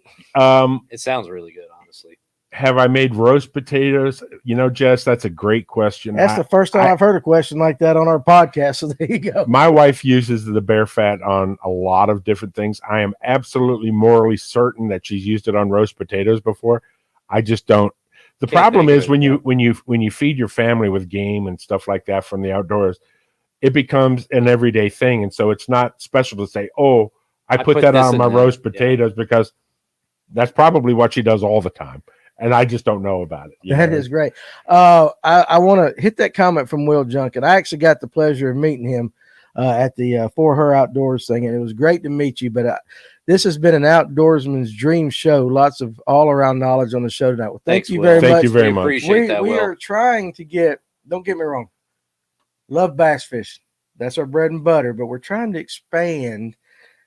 It sounds really good, honestly. Have I made roast potatoes? Jess, that's a great question. That's the first time I've heard a question like that on our podcast. So there you go. My wife uses the bear fat on a lot of different things. I am absolutely morally certain that she's used it on roast potatoes before. I just don't. The Can't problem think is of it, when you feed your family with game and stuff like that from the outdoors, it becomes an everyday thing. And so it's not special to say, oh, I put put that this on in my there. roast Yeah. potatoes, because that's probably what she does all the time. And I just don't know about it. That is great. I want to hit that comment from Will Junkin. I actually got the pleasure of meeting him at the For Her Outdoors thing, and it was great to meet you. But this has been an outdoorsman's dream show. Lots of all-around knowledge on the show tonight. Well, thank Thanks, you Will. very Thank much. you very We much. appreciate that, We Will. are trying to get, don't get me wrong, love bass fishing. That's our bread and butter, but we're trying to expand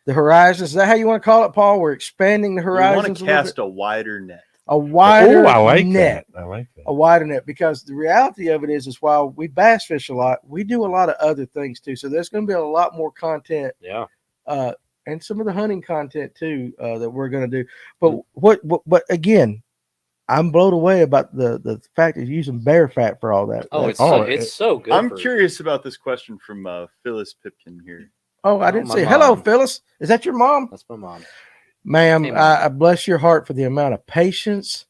the horizons. Is that how you want to call it, Paul? We're expanding the We want horizons to a little cast bit. a wider net. A wider I like net. that. I like that. A wider net, because the reality of it is while we bass fish a lot, we do a lot of other things too. So there's going to be a lot more content, Yeah. and some of the hunting content too that we're going to do. But but again, I'm blown away about the fact that you're using bear fat for all that. Oh, That's- it's so good. I'm for- curious about this question from Phyllis Pipkin here. oh, I Oh, didn't my say hello, mom. Phyllis. Is that your mom, That's my mom. ma'am? Hey, Mom. I bless your heart for the amount of patience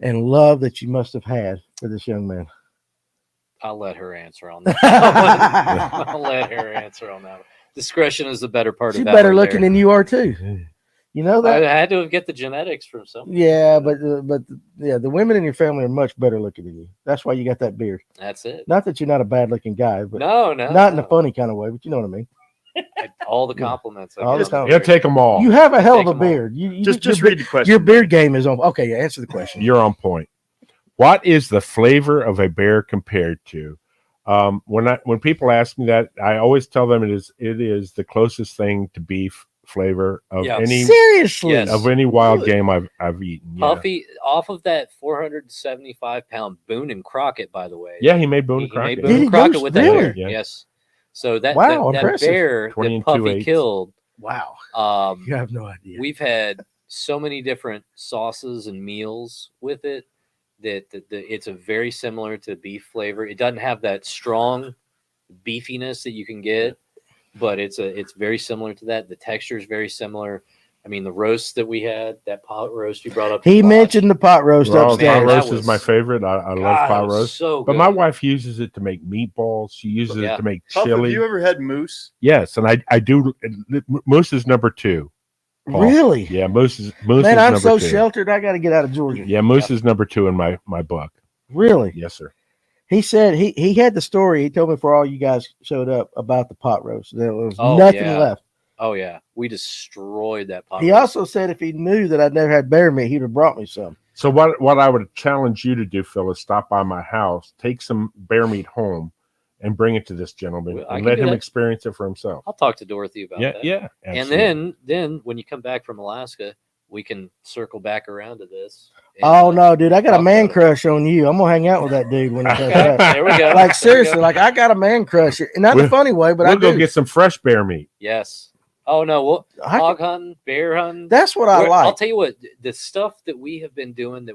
and love that you must have had for this young man. I'll let her answer on that. I'll let her answer on that. Discretion is the better part She's of that. better looking than you are too. You know I that? had to get the genetics from somewhere. Yeah, but the women in your family are much better looking than you. That's why you got that beard. That's it. Not that you're not a bad looking guy, but No, not in a funny kind of way. But you know what I mean. all the Yeah. compliments. I All get the on He'll the take them all. You have a hell of Take a 'em all. beard. You Just your, read the question. your beard game is on. Okay, yeah, answer the question. You're on point. What is the flavor of a bear compared to? When people ask me that, I always tell them it is the closest thing to beef flavor of Yeah. Seriously, Yes. of any wild Really? game I've eaten. Yeah. Puffy off of that 475-pound Boone and Crockett, by the way. Yeah, he made Boone He and Crockett. made Boone Did he? and Crockett Those- with that really? bear. Yeah. Yes. So that Wow, that impressive. bear 20 that and Puffy 2/8. killed. wow, Um, you have no idea. we've had so many different sauces and meals with it that it's a very similar to beef flavor. It doesn't have that strong beefiness that you can get, but it's very similar to that. The texture is very similar. I mean, the roast that we had, that pot roast you brought up. He to watch, mentioned the pot roast Well, upstairs. man, pot that roast is was- my favorite. I love God, it pot was roast. so But good. my wife uses it to make meatballs. She uses Yeah. it to make Puff, have chili. you ever had moose? Yes, and I do. Moose is number 2. Paul. Really? Yeah, Moose is Man, I'm number so 2. sheltered. I got to get out of Georgia. Yeah, Moose is number 2 in my book. Really? Yes, sir. He said he had the story. He told me before all you guys showed up about the pot roast. There was Oh, nothing yeah. left. Oh yeah, we destroyed that pot He roast. also said if he knew that I'd never had bear meat, he'd have brought me some. So what I would challenge you to do, Phil, is stop by my house, take some bear meat home, and bring it to this gentleman Well, I and can let do him that. experience it for himself. I'll talk to Dorothy about Yeah, that. yeah. And absolutely. then when you come back from Alaska, we can circle back around to this. and, Oh no, dude, I got a talk man about it. crush on you. I'm gonna hang out with that dude when he does Okay, that. there we go. Like There we seriously, go. like I got a man crush, and not in a We'll- funny way, but we'll I go do. get some fresh bear meat. Yes. Oh no, well, I hog hunting, bear hunting. That's what I I'll like. tell you what, the stuff that we have been doing,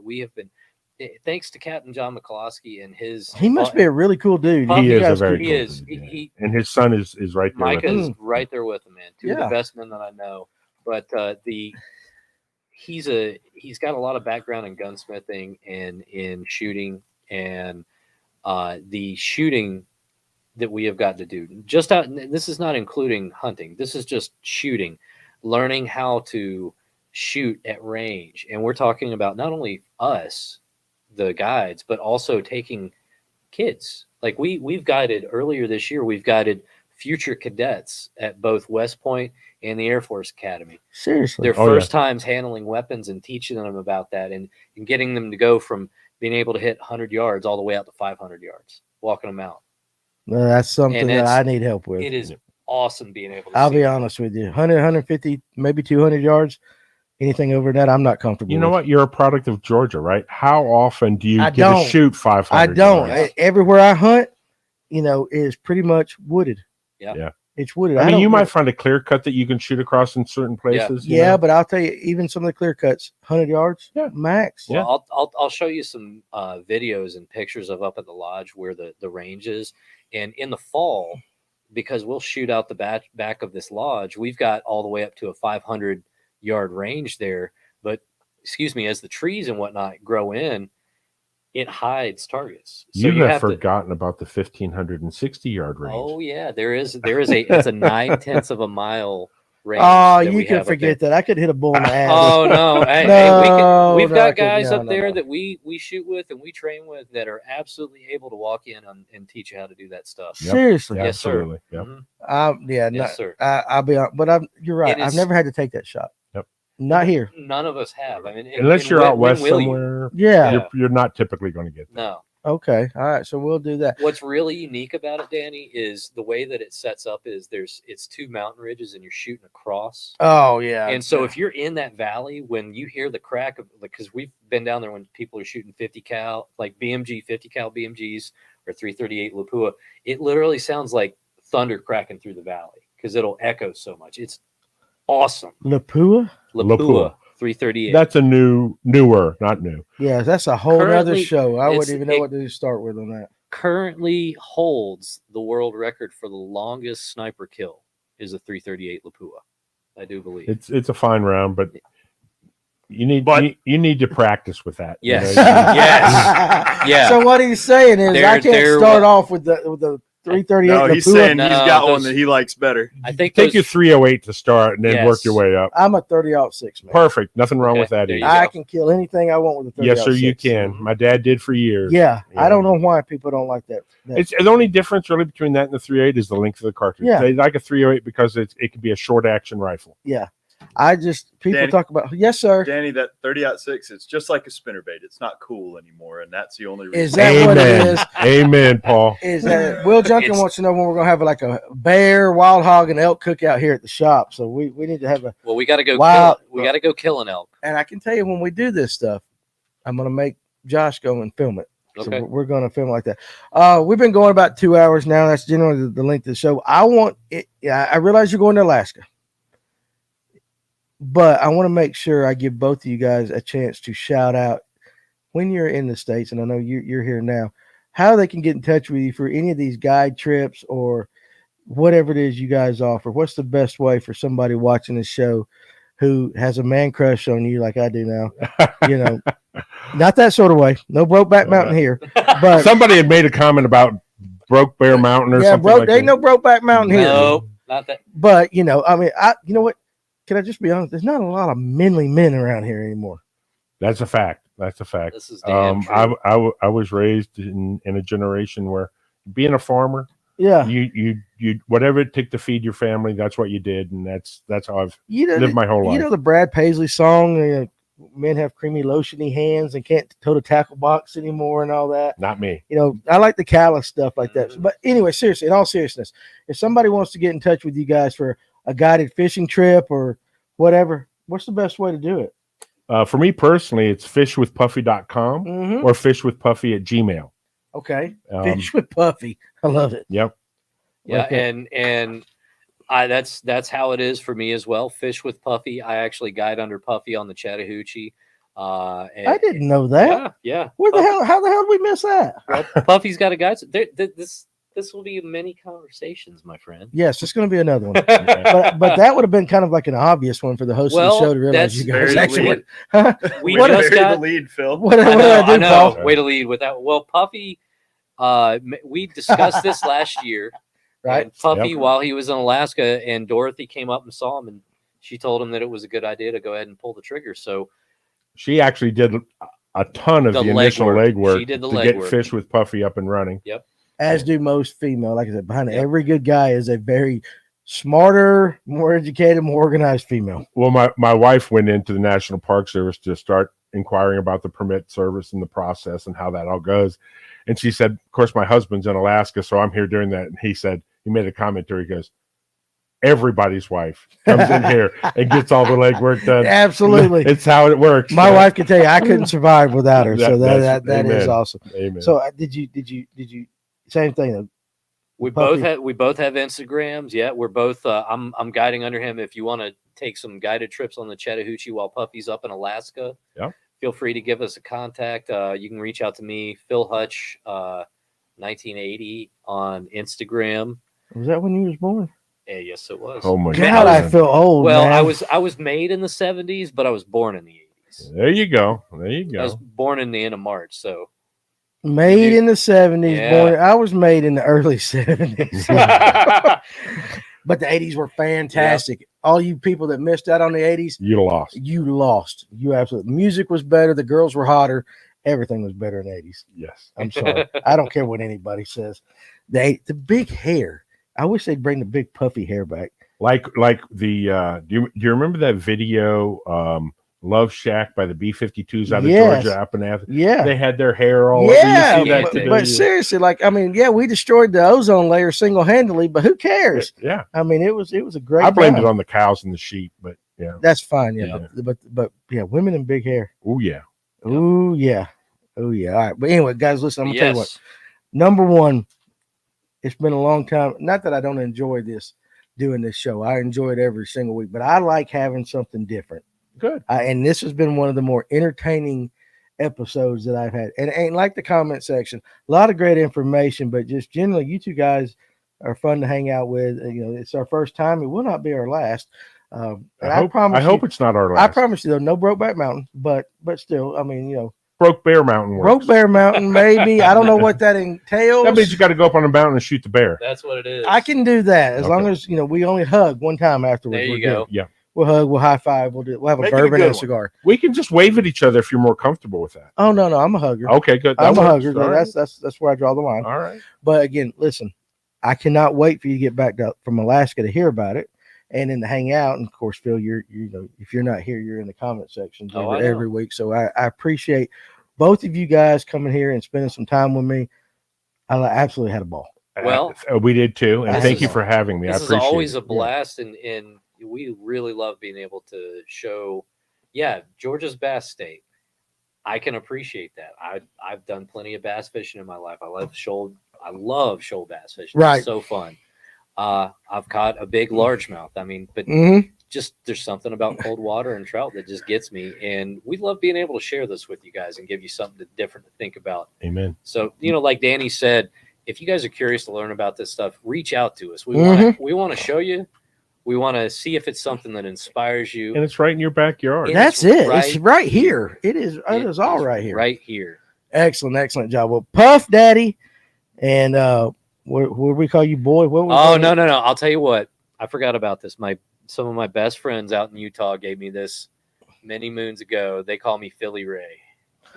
thanks to Captain John McCloskey and his. He must be a really cool dude. Puffy He You is a guys very could- He cool is. dude, He- yeah. he- And his son is right there Micah with is him. right there with him, man. Two of Yeah. the best men that I know. But he's got a lot of background in gunsmithing and in shooting, and the shooting that we have got to do. Just out. This is not including hunting. This is just shooting, learning how to shoot at range, and we're talking about not only us, the guides, but also taking kids. Like we've guided earlier this year. We've guided future cadets at both West Point and the Air Force Academy. Seriously. Their Oh, yeah. first times handling weapons and teaching them about that, and getting them to go from being able to hit 100 yards all the way out to 500 yards, walking them out. Well, that's something And that it's- I need help with. It is awesome being able to I'll see be that. honest with you. 100, 150, maybe 200 yards. Anything over that, I'm not comfortable You know with. what? You're a product of Georgia, right? How often do you I get don't. to shoot 500? I don't. yards? Everywhere I hunt, is pretty much wooded. Yeah. Yeah. It's wooded. I mean, don't you really- might find a clear cut that you can shoot across in certain places. you Yeah, know? but I'll tell you, even some of the clear cuts, 100 yards, Yeah. max. Yeah. Well, I'll show you some videos and pictures of up at the lodge where the range is, and in the fall, because we'll shoot out the back of this lodge, we've got all the way up to a 500-yard range there. But excuse me, as the trees and whatnot grow in, it hides targets. So You have to. forgotten about the 1,560-yard range. Oh yeah, there is it's a 9/10 of a mile range. Oh, that you we can have up forget there. that. I could hit a bull in the ass. Oh no, hey, we've No, got I couldn't. guys No, up no, there no. that we shoot with and we train with that are absolutely able to walk in and teach you how to do that stuff. Yep. Seriously. Yes, sir. Absolutely. Yep. Mhm. Yeah, Yes, sir. I'll be on, but you're right. It I've is- never had to take that shot. Yep. Not here. None of us have. I mean, Unless you're out west will you? somewhere, Yeah. you're not typically going to get that. No. Okay. All right. So we'll do that. What's really unique about it, Danny, is the way that it sets up is it's 2 mountain ridges and you're shooting across. Oh yeah. And so if you're in that valley, when you hear the crack of, because we've been down there when people are shooting 50 cal, like BMG, 50 cal BMGs or 338 Lapua, it literally sounds like thunder cracking through the valley because it'll echo so much. It's awesome. Lapua? Lapua 338. That's a newer, not new. Yeah, that's a whole other Currently, show. I wouldn't it's- even know it- what to start with on that. Currently holds the world record for the longest sniper kill is a 338 Lapua. I do believe. It's a fine round, but you need But- you need to practice with that. you Yes. know, Yes. Yeah. So what he's saying is, I can't They're- start off with the 338. No, he's Lapua. saying No, he's got one those- that he likes better. I think take those, your 308 to start and then work Yes. your way up. I'm a 30-06 man. Perfect. Nothing wrong Okay, with that there you either. go. I can kill anything I want with a 30-06. Yes, sir, you can. My dad did for years. Yeah, Yeah. I don't know why people don't like that. It's the only difference really between that and the 308 is the length of the cartridge. Yeah. They like a 308 because it can be a short action rifle. Yeah, I just people Danny- talk about. Yes, sir. Danny, that 30-06, it's just like a spinnerbait. It's not cool anymore, and that's the only reason. Is that what it Amen. is? Amen, Paul. Is that Will Junkin It's- wants to know when we're gonna have like a bear, wild hog, and elk cookout here at the shop. So we need to have a. well, we got to go. Wow. We got to go kill an elk. And I can tell you when we do this stuff, I'm gonna make Josh go and film it. So Okay. we're going to film like that. We've been going about 2 hours now. That's generally the length of the show. I want it. Yeah, I realize you're going to Alaska, but I want to make sure I give both of you guys a chance to shout out when you're in the States. And I know you're here now, how they can get in touch with you for any of these guide trips or whatever it is you guys offer. What's the best way for somebody watching this show who has a man crush on you like I do now? You know, not that sort of way. No Brokeback Mountain here, but Somebody had made a comment about Broke Bear Mountain or yeah, something like there ain't that. no Brokeback Mountain here. No, not that. But you know, I mean, you know what? Can I just be honest? There's not a lot of manly men around here anymore. That's a fact. That's a fact. This is damn true. I was raised in a generation where being a farmer, Yeah, you whatever it took to feed your family, that's what you did, and that's how I've you know, lived my whole you life. know the Brad Paisley song, men have creamy lotiony hands and can't toe the tackle box anymore and all that. Not me. You know, I like the callous stuff like that. But anyway, seriously, in all seriousness, if somebody wants to get in touch with you guys for a guided fishing trip or whatever, what's the best way to do it? For me personally, it's fishwithpuffy.com Mm-hmm. or fishwithpuffy@gmail. Okay, Um, fish with Puffy. I love it. Yep. Yeah, Okay. and that's how it is for me as well. Fish with Puffy. I actually guide under Puffy on the Chattahoochee. I didn't know that. Yeah. Where the hell? How the hell did we miss that? Well, Puffy's got a guide. This will be many conversations, my friend. Yes, it's going to be another one. But that would have been kind of like an obvious one for the host of Well, the show to realize that's you guys very actually. weird. We What just Bury got. the lead, Phil. What did I do, Paul? Way to lead with that. Well, Puffy, we discussed this last year. Right. And Puffy, Yep. while he was in Alaska, and Dorothy came up and saw him, and she told him that it was a good idea to go ahead and pull the trigger. So She actually did a ton of The the initial legwork. legwork She did the to get legwork. Fish with Puffy up and running. As do most female. Like I said, behind Yep. every good guy is a very smarter, more educated, more organized female. Well, my wife went into the National Park Service to start inquiring about the permit service and the process and how that all goes. And she said, of course, my husband's in Alaska, so I'm here doing that. And he said, he made a comment to her. He goes, everybody's wife comes in here and gets all the legwork done. Absolutely. It's how it works. My wife can tell you I couldn't survive without her. So that is Amen. awesome. Amen. So did you same thing though? we Puffy. both have Instagrams. Yeah, we're both. I'm guiding under him. If you want to take some guided trips on the Chattahoochee while Puffy's up in Alaska, feel free to give us a contact. You can reach out to me, Phil Hutch, 1980 on Instagram. Was that when you was born? Yes, it was. Oh my God, I feel old. Well, man. I was made in the 70s, but I was born in the 80s. There you go. There you I was go. born in the end of March, so Made in the 70s, Yeah. born. I was made in the early 70s. But the 80s were fantastic. All you people that missed out on the 80s, You lost. you lost. You absolutely. Music was better. The girls were hotter. Everything was better in the 80s. Yes. I'm sorry. I don't care what anybody says. The big hair. I wish they'd bring the big puffy hair back. Like the do you remember that video Love Shack by the B-52s out of Yes. Georgia up in Athens? Yeah. They had their hair all Yeah, over. You see that but- today? but seriously, like, I mean, yeah, we destroyed the ozone layer single-handedly, but who cares? Yeah. I mean, it was a great I blamed time. it on the cows and the sheep, but yeah. That's fine, yeah. Yeah. But yeah, women in big hair. Oh yeah. Ooh, yeah. Oh, yeah. All right. But anyway, guys, listen, I'm going to tell you what. Yes. Number one, it's been a long time. Not that I don't enjoy doing this show. I enjoy it every single week, but I like having something different. Good. And this has been one of the more entertaining episodes that I've had. And it ain't like the comment section. A lot of great information, but just generally, you two guys are fun to hang out with. You know, it's our first time. It will not be our last. And I hope it's not our I last. promise you, though, no Brokeback Mountain, but still, I mean, you know, Broke Bear Mountain works. Broke Bear Mountain, maybe. I don't know what that entails. That means you got to go up on the mountain and shoot the bear. That's what it is. I can do that as long Okay. as, you know, we only hug one time afterwards. There you We're go. good. Yeah. We'll hug, we'll high five, we'll have a Make it a bourbon good and a one. cigar. We can just wave at each other if you're more comfortable with that. Oh no, I'm a hugger. Okay, good. That I'm a works. hugger. All right. That's where I draw the line. All right. But again, listen, I cannot wait for you to get back from Alaska to hear about it and then to hang out. And of course, Phil, you know, if you're not here, you're in the comment sections Oh, I know. every week. So I appreciate both of you guys coming here and spending some time with me. I absolutely had a ball. Well, We did too, and this thank you is- for having me. I This is appreciate always it. a blast, and we really love being able to show, Georgia's bass state. I can appreciate that. I've done plenty of bass fishing in my life. I love shoal bass fishing. Right. It's so fun. I've caught a big largemouth. I mean, but just there's something about cold water and trout that just gets me, and we love being able to share this with you guys and give you something different to think about. Amen. So, you know, like Danny said, if you guys are curious to learn about this stuff, reach out to us. We want to show you. We want to see if it's something that inspires you. And it's right in your backyard. Yeah. That's It's it. It's right right here. It is. It is all is right here. Right here. Excellent job. Well, Puff Daddy, and what we call you, boy? What we Oh, call no. you? I'll tell you what. I forgot about this. Some of my best friends out in Utah gave me this many moons ago. They call me Philly Ray.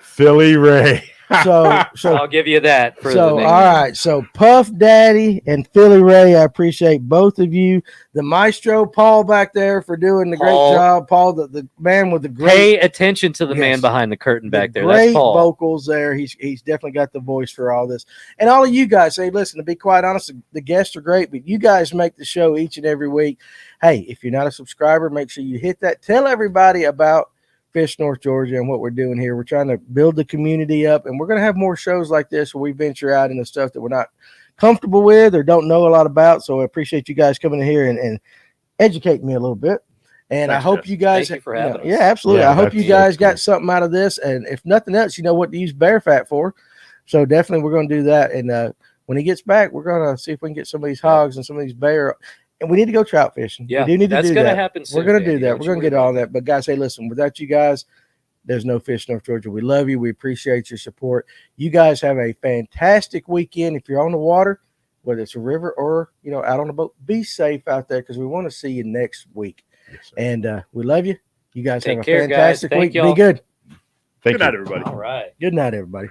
Philly Ray. So I'll give you that. For So, the all right. So, Puff Daddy and Philly Ray, I appreciate both of you. The maestro, Paul, back there for doing the Paul. great job. Paul, the man with the great, Pay attention to the Yes. man behind the curtain back there. great That's Paul. vocals there. He's definitely got the voice for all this. And all of you guys, say, listen, to be quite honest, the guests are great, but you guys make the show each and every week. Hey, if you're not a subscriber, make sure you hit that. Tell everybody about Fish North Georgia and what we're doing here. We're trying to build the community up, and we're going to have more shows like this where we venture out into stuff that we're not comfortable with or don't know a lot about. So I appreciate you guys coming in here and educating me a little bit. And Thanks, I hope Jeff. you guys, Thank you for having us. yeah, absolutely. Yeah, I hope you that's guys got cool. something out of this. And if nothing else, you know what to use bear fat for. So definitely we're going to do that. And when he gets back, we're going to see if we can get some of these hogs and some of these bear. And we need to go trout fishing. Yeah, we do need to that's do going to that. happen soon. We're going to do Danny. that. Don't We're you going to worry get all about that. But guys, hey, listen, without you guys, there's no Fish North Georgia. We love you. We appreciate your support. You guys have a fantastic weekend. If you're on the water, whether it's a river or, you know, out on the boat, be safe out there because we want to see you next week. Yes, sir. And we love you. You guys Take have a care, guys. fantastic Thank week. y'all. Be good. Thank Good night, you. everybody. All right. Good night, everybody.